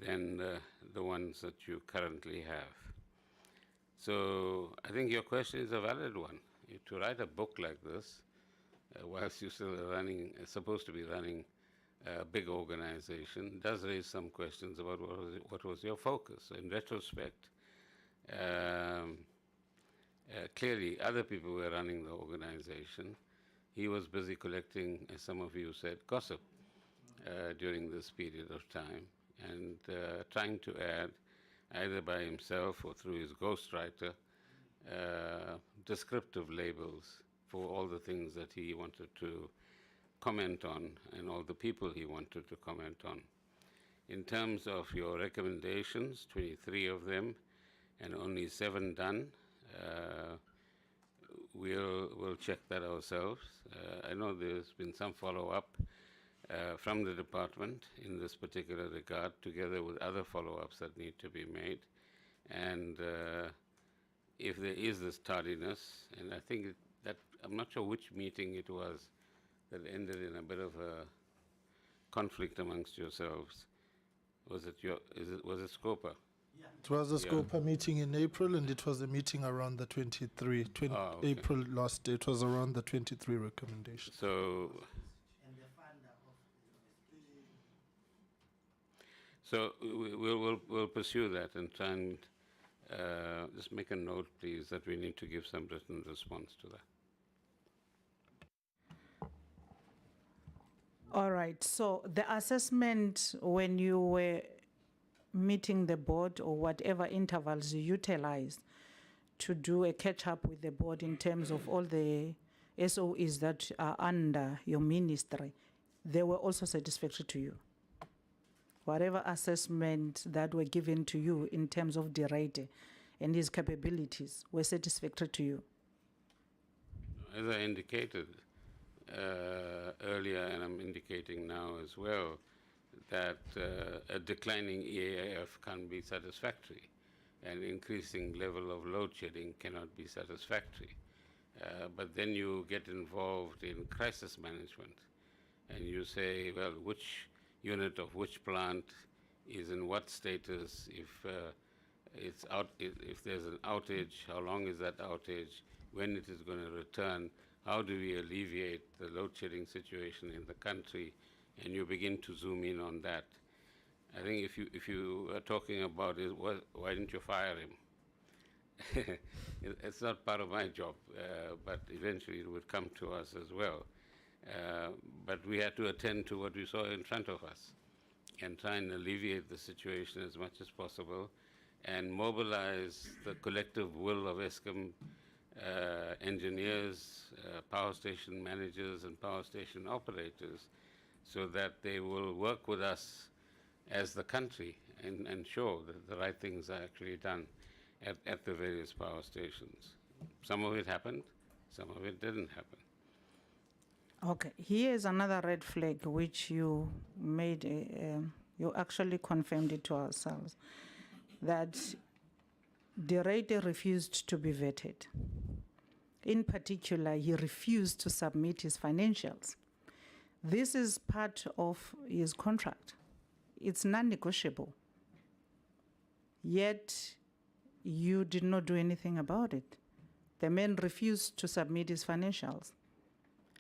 than the ones that you currently have. So I think your question is a valid one. To write a book like this, whilst you're still supposed to be running a big organization, does raise some questions about what was your focus. In retrospect, clearly other people were running the organization. He was busy collecting, as some of you said, gossip during this period of time, and trying to add, either by himself or through his ghostwriter, descriptive labels for all the things that he wanted to comment on and all the people he wanted to comment on. In terms of your recommendations, 23 of them and only 7 done, we'll check that ourselves. I know there's been some follow-up from the department in this particular regard, together with other follow-ups that need to be made. And if there is this tardiness, and I think that, I'm not sure which meeting it was that ended in a bit of a conflict amongst yourselves. Was it SCOPA? It was a SCOPA meeting in April, and it was a meeting around the 23, okay. April last day. It was around the 23 recommendations. So we'll pursue that and try and just make a note, please, that we need to give some written response to that. All right, so the assessment when you were meeting the board or whatever intervals you utilized to do a catch-up with the board in terms of all the SOEs that are under your ministry, they were also satisfactory to you? Whatever assessment that were given to you in terms of Derrida and his capabilities were satisfactory to you? As I indicated earlier, and I'm indicating now as well, that a declining EAF can't be satisfactory. An increasing level of load shedding cannot be satisfactory. But then you get involved in crisis management, and you say, well, which unit of which plant is in what status? If if there's an outage, how long is that outage? When it is going to return? How do we alleviate the load shedding situation in the country? And you begin to zoom in on that. I think if you are talking about it, why didn't you fire him? It's not part of my job, but eventually it would come to us as well. But we had to attend to what we saw in front of us and try and alleviate the situation as much as possible and mobilize the collective will of Eskom engineers, power station managers, and power station operators so that they will work with us as the country and ensure that the right things are actually done at the various power stations. Some of it happened, some of it didn't happen. Okay, here's another red flag which you made, you actually confirmed it to ourselves, that Derrida refused to be vetted. In particular, he refused to submit his financials. This is part of his contract. It's non-negotiable. Yet, you did not do anything about it. The man refused to submit his financials.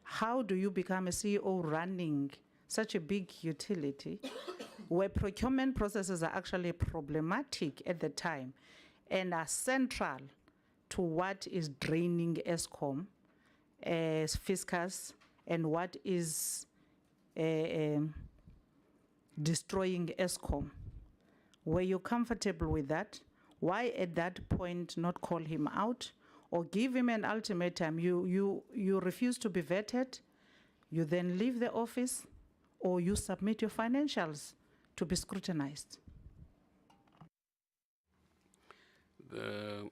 How do you become a CEO running such a big utility where procurement processes are actually problematic at the time and are central to what is draining Eskom as fiscus and what is destroying Eskom? Were you comfortable with that? Why at that point not call him out or give him an ultimatum? You refuse to be vetted, you then leave the office, or you submit your financials to be scrutinized? The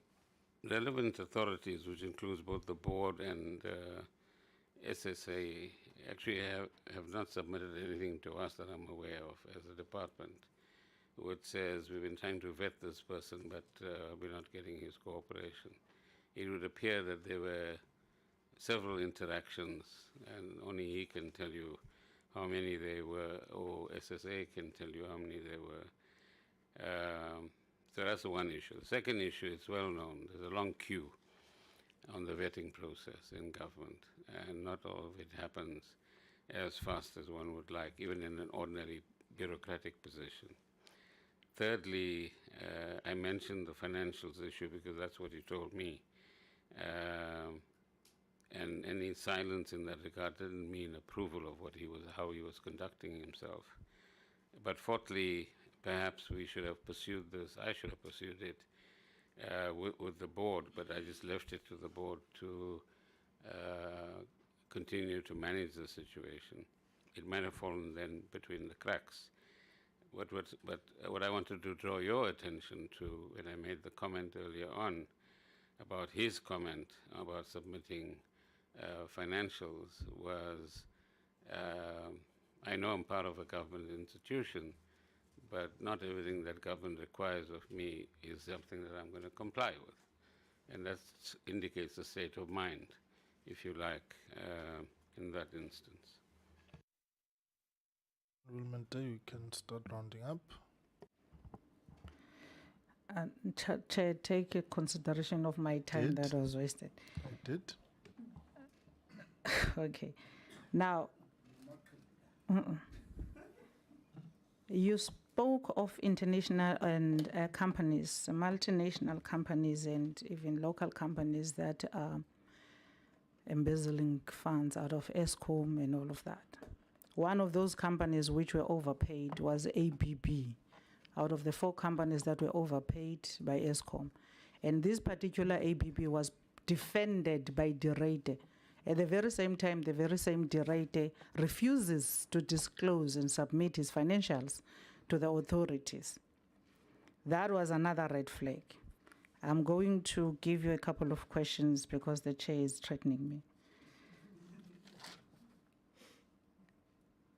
relevant authorities, which includes both the board and SSA, actually have not submitted anything to us that I'm aware of as a department, which says we've been trying to vet this person, but we're not getting his cooperation. It would appear that there were several interactions, and only he can tell you how many they were, or SSA can tell you how many there were. So that's the one issue. The second issue is well known. There's a long queue on the vetting process in government, and not all of it happens as fast as one would like, even in an ordinary bureaucratic position. Thirdly, I mentioned the financials issue because that's what he told me. And any silence in that regard didn't mean approval of how he was conducting himself. But fourthly, perhaps we should have pursued this, I should have pursued it with the board, but I just left it to the board to continue to manage the situation. It might have fallen then between the cracks. But what I wanted to draw your attention to when I made the comment earlier on about his comment about submitting financials was, I know I'm part of a government institution, but not everything that government requires of me is something that I'm going to comply with. And that indicates the state of mind, if you like, in that instance. Wilmenta, you can start rounding up. Chair, take a consideration of my time that was wasted. I did. Okay. Now, you spoke of international and companies, multinational companies and even local companies that are embezzling funds out of Eskom and all of that. One of those companies which were overpaid was ABB, out of the 4 companies that were overpaid by Eskom. And this particular ABB was defended by Derrida At the very same time, the very same director refuses to disclose and submit his financials to the authorities. That was another red flag. I'm going to give you a couple of questions because the chair is threatening me.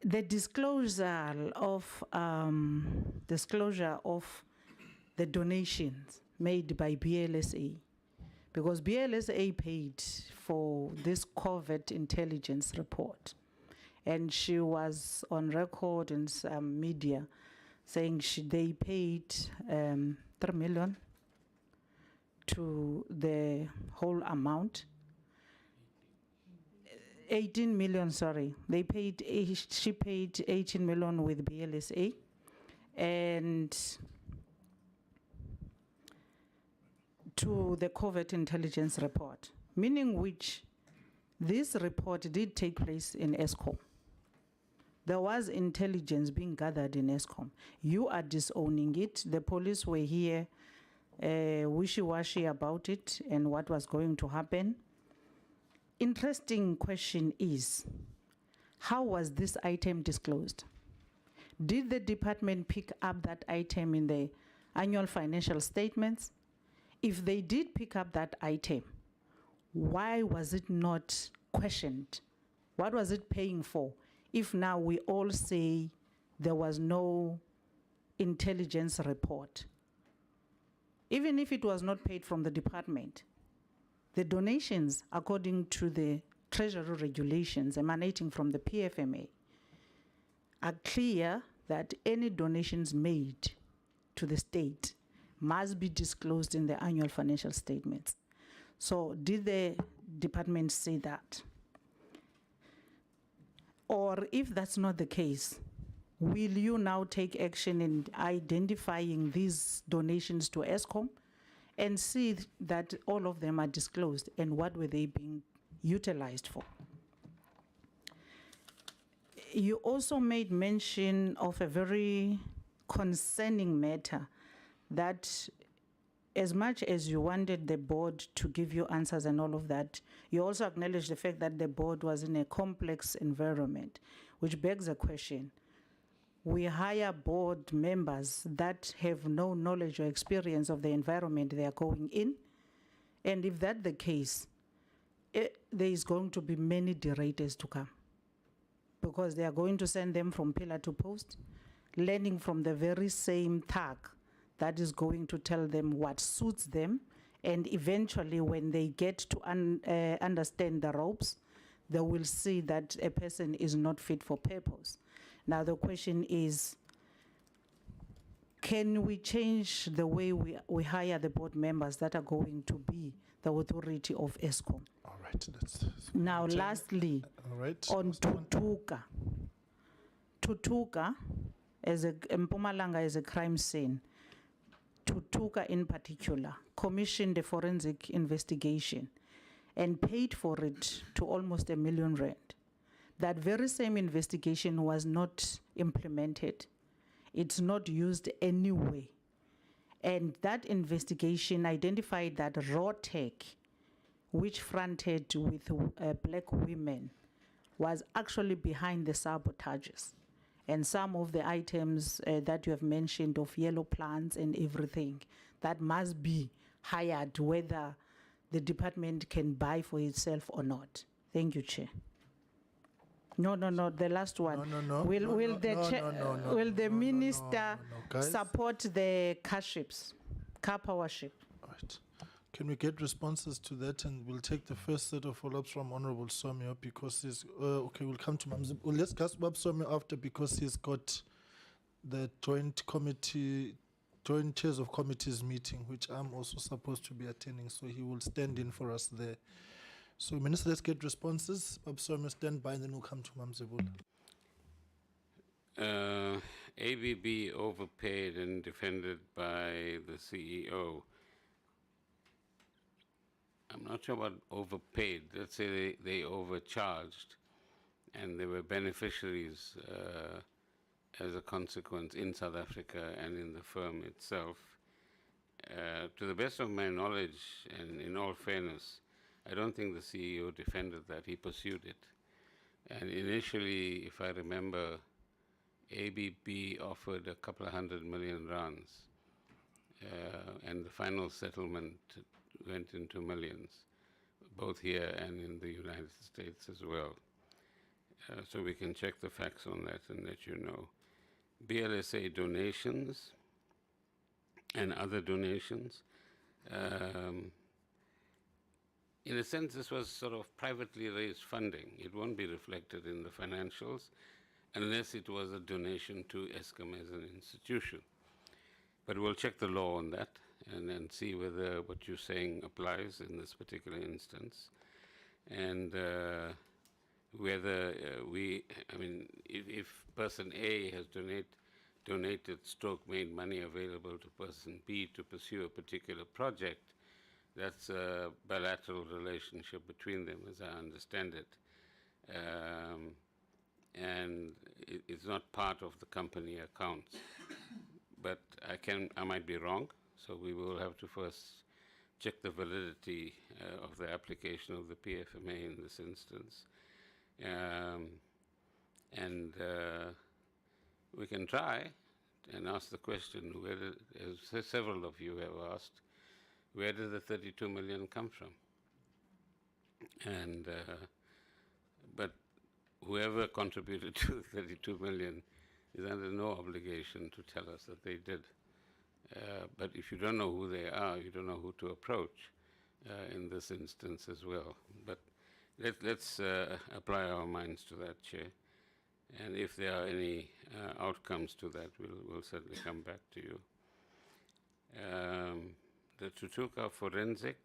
The disclosure of the donations made by BLSA, because BLSA paid for this covert intelligence report, and she was on record in some media saying they paid 3 million to the whole amount. 18 million, sorry. They paid, she paid 18 million with BLSA, and to the covert intelligence report, meaning which this report did take place in Eskom. There was intelligence being gathered in Eskom. You are disowning it. The police were here wishy-washy about it and what was going to happen. Interesting question is, how was this item disclosed? Did the department pick up that item in the annual financial statements? If they did pick up that item, why was it not questioned? What was it paying for? If now we all say there was no intelligence report, even if it was not paid from the department, the donations, according to the Treasury regulations emanating from the PFMA, are clear that any donations made to the state must be disclosed in the annual financial statements. So did the department say that? Or if that's not the case, will you now take action in identifying these donations to Eskom and see that all of them are disclosed and what were they being utilized for? You also made mention of a very concerning matter, that as much as you wanted the board to give you answers and all of that, you also acknowledged the fact that the board was in a complex environment, which begs a question. We hire board members that have no knowledge or experience of the environment they are going in. And if that's the case, there is going to be many derators to come, because they are going to send them from pillar to post, learning from the very same tag that is going to tell them what suits them. And eventually when they get to understand the ropes, they will see that a person is not fit for purpose. Now the question is, can we change the way we hire the board members that are going to be the authority of Eskom? All right. Now lastly, all right. on Tutuka. Tutuka, as a Mpumalanga is a crime scene. Tutuka in particular commissioned a forensic investigation and paid for it to almost R1 million. That very same investigation was not implemented. It's not used anyway. And that investigation identified that raw tech, which fronted with black women, was actually behind the sabotages. And some of the items that you have mentioned of yellow plants and everything, that must be hired, whether the department can buy for itself or not. Thank you, Chair. No, the last one. Will the minister support the car ships, car power ship? All right. Can we get responses to that? And we'll take the first set of follow-ups from Honorable Somio, because he's, okay, we'll come to Mamzi. Well, let's ask Bob Somio after, because he's got the joint chairs of committees meeting, which I'm also supposed to be attending, so he will stand in for us there. So, Minister, let's get responses. Bob Somio, stand by, and then we'll come to Mamzibula. ABB overpaid and defended by the CEO. I'm not sure about overpaid. Let's say they overcharged, and they were beneficiaries as a consequence in South Africa and in the firm itself. To the best of my knowledge, and in all fairness, I don't think the CEO defended that. He pursued it. And initially, if I remember, ABB offered a couple of $100 million, and the final settlement went into millions, both here and in the United States as well. So we can check the facts on that and let you know. BLSA donations and other donations. In a sense, this was sort of privately raised funding. It won't be reflected in the financials unless it was a donation to Eskom as an institution. But we'll check the law on that and then see whether what you're saying applies in this particular instance. And whether if person A has donated stroke made money available to person B to pursue a particular project, that's a bilateral relationship between them, as I understand it. And it's not part of the company accounts. But I might be wrong, so we will have to first check the validity of the application of the PFMA in this instance. We can try and ask the question, as several of you have asked, where did the 32 million come from? And but whoever contributed to the 32 million is under no obligation to tell us that they did. But if you don't know who they are, you don't know who to approach in this instance as well. But let's apply our minds to that, Chair. And if there are any outcomes to that, we'll certainly come back to you. The Tutuka forensic,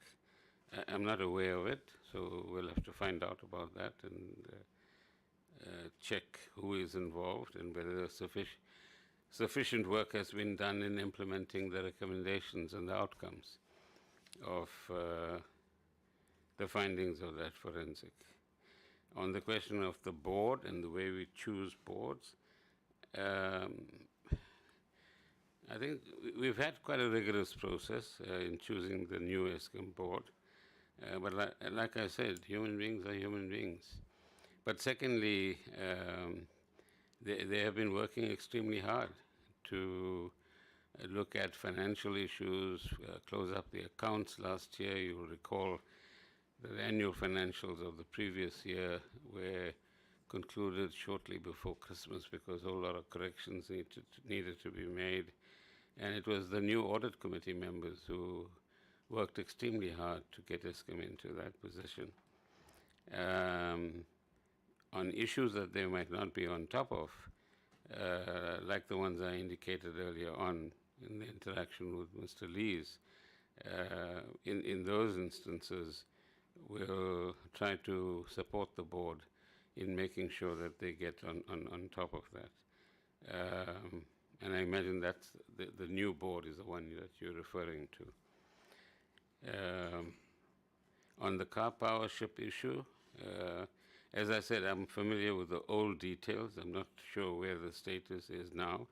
I'm not aware of it, so we'll have to find out about that and check who is involved and whether sufficient work has been done in implementing the recommendations and the outcomes of the findings of that forensic. On the question of the board and the way we choose boards, I think we've had quite a rigorous process in choosing the new Eskom board. But like I said, human beings are human beings. But secondly, they have been working extremely hard to look at financial issues, close up the accounts last year. You will recall the annual financials of the previous year were concluded shortly before Christmas because a whole lot of corrections needed to be made. And it was the new audit committee members who worked extremely hard to get Eskom into that position. On issues that they might not be on top of, like the ones I indicated earlier on in the interaction with Mr. Lees, in those instances, we'll try to support the board in making sure that they get on top of that. And I imagine that's the new board is the one that you're referring to. On the car power ship issue, as I said, I'm familiar with the old details. I'm not sure where the status is now,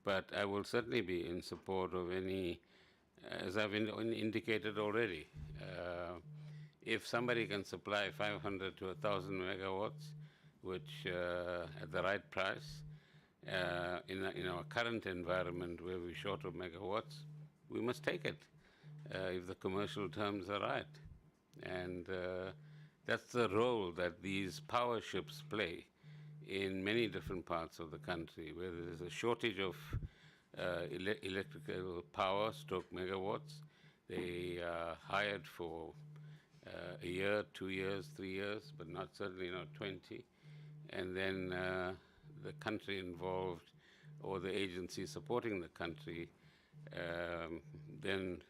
but I will certainly be in support of any, as I've indicated already. If somebody can supply 500 to 1,000 megawatts, which at the right price, in our current environment where we're short of megawatts, we must take it if the commercial terms are right. And that's the role that these power ships play in many different parts of the country, where there's a shortage of electrical power, stroke megawatts. They are hired for a year, 2 years, 3 years, but certainly not 20. And then the country involved or the agency supporting the country then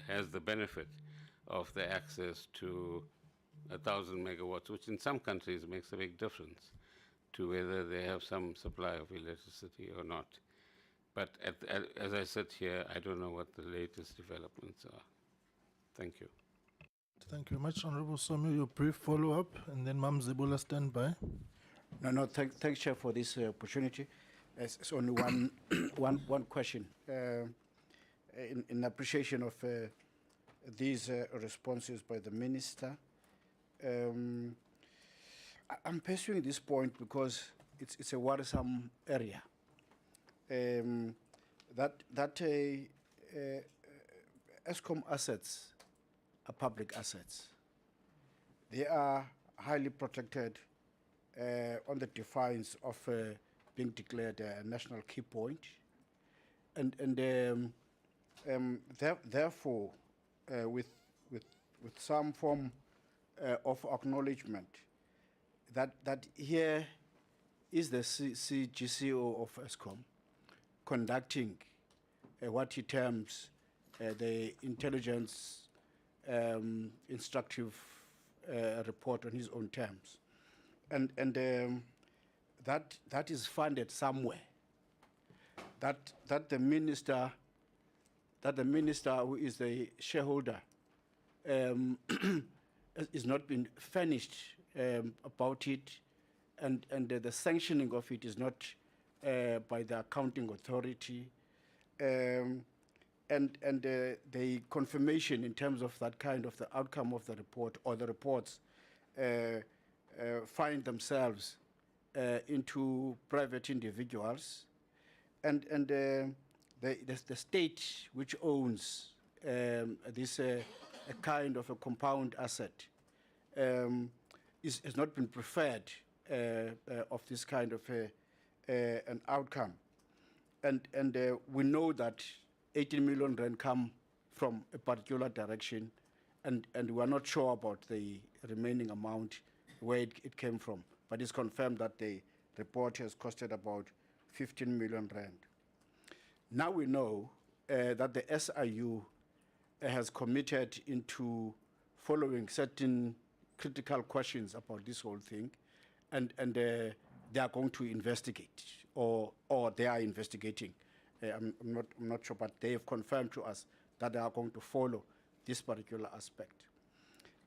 has the benefit of the access to 1,000 megawatts, which in some countries makes a big difference to whether they have some supply of electricity or not. But as I sit here, I don't know what the latest developments are. Thank you. Thank you very much, Honorable Somi. Your brief follow-up, and then Mam Zebola stand by. No, thanks, Chair, for this opportunity. It's only one question. In appreciation of these responses by the minister. I'm pursuing this point because it's a worrisome area. Eskom assets are public assets. They are highly protected on the defiance of being declared a national key point, and therefore, with some form of acknowledgement that here is the GCEO of Eskom conducting what he terms the intelligence instructive report on his own terms, and that is funded somewhere. That the minister who is the shareholder is not been furnished about it, and the sanctioning of it is not by the accounting authority, and the confirmation in terms of that kind of the outcome of the report or the reports find themselves into private individuals, and the state which owns this a kind of a compound asset has not been preferred of this kind of an outcome, and we know that 18 million rand come from a particular direction, and we are not sure about the remaining amount where it came from, but it's confirmed that the report has costed about 15 million rand. Now we know that the SIU has committed into following certain critical questions about this whole thing, and they are going to investigate, or they are investigating. I'm not sure, but they have confirmed to us that they are going to follow this particular aspect.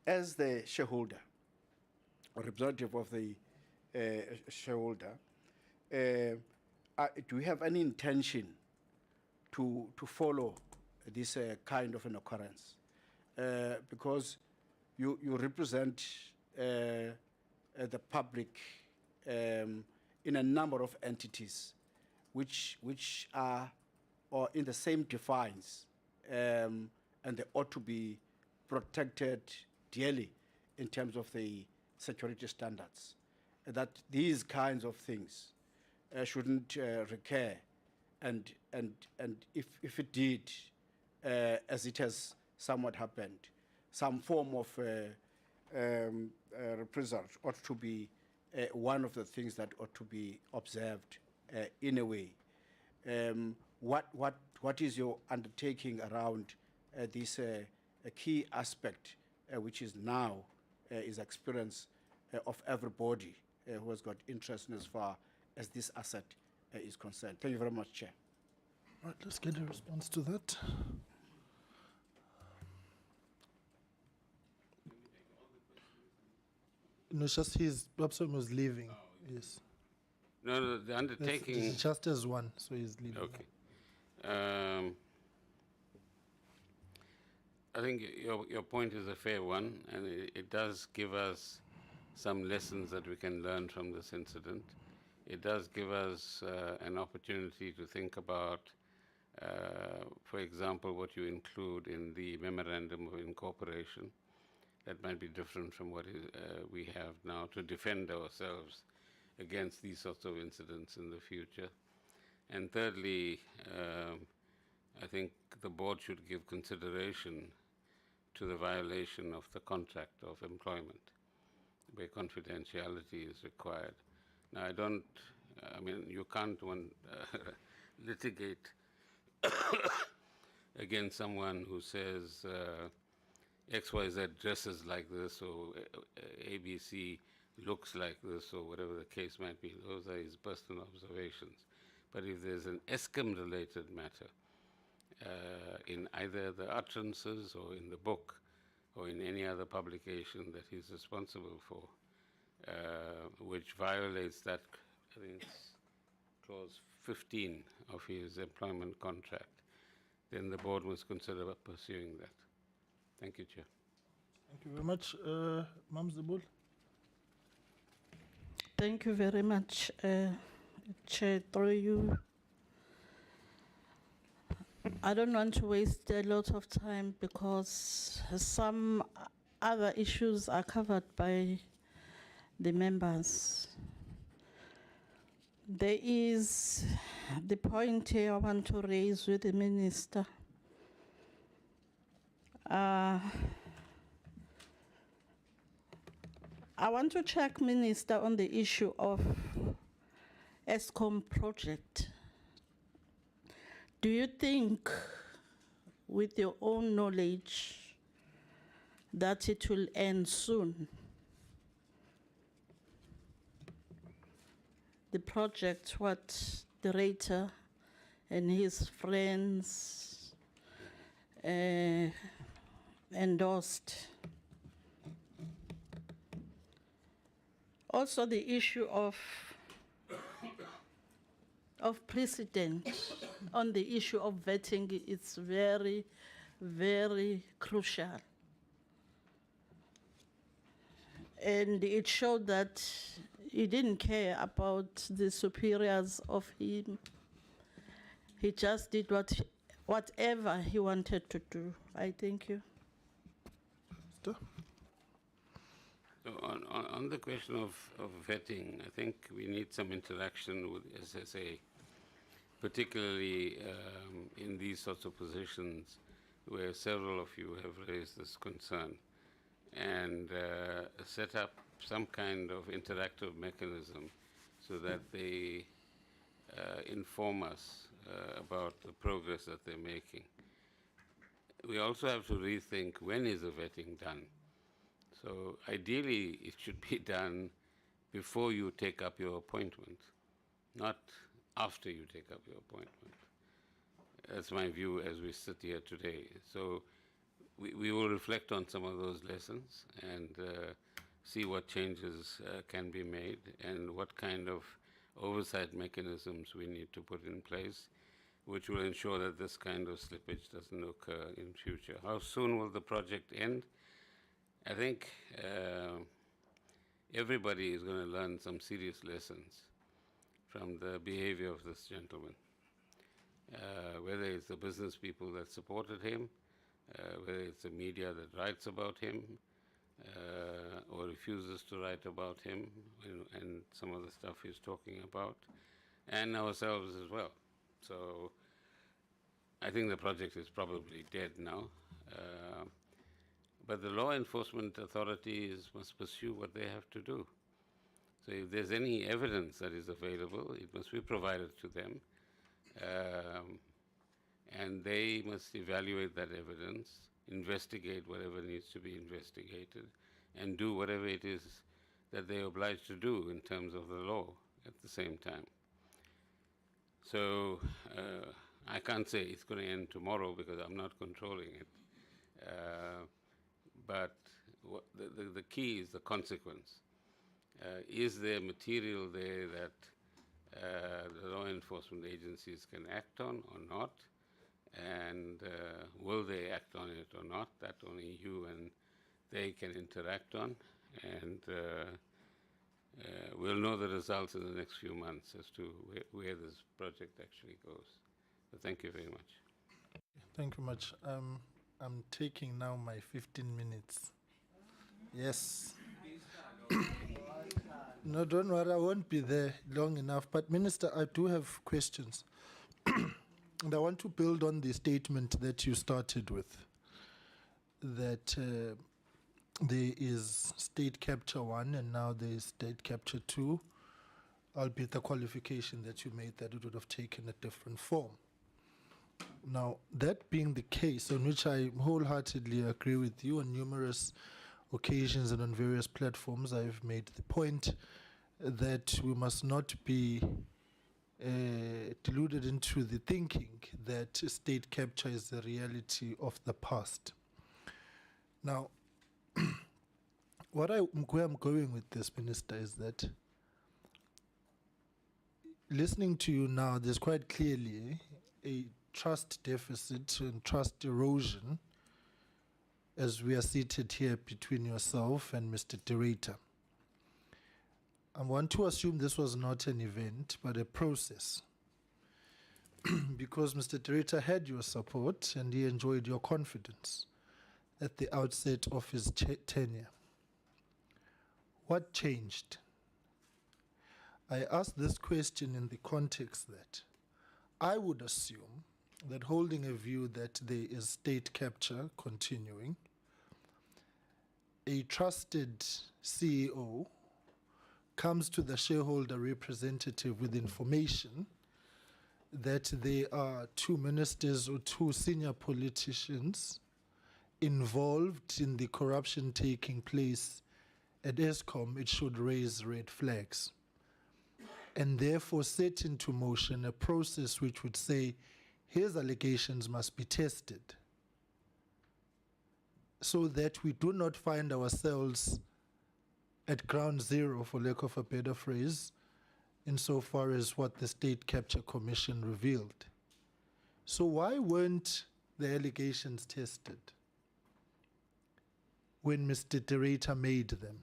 As the shareholder, or representative of the shareholder, do we have any intention to follow this kind of an occurrence? Because you represent the public in a number of entities which are or in the same defiance, and they ought to be protected dearly in terms of the security standards. That these kinds of things shouldn't recur, and if it did, as it has somewhat happened, some form of reprisal ought to be one of the things that ought to be observed in a way. What is your undertaking around this key aspect, which is now is experience of everybody who has got interest in as far as this asset is concerned? Thank you very much, Chair. Right, let's get a response to that. No, it's just his Robson was leaving. Yes. No, the undertaking. It's just as one, so he's leaving. Okay. I think your point is a fair one, and it does give us some lessons that we can learn from this incident. It does give us an opportunity to think about, for example, what you include in the memorandum of incorporation. That might be different from what we have now to defend ourselves against these sorts of incidents in the future. And thirdly, I think the board should give consideration to the violation of the contract of employment, where confidentiality is required. Now, I mean, you can't litigate against someone who says XYZ dresses like this, or ABC looks like this, or whatever the case might be. Those are his personal observations. But if there's an Eskom-related matter in either the utterances or in the book or in any other publication that he's responsible for, which violates that, I think it's clause 15 of his employment contract, then the board must consider pursuing that. Thank you, Chair. Thank you very much. Mam Zebul? Thank you very much, Chair, through you. I don't want to waste a lot of time because some other issues are covered by the members. There is the point here I want to raise with the Minister. I want to check, Minister, on the issue of Eskom project. Do you think, with your own knowledge, that it will end soon? The project, what the Rater and his friends endorsed. Also the issue of precedent on the issue of vetting, it's very, very crucial. And it showed that he didn't care about the superiors of him. He just did whatever he wanted to do. I thank you. So on the question of vetting, I think we need some interaction with SSA, particularly in these sorts of positions where several of you have raised this concern, and set up some kind of interactive mechanism so that they inform us about the progress that they're making. We also have to rethink, when is the vetting done? So ideally, it should be done before you take up your appointment, not after you take up your appointment. That's my view as we sit here today. So we will reflect on some of those lessons and see what changes can be made and what kind of oversight mechanisms we need to put in place, which will ensure that this kind of slippage doesn't occur in future. How soon will the project end? I think everybody is going to learn some serious lessons from the behavior of this gentleman, whether it's the business people that supported him, whether it's the media that writes about him, or refuses to write about him, and some of the stuff he's talking about, and ourselves as well. So I think the project is probably dead now. But the law enforcement authorities must pursue what they have to do. So if there's any evidence that is available, it must be provided to them. And they must evaluate that evidence, investigate whatever needs to be investigated, and do whatever it is that they're obliged to do in terms of the law at the same time. So I can't say it's going to end tomorrow because I'm not controlling it. But the key is the consequence. Is there material there that the law enforcement agencies can act on or not? And will they act on it or not? That only you and they can interact on. And we'll know the results in the next few months as to where this project actually goes. So thank you very much. Thank you much. I'm taking now my 15 minutes. Yes. No, don't worry, I won't be there long enough. But Minister, I do have questions. And I want to build on the statement that you started with, that there is state capture 1 and now there is state capture 2, albeit the qualification that you made that it would have taken a different form. Now, that being the case, on which I wholeheartedly agree with you on numerous occasions and on various platforms, I've made the point that we must not be deluded into the thinking that state capture is the reality of the past. Now, where I'm going with this, Minister, is that listening to you now, there's quite clearly a trust deficit and trust erosion as we are seated here between yourself and Mr. Director. I want to assume this was not an event, but a process. Because Mr. Director had your support and he enjoyed your confidence at the outset of his tenure. What changed? I ask this question in the context that I would assume that holding a view that there is state capture continuing, a trusted CEO comes to the shareholder representative with information that there are 2 ministers or 2 senior politicians involved in the corruption taking place at Eskom, it should raise red flags. And therefore set into motion a process which would say his allegations must be tested so that we do not find ourselves at ground zero, for lack of a better phrase, insofar as what the State Capture Commission revealed. So why weren't the allegations tested when Mr. Director made them?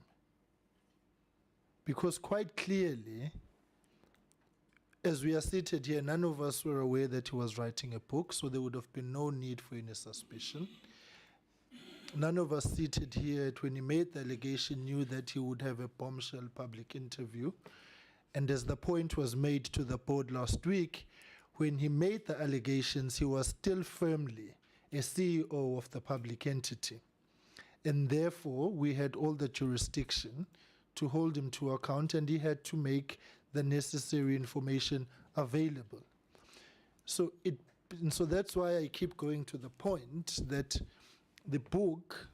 Because quite clearly, as we are seated here, none of us were aware that he was writing a book, so there would have been no need for any suspicion. None of us seated here when he made the allegation knew that he would have a bombshell public interview. And as the point was made to the board last week, when he made the allegations, he was still firmly a CEO of the public entity. And therefore, we had all the jurisdiction to hold him to account, and he had to make the necessary information available. So that's why I keep going to the point that the book,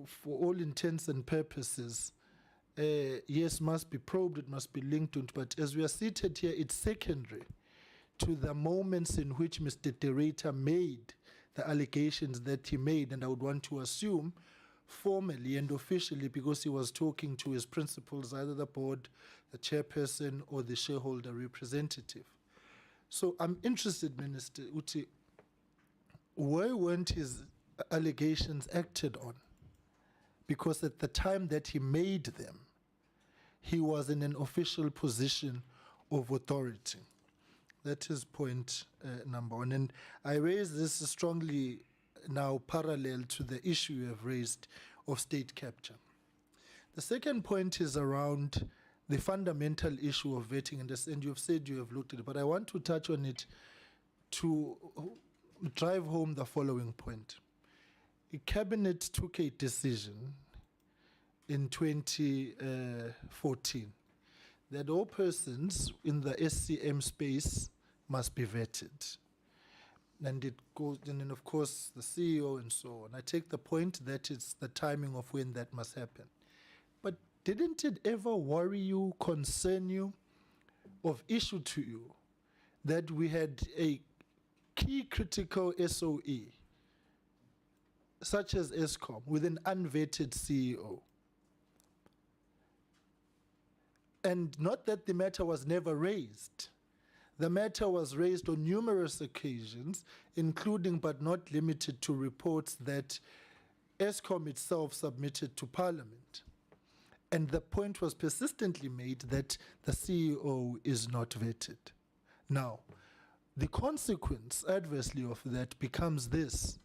for all intents and purposes, yes, must be probed, it must be linked to it, but as we are seated here, it's secondary to the moments in which Mr. Director made the allegations that he made, and I would want to assume formally and officially because he was talking to his principals, either the board, the chairperson, or the shareholder representative. So I'm interested, Minister Uti, why weren't his allegations acted on? Because at the time that he made them, he was in an official position of authority. That is point number one. And I raise this strongly now parallel to the issue you have raised of state capture. The second point is around the fundamental issue of vetting, and you've said you have looked at it, but I want to touch on it to drive home the following point. The Cabinet took a decision in 2014 that all persons in the SCM space must be vetted. And it goes, and then of course the CEO and so on. I take the point that it's the timing of when that must happen. But didn't it ever worry you, concern you, of issue to you, that we had a key critical SOE, such as Eskom, with an unvetted CEO? And not that the matter was never raised. The matter was raised on numerous occasions, including but not limited to reports that Eskom itself submitted to Parliament. And the point was persistently made that the CEO is not vetted. Now, the consequence, adversely, of that becomes this.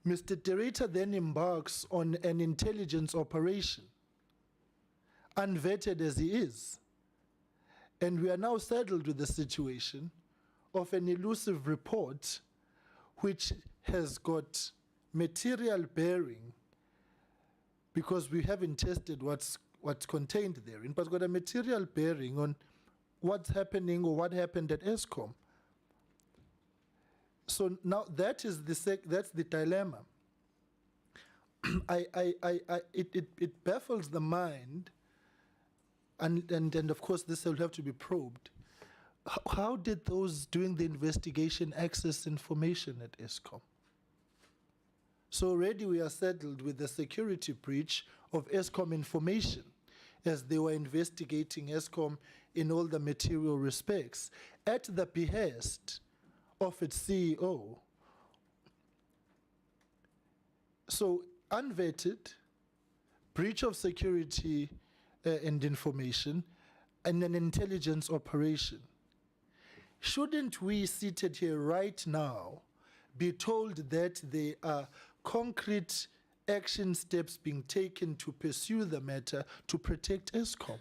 Mr. Director then embarks on an intelligence operation, unvetted as he is. And we are now saddled with the situation of an elusive report which has got material bearing, because we haven't tested what's contained therein, but got a material bearing on what's happening or what happened at Eskom. So now that's the dilemma. It baffles the mind. And of course, this will have to be probed. How did those doing the investigation access information at Eskom? So already we are saddled with the security breach of Eskom information as they were investigating Eskom in all the material respects at the behest of its CEO, So unvetted, breach of security and information, and an intelligence operation. Shouldn't we, seated here right now, be told that there are concrete action steps being taken to pursue the matter to protect Eskom?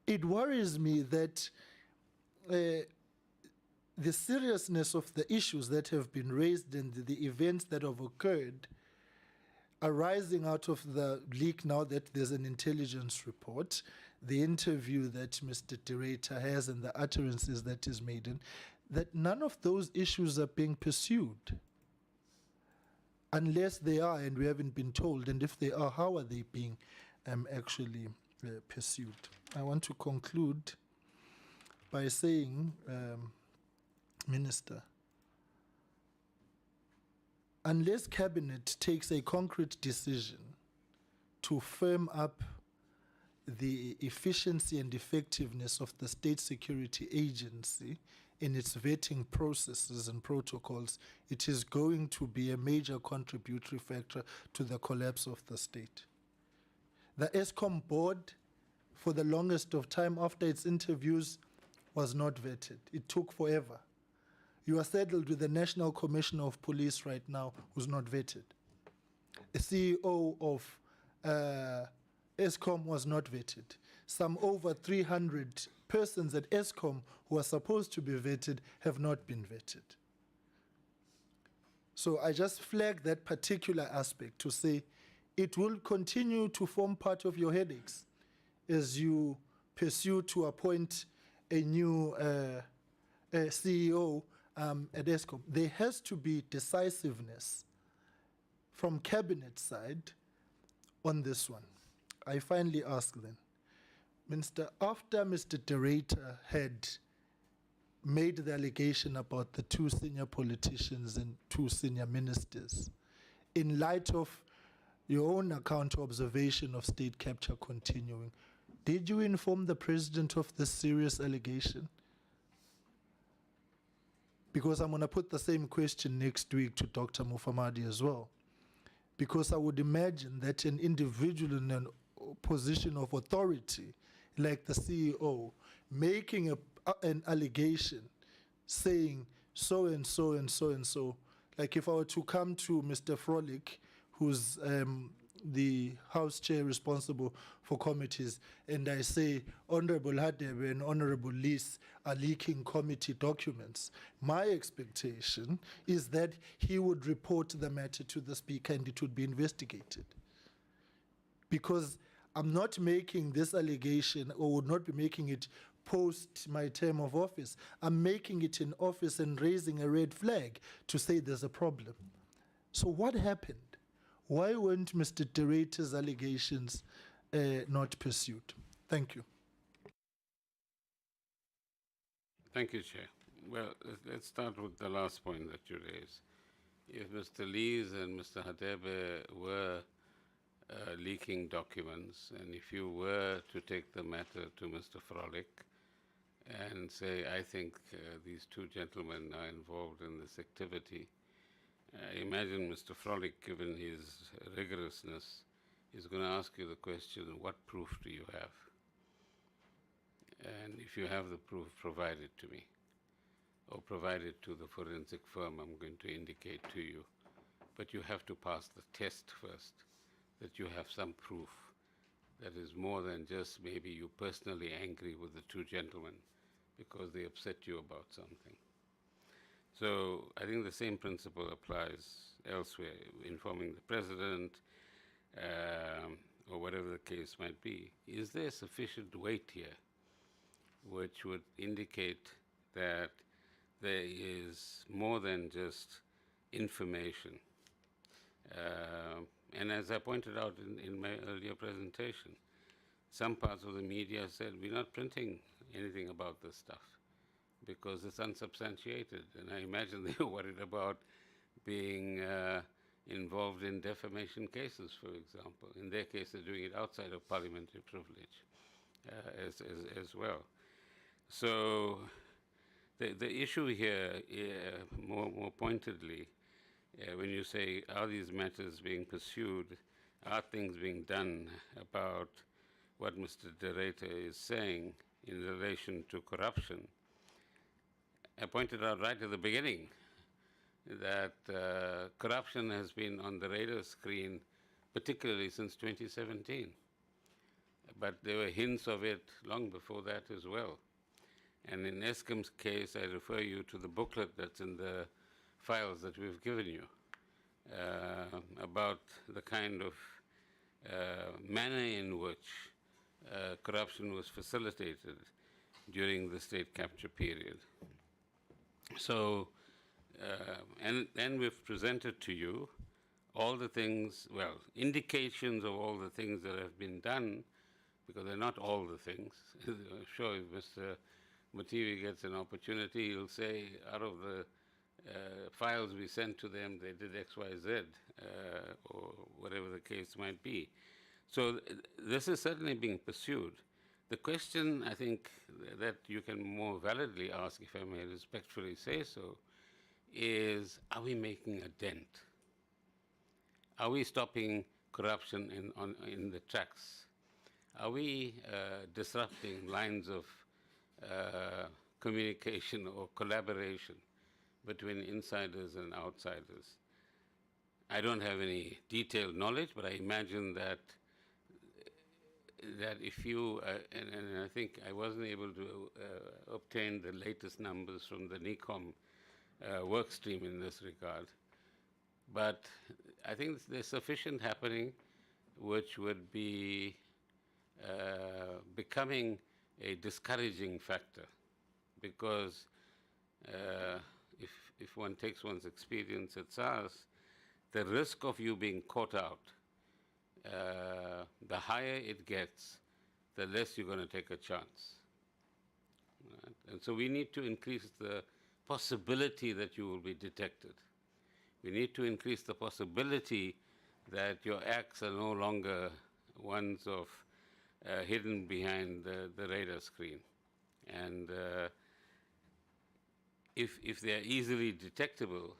It worries me that the seriousness of the issues that have been raised and the events that have occurred arising out of the leak now that there's an intelligence report, the interview that Mr. Director has and the utterances that is made in, that none of those issues are being pursued. Unless they are and we haven't been told, and if they are, how are they being actually pursued? I want to conclude by saying, Minister, unless Cabinet takes a concrete decision to firm up the efficiency and effectiveness of the State Security Agency in its vetting processes and protocols, it is going to be a major contributory factor to the collapse of the state. The Eskom board, for the longest of time after its interviews, was not vetted. It took forever. You are saddled with the National Commissioner of Police right now who's not vetted. The CEO of Eskom was not vetted. Some over 300 persons at Eskom who are supposed to be vetted have not been vetted. So I just flag that particular aspect to say it will continue to form part of your headaches as you pursue to appoint a new CEO at Eskom. There has to be decisiveness from Cabinet side on this one. I finally ask then, Minister, after Mr. Director had made the allegation about the two senior politicians and two senior ministers, in light of your own account observation of state capture continuing, did you inform the President of this serious allegation? Because I'm going to put the same question next week to Dr. Mufamadi as well. Because I would imagine that an individual in a position of authority, like the CEO, making an allegation saying so and so and so and so, like if I were to come to Mr. Frolick, who's the House Chair responsible for committees, and I say, Honorable Hadebe and Honorable Lees are leaking committee documents, my expectation is that he would report the matter to the Speaker and it would be investigated. Because I'm not making this allegation, or would not be making it post my term of office. I'm making it in office and raising a red flag to say there's a problem. So what happened? Why weren't Mr. Director's allegations not pursued? Thank you. Thank you, Chair. Well, let's start with the last point that you raised. If Mr. Lees and Mr. Hadebe were leaking documents, and if you were to take the matter to Mr. Frolick and say, I think these two gentlemen are involved in this activity, I imagine Mr. Frolick, given his rigorousness, is going to ask you the question, what proof do you have? And if you have the proof, provide it to me, or provide it to the forensic firm I'm going to indicate to you. But you have to pass the test first, that you have some proof that is more than just maybe you personally angry with the two gentlemen because they upset you about something. So I think the same principle applies elsewhere, informing the President, or whatever the case might be. Is there sufficient weight here which would indicate that there is more than just information? And as I pointed out in my earlier presentation, some parts of the media said, we're not printing anything about this stuff because it's unsubstantiated. And I imagine they were worried about being involved in defamation cases, for example. In their case, they're doing it outside of parliamentary privilege as well. So The issue here, more pointedly, when you say, are these matters being pursued, are things being done about what Mr. De Ruyter is saying in relation to corruption, I pointed out right at the beginning that corruption has been on the radar screen, particularly since 2017. But there were hints of it long before that as well. And in Eskom's case, I refer you to the booklet that's in the files that we've given you about the kind of manner in which corruption was facilitated during the state capture period. So, and then we've presented to you all the things, well, indications of all the things that have been done, because they're not all the things. I'm sure if Mr. Mativi gets an opportunity, he'll say, out of the files we sent to them, they did X, Y, Z, or whatever the case might be. So this is certainly being pursued. The question, I think, that you can more validly ask, if I may respectfully say so, is, are we making a dent? Are we stopping corruption in the tracks? Are we disrupting lines of communication or collaboration between insiders and outsiders? I don't have any detailed knowledge, but I imagine that if you, and I think I wasn't able to obtain the latest numbers from the NECOM work stream in this regard, but I think there's sufficient happening which would be becoming a discouraging factor, because if one takes one's experience at SARS, the risk of you being caught out, the higher it gets, the less you're going to take a chance. Right? And so we need to increase the possibility that you will be detected. We need to increase the possibility that your acts are no longer ones of hidden behind the radar screen. And if they're easily detectable,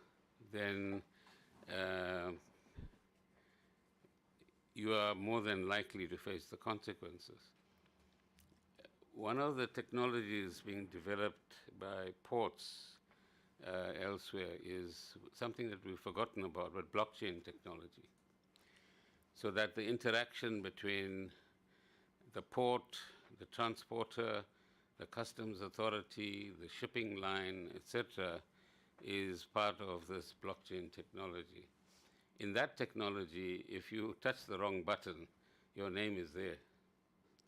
then you are more than likely to face the consequences. One of the technologies being developed by ports elsewhere is something that we've forgotten about, but blockchain technology. So that the interaction between the port, the transporter, the customs authority, the shipping line, etc., is part of this blockchain technology. In that technology, if you touch the wrong button, your name is there,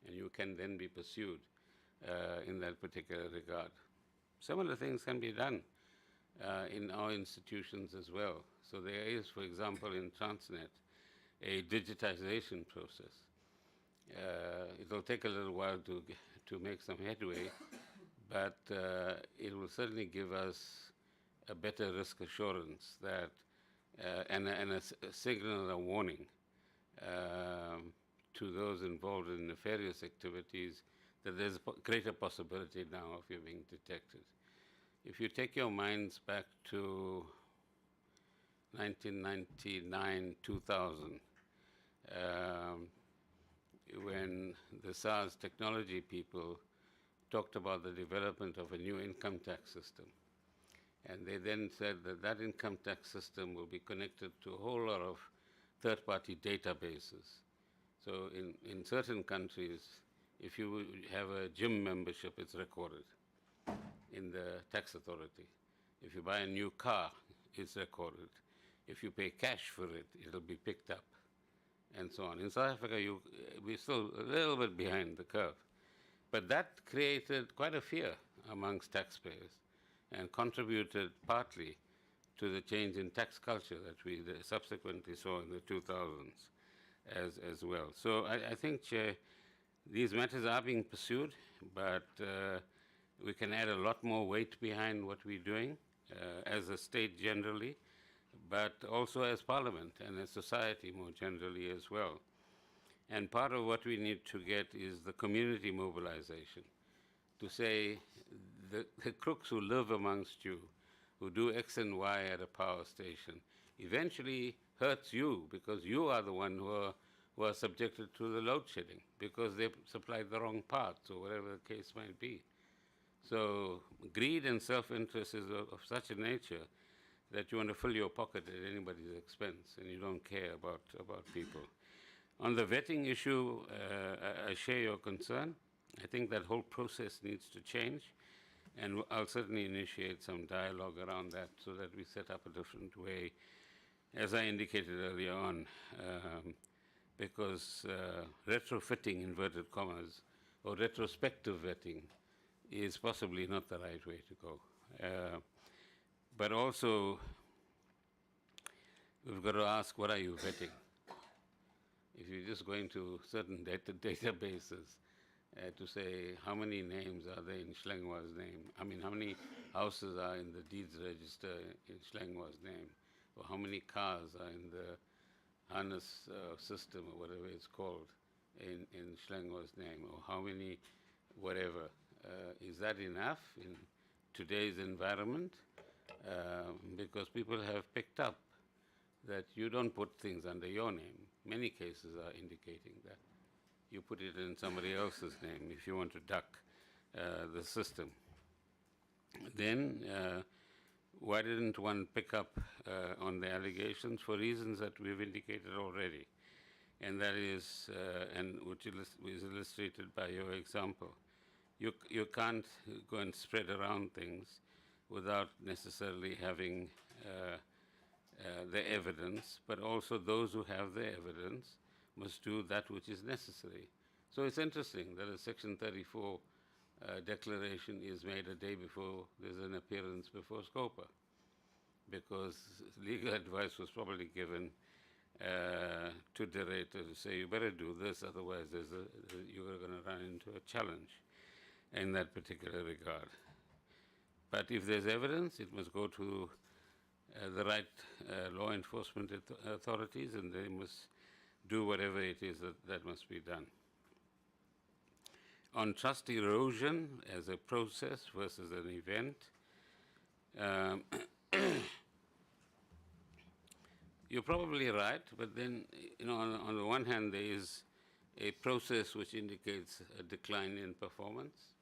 and you can then be pursued in that particular regard. Similar things can be done in our institutions as well. So there is, for example, in Transnet, a digitization process. It will take a little while to make some headway, but it will certainly give us a better risk assurance that, and a signal, a warning to those involved in nefarious activities that there's a greater possibility now of you being detected. If you take your minds back to 1999, 2000, when the SARS technology people talked about the development of a new income tax system. And they then said that that income tax system will be connected to a whole lot of third-party databases. So in certain countries, if you have a gym membership, it's recorded in the tax authority. If you buy a new car, it's recorded. If you pay cash for it, it'll be picked up, and so on. In South Africa, we're still a little bit behind the curve. But that created quite a fear amongst taxpayers and contributed partly to the change in tax culture that we subsequently saw in the 2000s as well. So I think, Chair, these matters are being pursued, but we can add a lot more weight behind what we're doing as a state generally, but also as Parliament and as society more generally as well. And part of what we need to get is the community mobilization to say the crooks who live amongst you, who do X and Y at a power station, eventually hurts you because you are the one who are subjected to the load shedding because they supplied the wrong parts or whatever the case might be. So greed and self-interest is of such a nature that you want to fill your pocket at anybody's expense and you don't care about people. On the vetting issue, I share your concern. I think that whole process needs to change, and I'll certainly initiate some dialogue around that so that we set up a different way, as I indicated earlier on, because retrofitting, inverted commas, or retrospective vetting is possibly not the right way to go. But also, we've got to ask, what are you vetting? If you're just going to certain databases to say how many names are there in Schlengwa's name, I mean, how many houses are in the deeds register in Schlengwa's name, or how many cars are in the harness system or whatever it's called in Schlengwa's name, or how many whatever. Is that enough in today's environment? Because people have picked up that you don't put things under your name. Many cases are indicating that. You put it in somebody else's name if you want to duck the system. Then, why didn't one pick up on the allegations for reasons that we've indicated already? And that is, and which is illustrated by your example. You can't go and spread around things without necessarily having the evidence, but also those who have the evidence must do that which is necessary. So it's interesting that a Section 34 declaration is made a day before there's an appearance before SCOPA, because legal advice was probably given to the director to say, you better do this, otherwise you're going to run into a challenge in that particular regard. But if there's evidence, it must go to the right law enforcement authorities, and they must do whatever it is that must be done. On trust erosion as a process versus an event, you're probably right, but then, on the one hand, there is a process which indicates a decline in performance,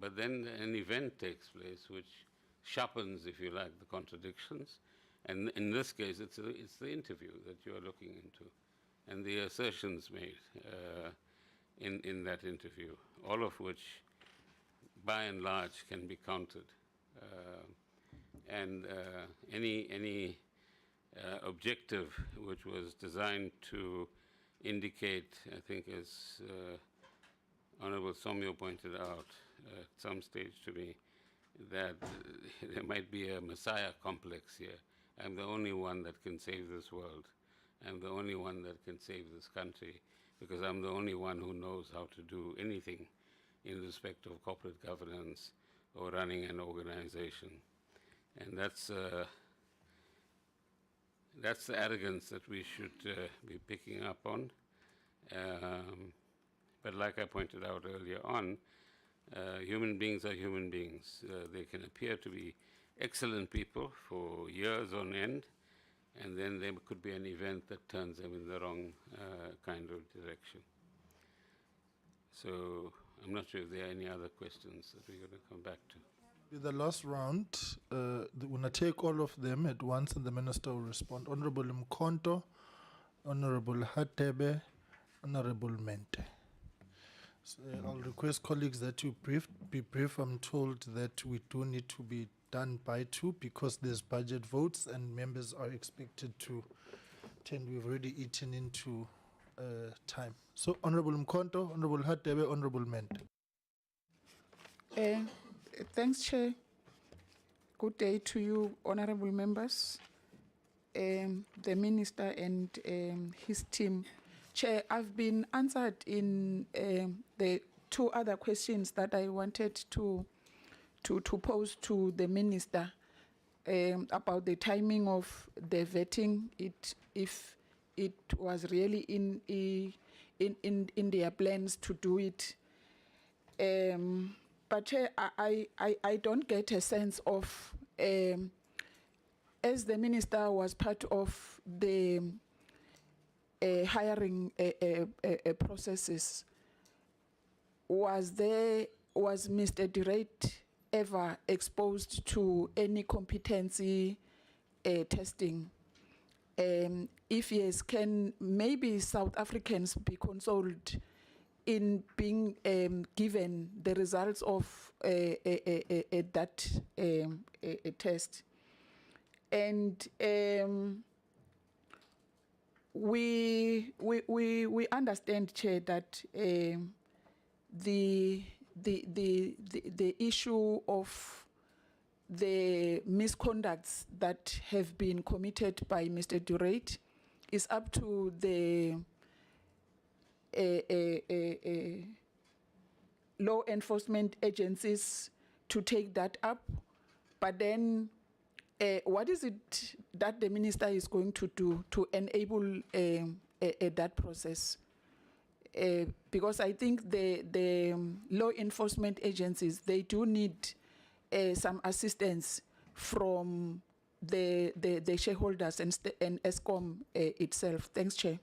but then an event takes place which sharpens, if you like, the contradictions. And in this case, it's the interview that you're looking into and the assertions made in that interview, all of which, by and large, can be countered. And any objective which was designed to indicate, I think as Honorable Somyo pointed out at some stage to me, that there might be a messiah complex here. I'm the only one that can save this world. I'm the only one that can save this country because I'm the only one who knows how to do anything in respect of corporate governance or running an organization. And that's the arrogance that we should be picking up on. But like I pointed out earlier on, human beings are human beings. They can appear to be excellent people for years on end, and then there could be an event that turns them in the wrong kind of direction. So I'm not sure if there are any other questions that we're going to come back to. With the last round, we're going to take all of them at once and the Minister will respond. Honorable Mkonto, Honorable Hatebe, Honorable Mente. So I'll request colleagues that you be brief. I'm told that we do need to be done by 2 because there's budget votes and members are expected to attend. We've already eaten into time. So Honorable Mkonto, Honorable Hatebe, Honorable Mente. Thanks, Chair. Good day to you, honorable members, the Minister and his team. Chair, I've been answered in the 2 other questions that I wanted to pose to the Minister about the timing of the vetting, if it was really in their plans to do it. But Chair, I don't get a sense of, as the minister was part of the hiring processes, was Mr. Durate ever exposed to any competency testing? If yes, can maybe South Africans be consoled in being given the results of that test? And we understand, Chair, that the issue of the misconducts that have been committed by Mr. Durate is up to the law enforcement agencies to take that up. But then what is it that the minister is going to do to enable that process? Because I think the law enforcement agencies, they do need some assistance from the shareholders and Eskom itself. Thanks, Chair.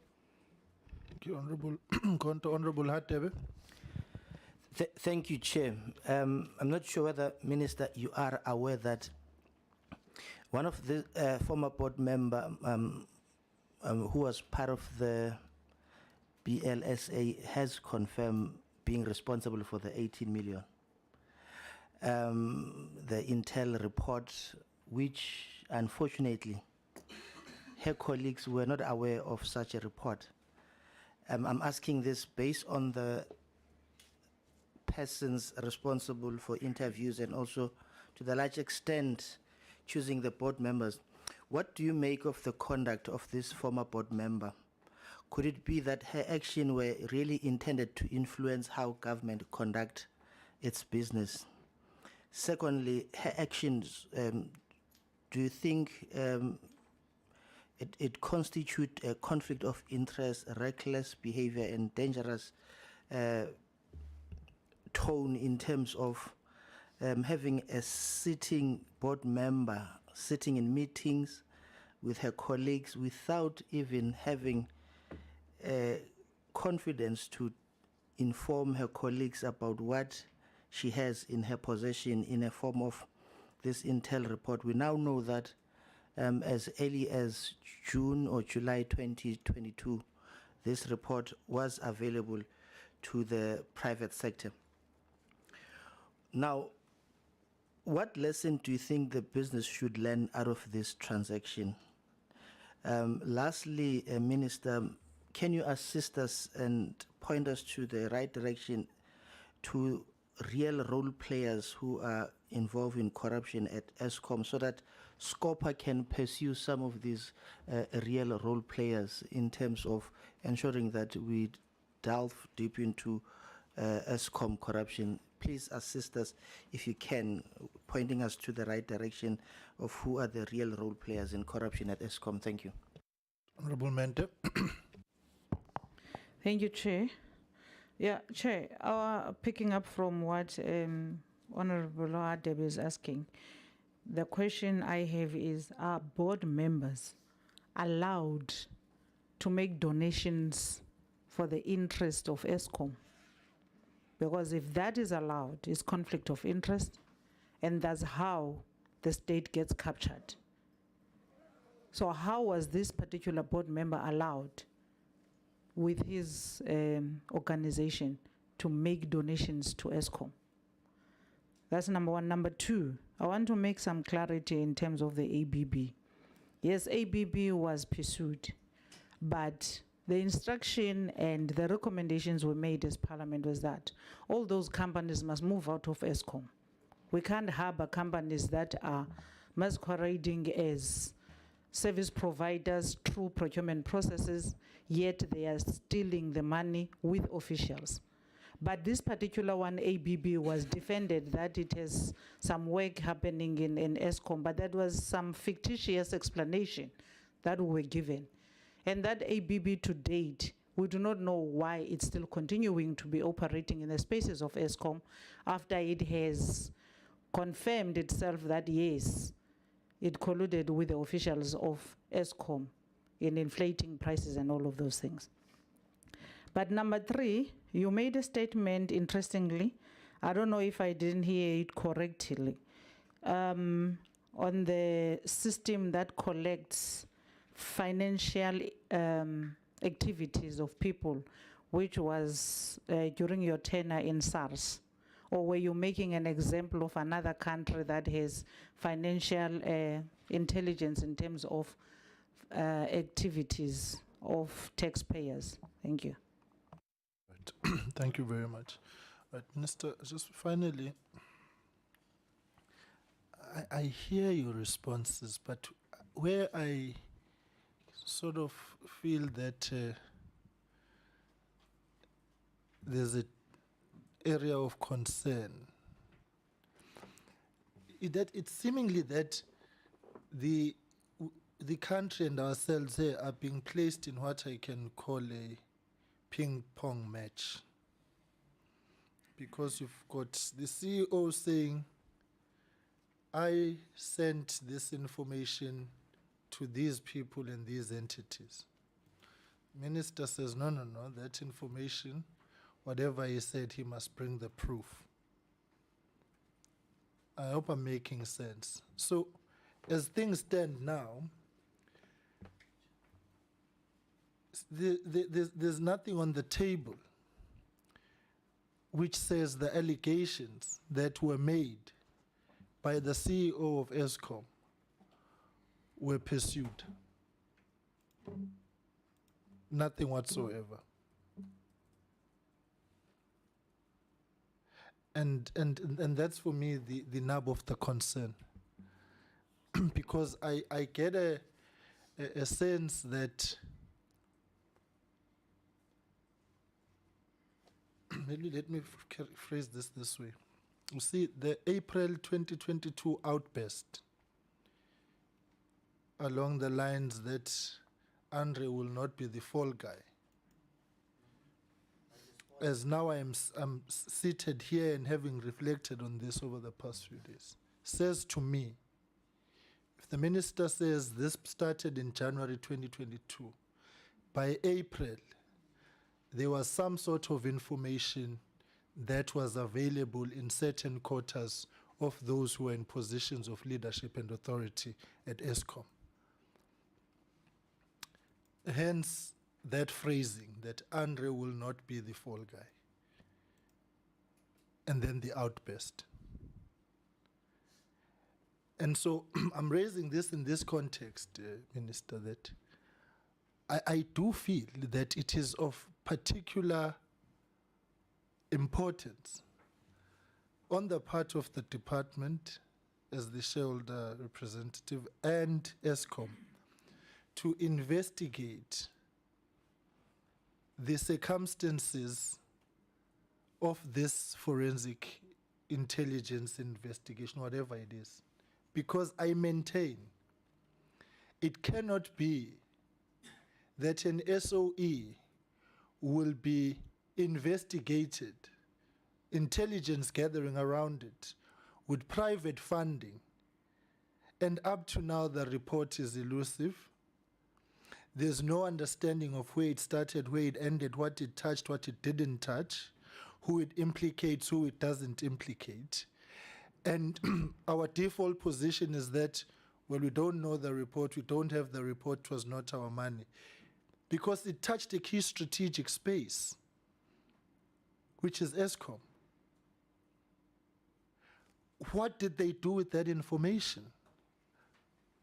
Thank you, Honorable. Go on to Honorable Hadebe. Thank you, Chair. I'm not sure whether, Minister, you are aware that one of the former board member who was part of the BLSA has confirmed being responsible for the 18 million. The Intel report, which unfortunately her colleagues were not aware of such a report. I'm asking this based on the persons responsible for interviews and also to the large extent choosing the board members. What do you make of the conduct of this former board member? Could it be that her action were really intended to influence how government conduct its business? Secondly, her actions, do you think it constitute a conflict of interest, reckless behavior, and dangerous tone in terms of having a sitting board member sitting in meetings with her colleagues without even having confidence to inform her colleagues about what she has in her possession in a form of this Intel report? We now know that as early as June or July 2022, this report was available to the private sector. Now, what lesson do you think the business should learn out of this transaction? Lastly, Minister, can you assist us and point us to the right direction to real role players who are involved in corruption at Eskom so that SCOPA can pursue some of these real role players in terms of ensuring that we delve deep into Eskom corruption? Please assist us, if you can, pointing us to the right direction of who are the real role players in corruption at Eskom. Thank you. Honorable Mente. Thank you, Chair. Yeah, Chair, picking up from what Honorable Hadebe is asking, the question I have is, are board members allowed to make donations for the interest of Eskom? Because if that is allowed, it's conflict of interest, and that's how the state gets captured. So how was this particular board member allowed with his organization to make donations to Eskom? That's number one. Number two, I want to make some clarity in terms of the ABB. Yes, ABB was pursued, but the instruction and the recommendations were made as Parliament was that all those companies must move out of Eskom. We can't harbor companies that are masquerading as service providers through procurement processes, yet they are stealing the money with officials. But this particular one, ABB, was defended that it has some work happening in Eskom, but that was some fictitious explanation that we were given. And that ABB to date We do not know why it's still continuing to be operating in the spaces of Eskom after it has confirmed itself that yes, it colluded with the officials of Eskom in inflating prices and all of those things. But number 3, you made a statement, interestingly, I don't know if I didn't hear it correctly, on the system that collects financial activities of people, which was during your tenure in SARS. Or were you making an example of another country that has financial intelligence in terms of activities of taxpayers? Thank you. Right. Thank you very much. Right, Minister, just finally, I hear your responses, but where I sort of feel that there's an area of concern, it's seemingly that the country and ourselves here are being placed in what I can call a ping-pong match. Because you've got the CEO saying, I sent this information to these people and these entities. Minister says, no, that information, whatever he said, he must bring the proof. I hope I'm making sense. So, as things stand now, there's nothing on the table which says the allegations that were made by the CEO of Eskom were pursued. Nothing whatsoever. And that's for me the nub of the concern. Because I get a sense that maybe let me phrase this way. You see, the April 2022 outburst along the lines that Andre will not be the fall guy. As now I'm seated here and having reflected on this over the past few days, says to me, if the minister says this started in January 2022, by April, there was some sort of information that was available in certain quarters of those who were in positions of leadership and authority at Eskom. Hence, that phrasing that Andre will not be the fall guy. And then the outburst. And so I'm raising this in this context, Minister, that I do feel that it is of particular importance on the part of the department as the shareholder representative and Eskom to investigate the circumstances of this forensic intelligence investigation, whatever it is. Because I maintain it cannot be that an SOE will be investigated, intelligence gathering around it, with private funding, and up to now the report is elusive. There's no understanding of where it started, where it ended, what it touched, what it didn't touch, who it implicates, who it doesn't implicate. And our default position is that, well, we don't know the report, we don't have the report, it was not our money. Because it touched a key strategic space, which is Eskom. What did they do with that information?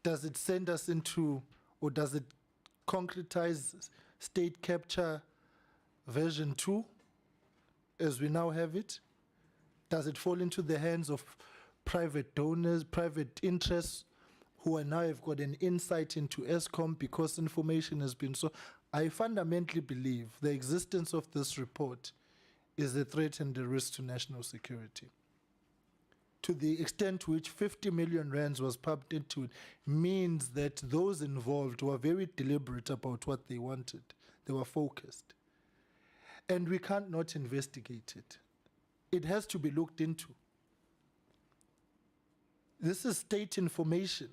Does it send us into, or does it concretize state capture version 2 as we now have it? Does it fall into the hands of private donors, private interests who are now have got an insight into Eskom because information has been so? I fundamentally believe the existence of this report is a threat and a risk to national security. To the extent to which 50 million rands was pumped into it means that those involved were very deliberate about what they wanted. They were focused. And we can't not investigate it. It has to be looked into. This is state information.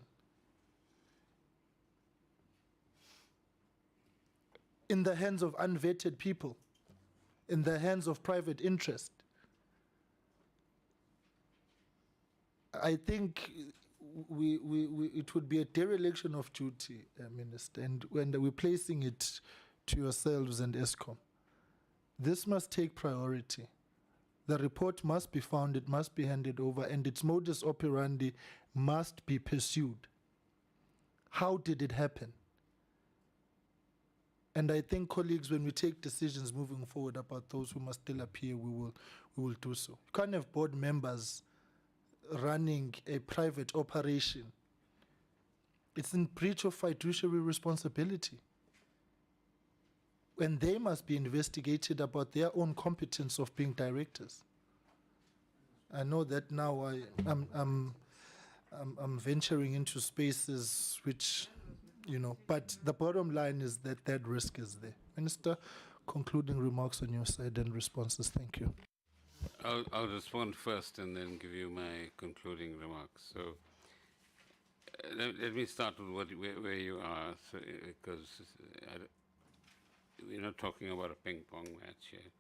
In the hands of unvetted people, in the hands of private interest. I think it would be a dereliction of duty, Minister, and when we're placing it to yourselves and Eskom. This must take priority. The report must be found, it must be handed over, and its modus operandi must be pursued. How did it happen? And I think, colleagues, when we take decisions moving forward about those who must still appear, we will do so. You can't have board members running a private operation. It's in breach of fiduciary responsibility. And they must be investigated about their own competence of being directors. I know that now I'm venturing into spaces which, but the bottom line is that that risk is there. Minister, concluding remarks on your side and responses. Thank you. I'll respond first and then give you my concluding remarks. So let me start with where you are, because we're not talking about a ping pong match here.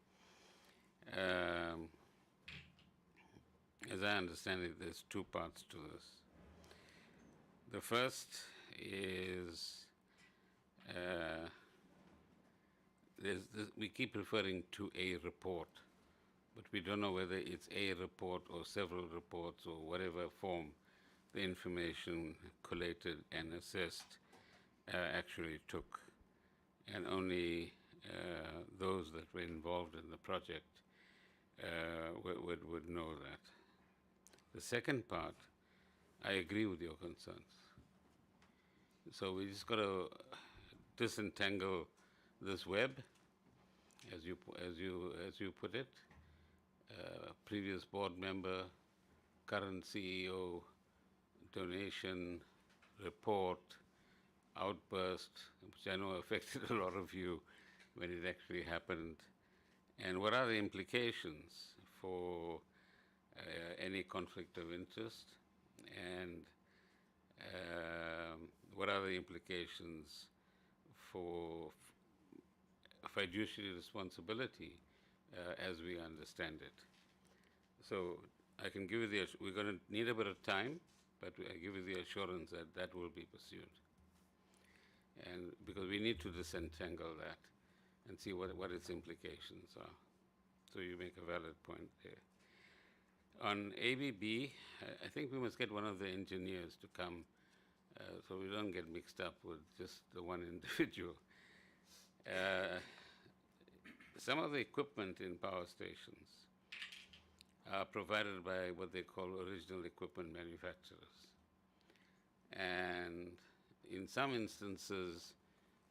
As I understand it, there's two parts to this. The first is we keep referring to a report, but we don't know whether it's a report or several reports or whatever form the information collated and assessed actually took. And only those that were involved in the project would know that. The second part, I agree with your concerns. So we just got to disentangle this web, as you put it. Previous board member, current CEO, donation, report, outburst, which I know affected a lot of you when it actually happened. And what are the implications for any conflict of interest? And what are the implications for fiduciary responsibility as we understand it? So I can give you we're going to need a bit of time, but I give you the assurance that that will be pursued. And because we need to disentangle that and see what its implications are. So you make a valid point there. On ABB, I think we must get one of the engineers to come so we don't get mixed up with just the one individual. Some of the equipment in power stations are provided by what they call original equipment manufacturers. And in some instances,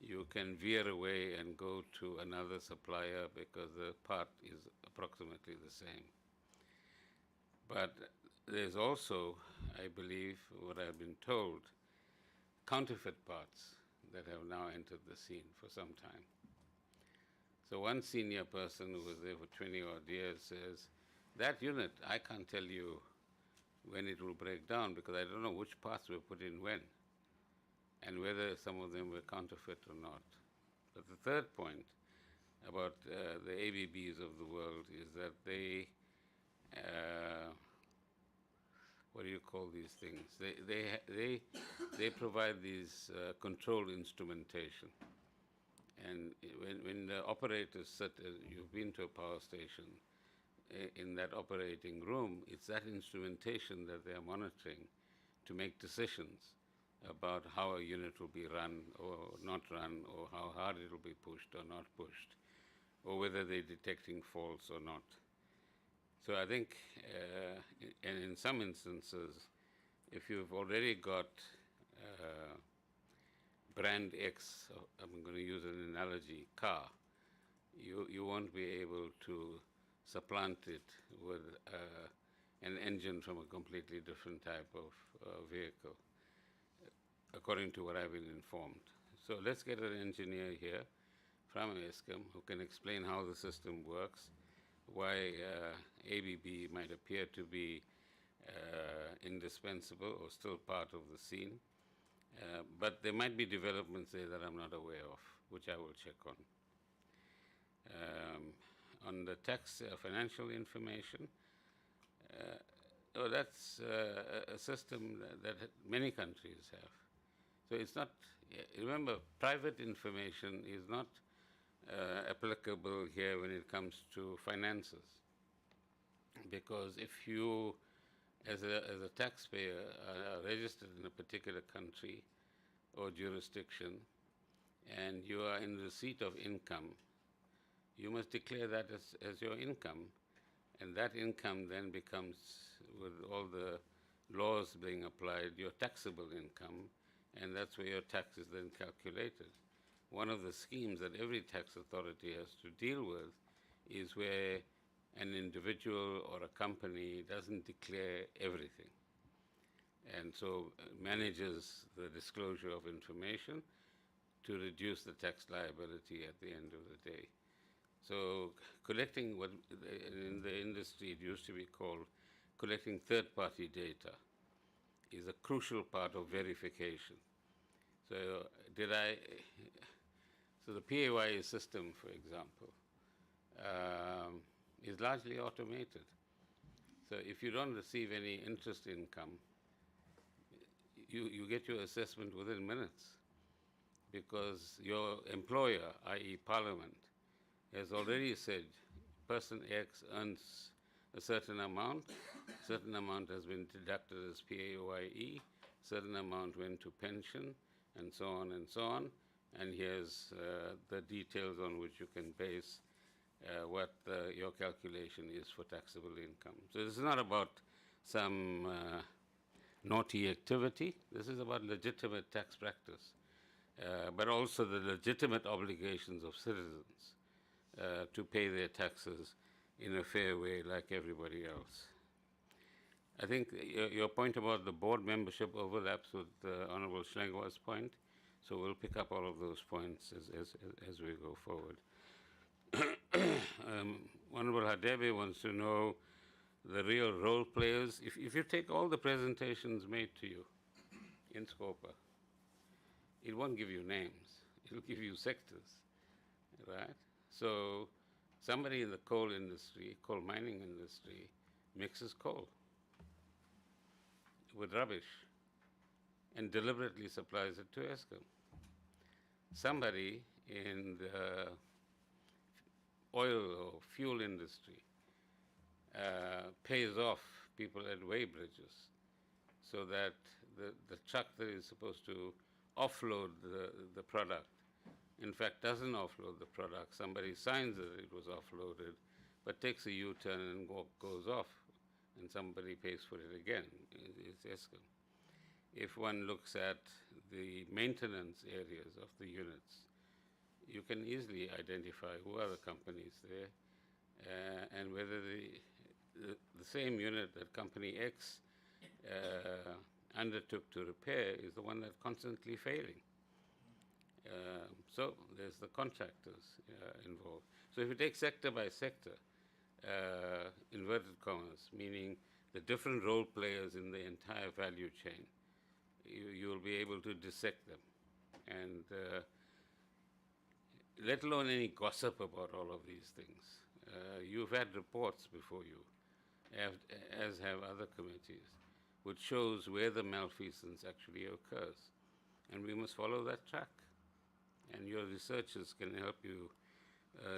you can veer away and go to another supplier because the part is approximately the same. But there's also, I believe, what I've been told, counterfeit parts that have now entered the scene for some time. So one senior person who was there for 20-odd years says, that unit, I can't tell you when it will break down because I don't know which parts were put in when and whether some of them were counterfeit or not. But the third point about the ABBs of the world is that they, what do you call these things? They provide these control instrumentation. And when the operators sit, you've been to a power station, in that operating room, it's that instrumentation that they're monitoring to make decisions about how a unit will be run or not run, or how hard it will be pushed or not pushed, or whether they're detecting faults or not. So I think, and in some instances, if you've already got brand X, I'm going to use an analogy, car, you won't be able to supplant it with an engine from a completely different type of vehicle, according to what I've been informed. So let's get an engineer here, from Eskom who can explain how the system works, why ABB might appear to be indispensable or still part of the scene. But there might be developments there that I'm not aware of, which I will check on. On the tax financial information, that's a system that many countries have. So it's not, remember, private information is not applicable here when it comes to finances. Because if you, as a taxpayer, are registered in a particular country or jurisdiction, and you are in receipt of income, you must declare that as your income. And that income then becomes, with all the laws being applied, your taxable income, and that's where your tax is then calculated. One of the schemes that every tax authority has to deal with is where an individual or a company doesn't declare everything, and so manages the disclosure of information to reduce the tax liability at the end of the day. So collecting what in the industry it used to be called collecting third-party data is a crucial part of verification. So so the PAYE system, for example, is largely automated. So if you don't receive any interest income, you get your assessment within minutes, because your employer, i.e. Parliament, has already said person X earns a certain amount has been deducted as PAYE, certain amount went to pension, and so on and so on, and here's the details on which you can base what your calculation is for taxable income. So this is not about some naughty activity, this is about legitimate tax practice, but also the legitimate obligations of citizens to pay their taxes in a fair way like everybody else. I think your point about the board membership overlaps with Honorable Schlengwa's point, so we'll pick up all of those points as we go forward. Honorable Hadebe wants to know the real role players. If you take all the presentations made to you in Scopa, it won't give you names, it'll give you sectors, right? So somebody in the coal industry, coal mining industry, mixes coal with rubbish and deliberately supplies it to Eskom. Somebody in the oil or fuel industry pays off people at weighbridges so that the truck that is supposed to offload the product, in fact, doesn't offload the product. Somebody signs that it was offloaded, but takes a U-turn and goes off, and somebody pays for it again. It's Eskom. If one looks at the maintenance areas of the units, you can easily identify who are the companies there, and whether the same unit that Company X undertook to repair is the one that's constantly failing. So there's the contractors involved. So if you take sector by sector, inverted commas, meaning the different role players in the entire value chain, you'll be able to dissect them. And let alone any gossip about all of these things. You've had reports before you, as have other committees, which shows where the malfeasance actually occurs. And we must follow that track. And your researchers can help you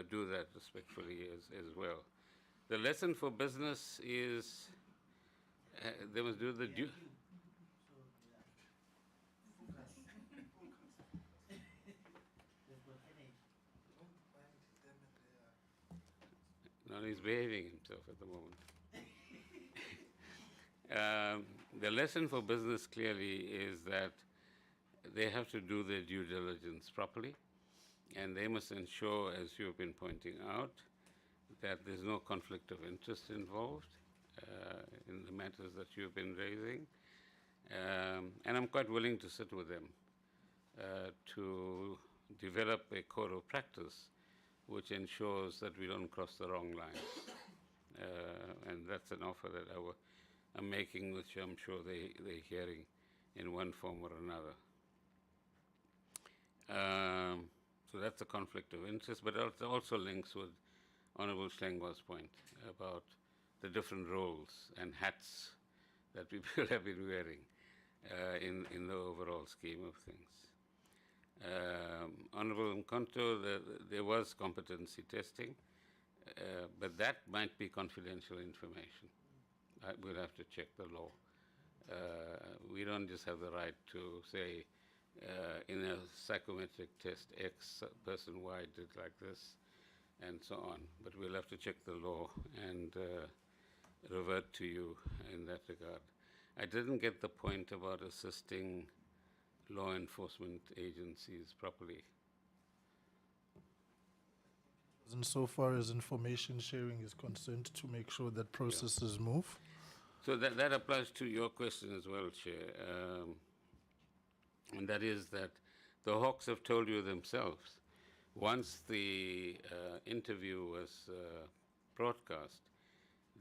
do that respectfully as well. The lesson for business is they must do the due. No, he's behaving himself at the moment. The lesson for business clearly is that they have to do their due diligence properly, and they must ensure, as you've been pointing out, that there's no conflict of interest involved in the matters that you've been raising. And I'm quite willing to sit with them to develop a code of practice which ensures that we don't cross the wrong lines. And that's an offer that I'm making, which I'm sure they're hearing in one form or another. So that's a conflict of interest, but it also links with Honorable Schlengwa's point about the different roles and hats that people have been wearing in the overall scheme of things. Honorable Mkonto, there was competency testing, but that might be confidential information. We'll have to check the law. We don't just have the right to say, in a psychometric test, X person Y did like this, and so on. But we'll have to check the law and revert to you in that regard. I didn't get the point about assisting law enforcement agencies properly. And so far as information sharing is concerned, to make sure that processes move. So that applies to your question as well, Chair. And that is that the Hawks have told you themselves, once the interview was broadcast,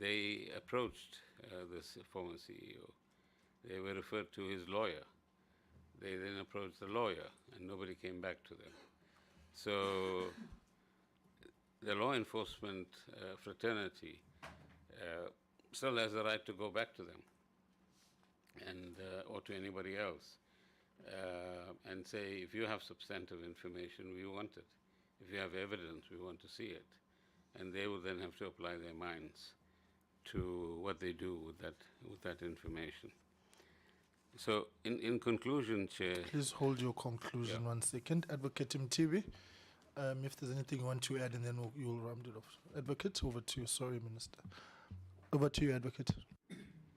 they approached this former CEO. They were referred to his lawyer. They then approached the lawyer, and nobody came back to them. So the law enforcement fraternity still has the right to go back to them, and or to anybody else, and say, if you have substantive information, we want it. If you have evidence, we want to see it. And they will then have to apply their minds to what they do with that information. So in conclusion, Chair. Please hold your conclusion 1 second. Advocate Mtibi, if there's anything you want to add, and then you'll round it off. Advocate, over to you. Sorry, Minister. Over to you, Advocate.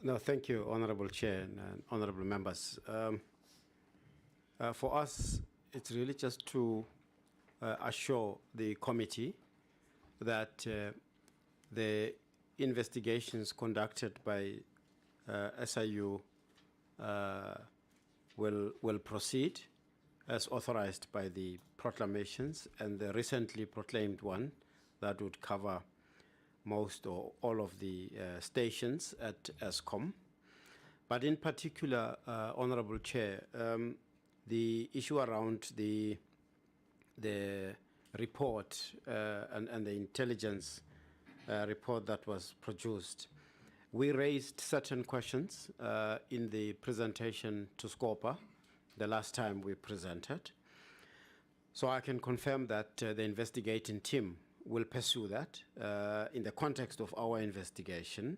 No, thank you, Honorable Chair and honorable members. For us, it's really just to assure the committee that the investigations conducted by SIU will proceed as authorized by the proclamations and the recently proclaimed one that would cover most or all of the stations at Eskom. But in particular, Honorable Chair, the issue around the report and the intelligence report that was produced, we raised certain questions in the presentation to SCOPA the last time we presented. So I can confirm that the investigating team will pursue that in the context of our investigation.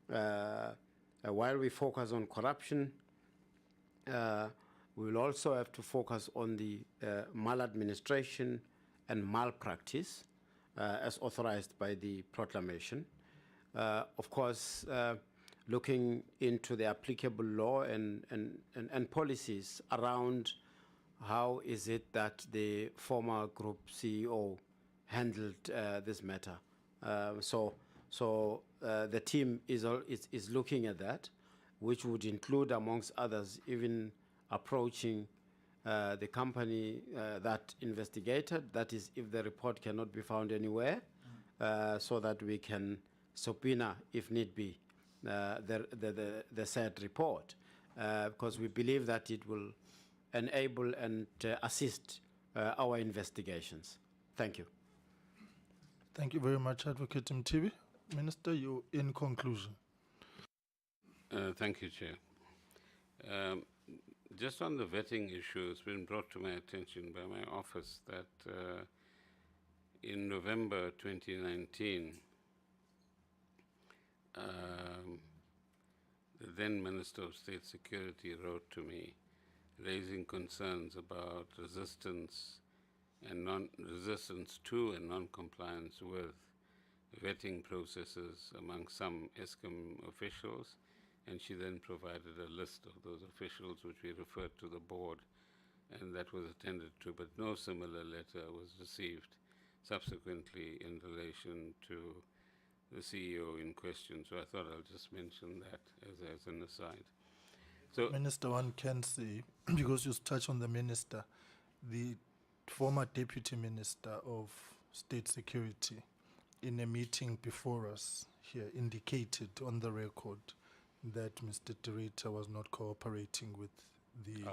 While we focus on corruption, we will also have to focus on the maladministration and malpractice as authorized by the proclamation. Of course, looking into the applicable law and policies around how is it that the former group CEO handled this matter. So the team is looking at that, which would include, amongst others, even approaching the company that investigated, that is, if the report cannot be found anywhere, so that we can subpoena, if need be, the said report, because we believe that it will enable and assist our investigations. Thank you. Thank you very much, Advocate Mtibi. Minister, you in conclusion. Thank you, Chair. Just on the vetting issue, it's been brought to my attention by my office that in November 2019, the then Minister of State Security wrote to me raising concerns about resistance to and non-compliance with vetting processes among some Eskom officials, and she then provided a list of those officials which we referred to the board, and that was attended to, but no similar letter was received subsequently in relation to the CEO in question. So I thought I'll just mention that as an aside. So, Minister, one can say, because you touch on the minister, the former Deputy Minister of State Security, in a meeting before us here, indicated on the record that Mr. Terita was not cooperating with the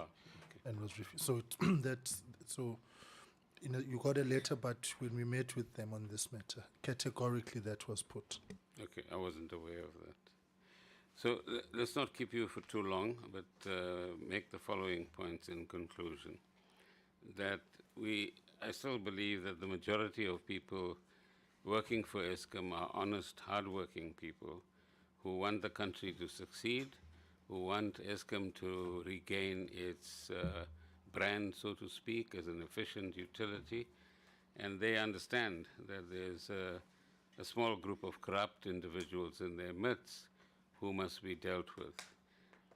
and was refused. So that's so. You got a letter, but when we met with them on this matter, categorically that was put. Okay, I wasn't aware of that. So let's not keep you for too long, but make the following points in conclusion. That I still believe that the majority of people working for Eskom are honest, hardworking people who want the country to succeed, who want Eskom to regain its brand, so to speak, as an efficient utility, and they understand that there's a small group of corrupt individuals in their midst who must be dealt with.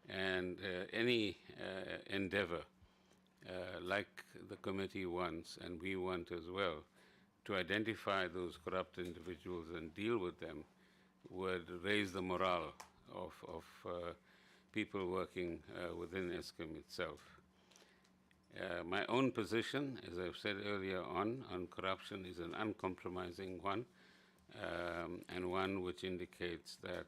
And any endeavor, like the committee wants, and we want as well, to identify those corrupt individuals and deal with them would raise the morale of people working within Eskom itself. My own position, as I've said earlier on corruption is an uncompromising one, and one which indicates that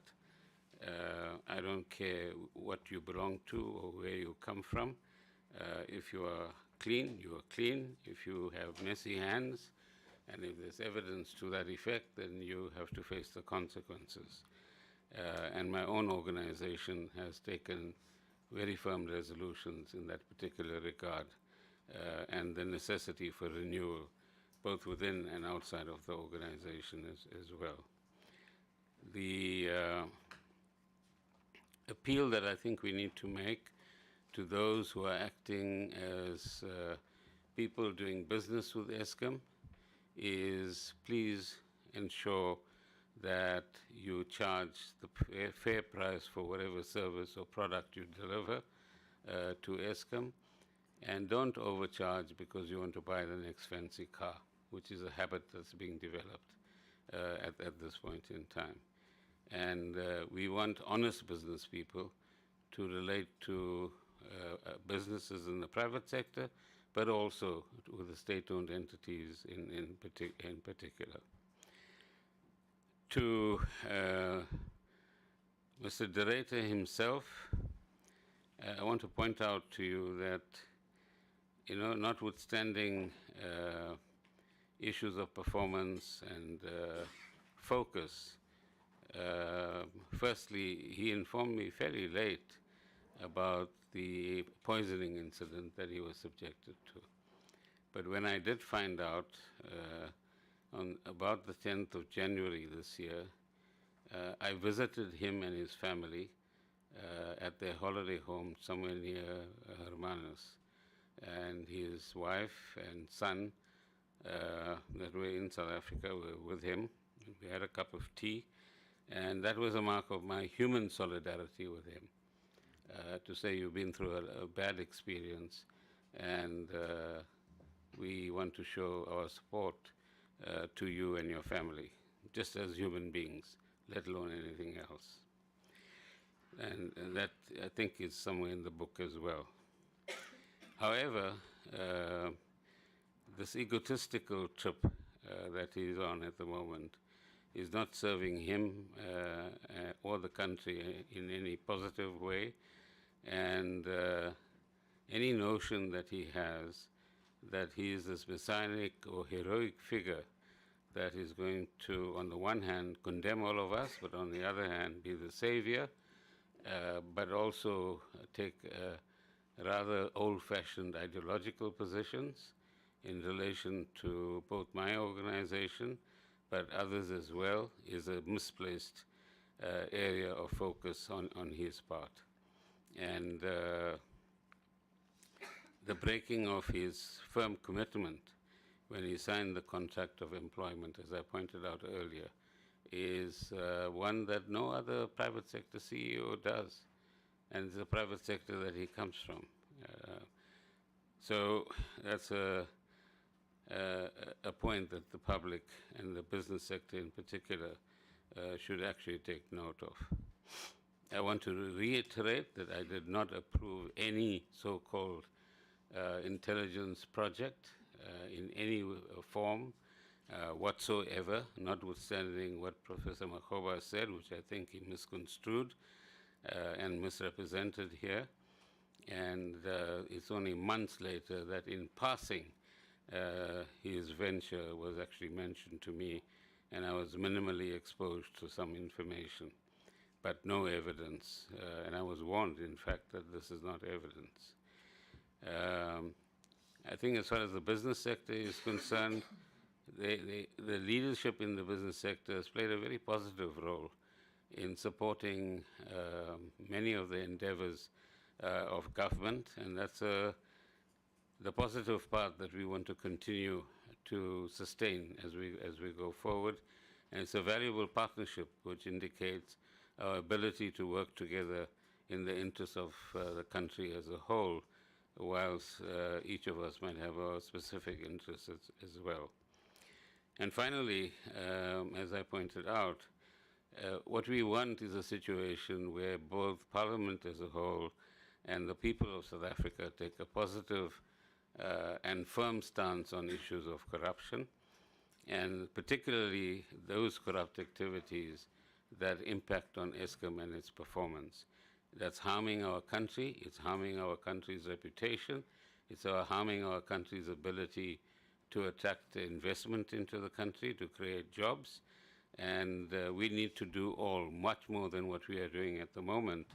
I don't care what you belong to or where you come from. If you are clean, you are clean. If you have messy hands, and if there's evidence to that effect, then you have to face the consequences. And my own organization has taken very firm resolutions in that particular regard, and the necessity for renewal, both within and outside of the organization as well. The appeal that I think we need to make to those who are acting as people doing business with Eskom is please ensure that you charge the fair price for whatever service or product you deliver to Eskom, and don't overcharge because you want to buy the next fancy car, which is a habit that's being developed at this point in time. And we want honest business people to relate to businesses in the private sector, but also with the state-owned entities in particular. To Mr. Dereta himself, I want to point out to you that, notwithstanding issues of performance and focus, firstly, he informed me fairly late about the poisoning incident that he was subjected to. But when I did find out on about the 10th of January this year, I visited him and his family at their holiday home somewhere near Hermanus, and his wife and son that were in South Africa were with him. We had a cup of tea, and that was a mark of my human solidarity with him, to say you've been through a bad experience, and we want to show our support to you and your family, just as human beings, let alone anything else. And that, I think, is somewhere in the book as well. However, this egotistical trip that he's on at the moment is not serving him or the country in any positive way. And any notion that he has that he is this messianic or heroic figure that is going to, on the one hand, condemn all of us, but on the other hand, be the savior, but also take rather old-fashioned ideological positions in relation to both my organization, but others as well, is a misplaced area of focus on his part. And the breaking of his firm commitment when he signed the contract of employment, as I pointed out earlier, is one that no other private sector CEO does, and it's the private sector that he comes from. So that's a point that the public and the business sector in particular should actually take note of. I want to reiterate that I did not approve any so-called intelligence project in any form whatsoever, notwithstanding what Professor Makhoba said, which I think he misconstrued and misrepresented here. And it's only months later that in passing, his venture was actually mentioned to me, and I was minimally exposed to some information, but no evidence. And I was warned, in fact, that this is not evidence. I think as far as the business sector is concerned, the leadership in the business sector has played a very positive role in supporting many of the endeavors of government, and that's the positive part that we want to continue to sustain as we go forward. And it's a valuable partnership which indicates our ability to work together in the interest of the country as a whole, whilst each of us might have our specific interests as well. And finally, as I pointed out, what we want is a situation where both Parliament as a whole and the people of South Africa take a positive and firm stance on issues of corruption, and particularly those corrupt activities that impact on Eskom and its performance. That's harming our country, it's harming our country's reputation, it's harming our country's ability to attract investment into the country, to create jobs, and we need to do much more than what we are doing at the moment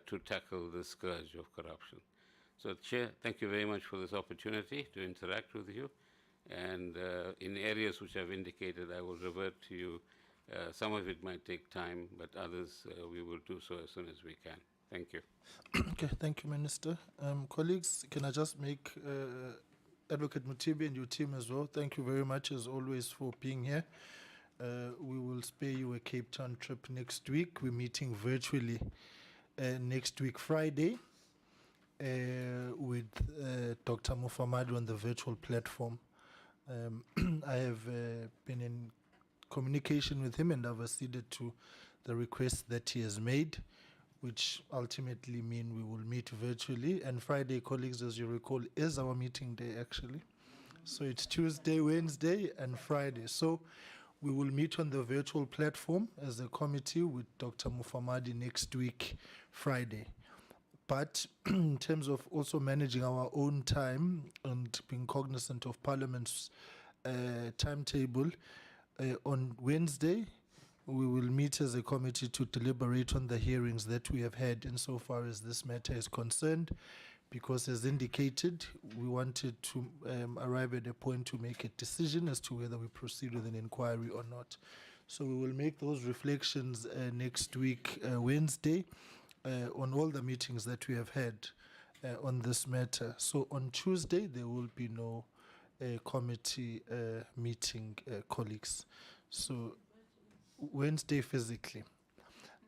to tackle the scourge of corruption. So, Chair, thank you very much for this opportunity to interact with you, and in areas which I've indicated, I will revert to you. Some of it might take time, but others we will do so as soon as we can. Thank you. Okay, thank you, Minister. Colleagues, can I just make Advocate Mutibi and your team as well, thank you very much as always for being here. We will spare you a Cape Town trip next week. We're meeting virtually next week, Friday, with Dr. Mufamadi on the virtual platform. I have been in communication with him, and I've acceded to the request that he has made, which ultimately mean we will meet virtually. And Friday, colleagues, as you recall, is our meeting day actually. So it's Tuesday, Wednesday, and Friday. So we will meet on the virtual platform as a committee with Dr. Mufamadi next week, Friday. But in terms of also managing our own time and being cognizant of Parliament's timetable, on Wednesday, we will meet as a committee to deliberate on the hearings that we have had insofar as this matter is concerned, because as indicated, we wanted to arrive at a point to make a decision as to whether we proceed with an inquiry or not. So we will make those reflections next week, Wednesday, on all the meetings that we have had on this matter. So on Tuesday, there will be no committee meeting, colleagues. So Wednesday physically.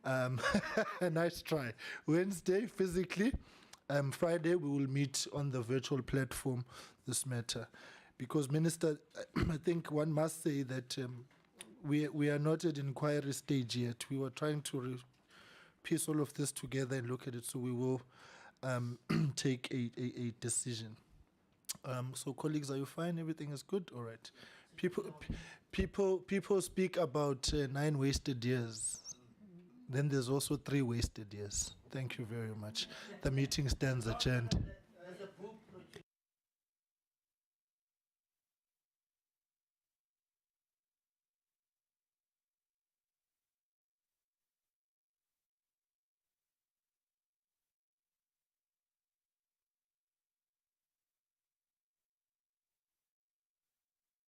Nice try. Wednesday physically. Friday we will meet on the virtual platform this matter. Because, Minister, I think one must say that we are not at inquiry stage yet. We were trying to piece all of this together and look at it, so we will take a decision. So, colleagues, are you fine? Everything is good? All right. People speak about 9 wasted years. Then there's also 3 wasted years. Thank you very much. The meeting stands adjourned.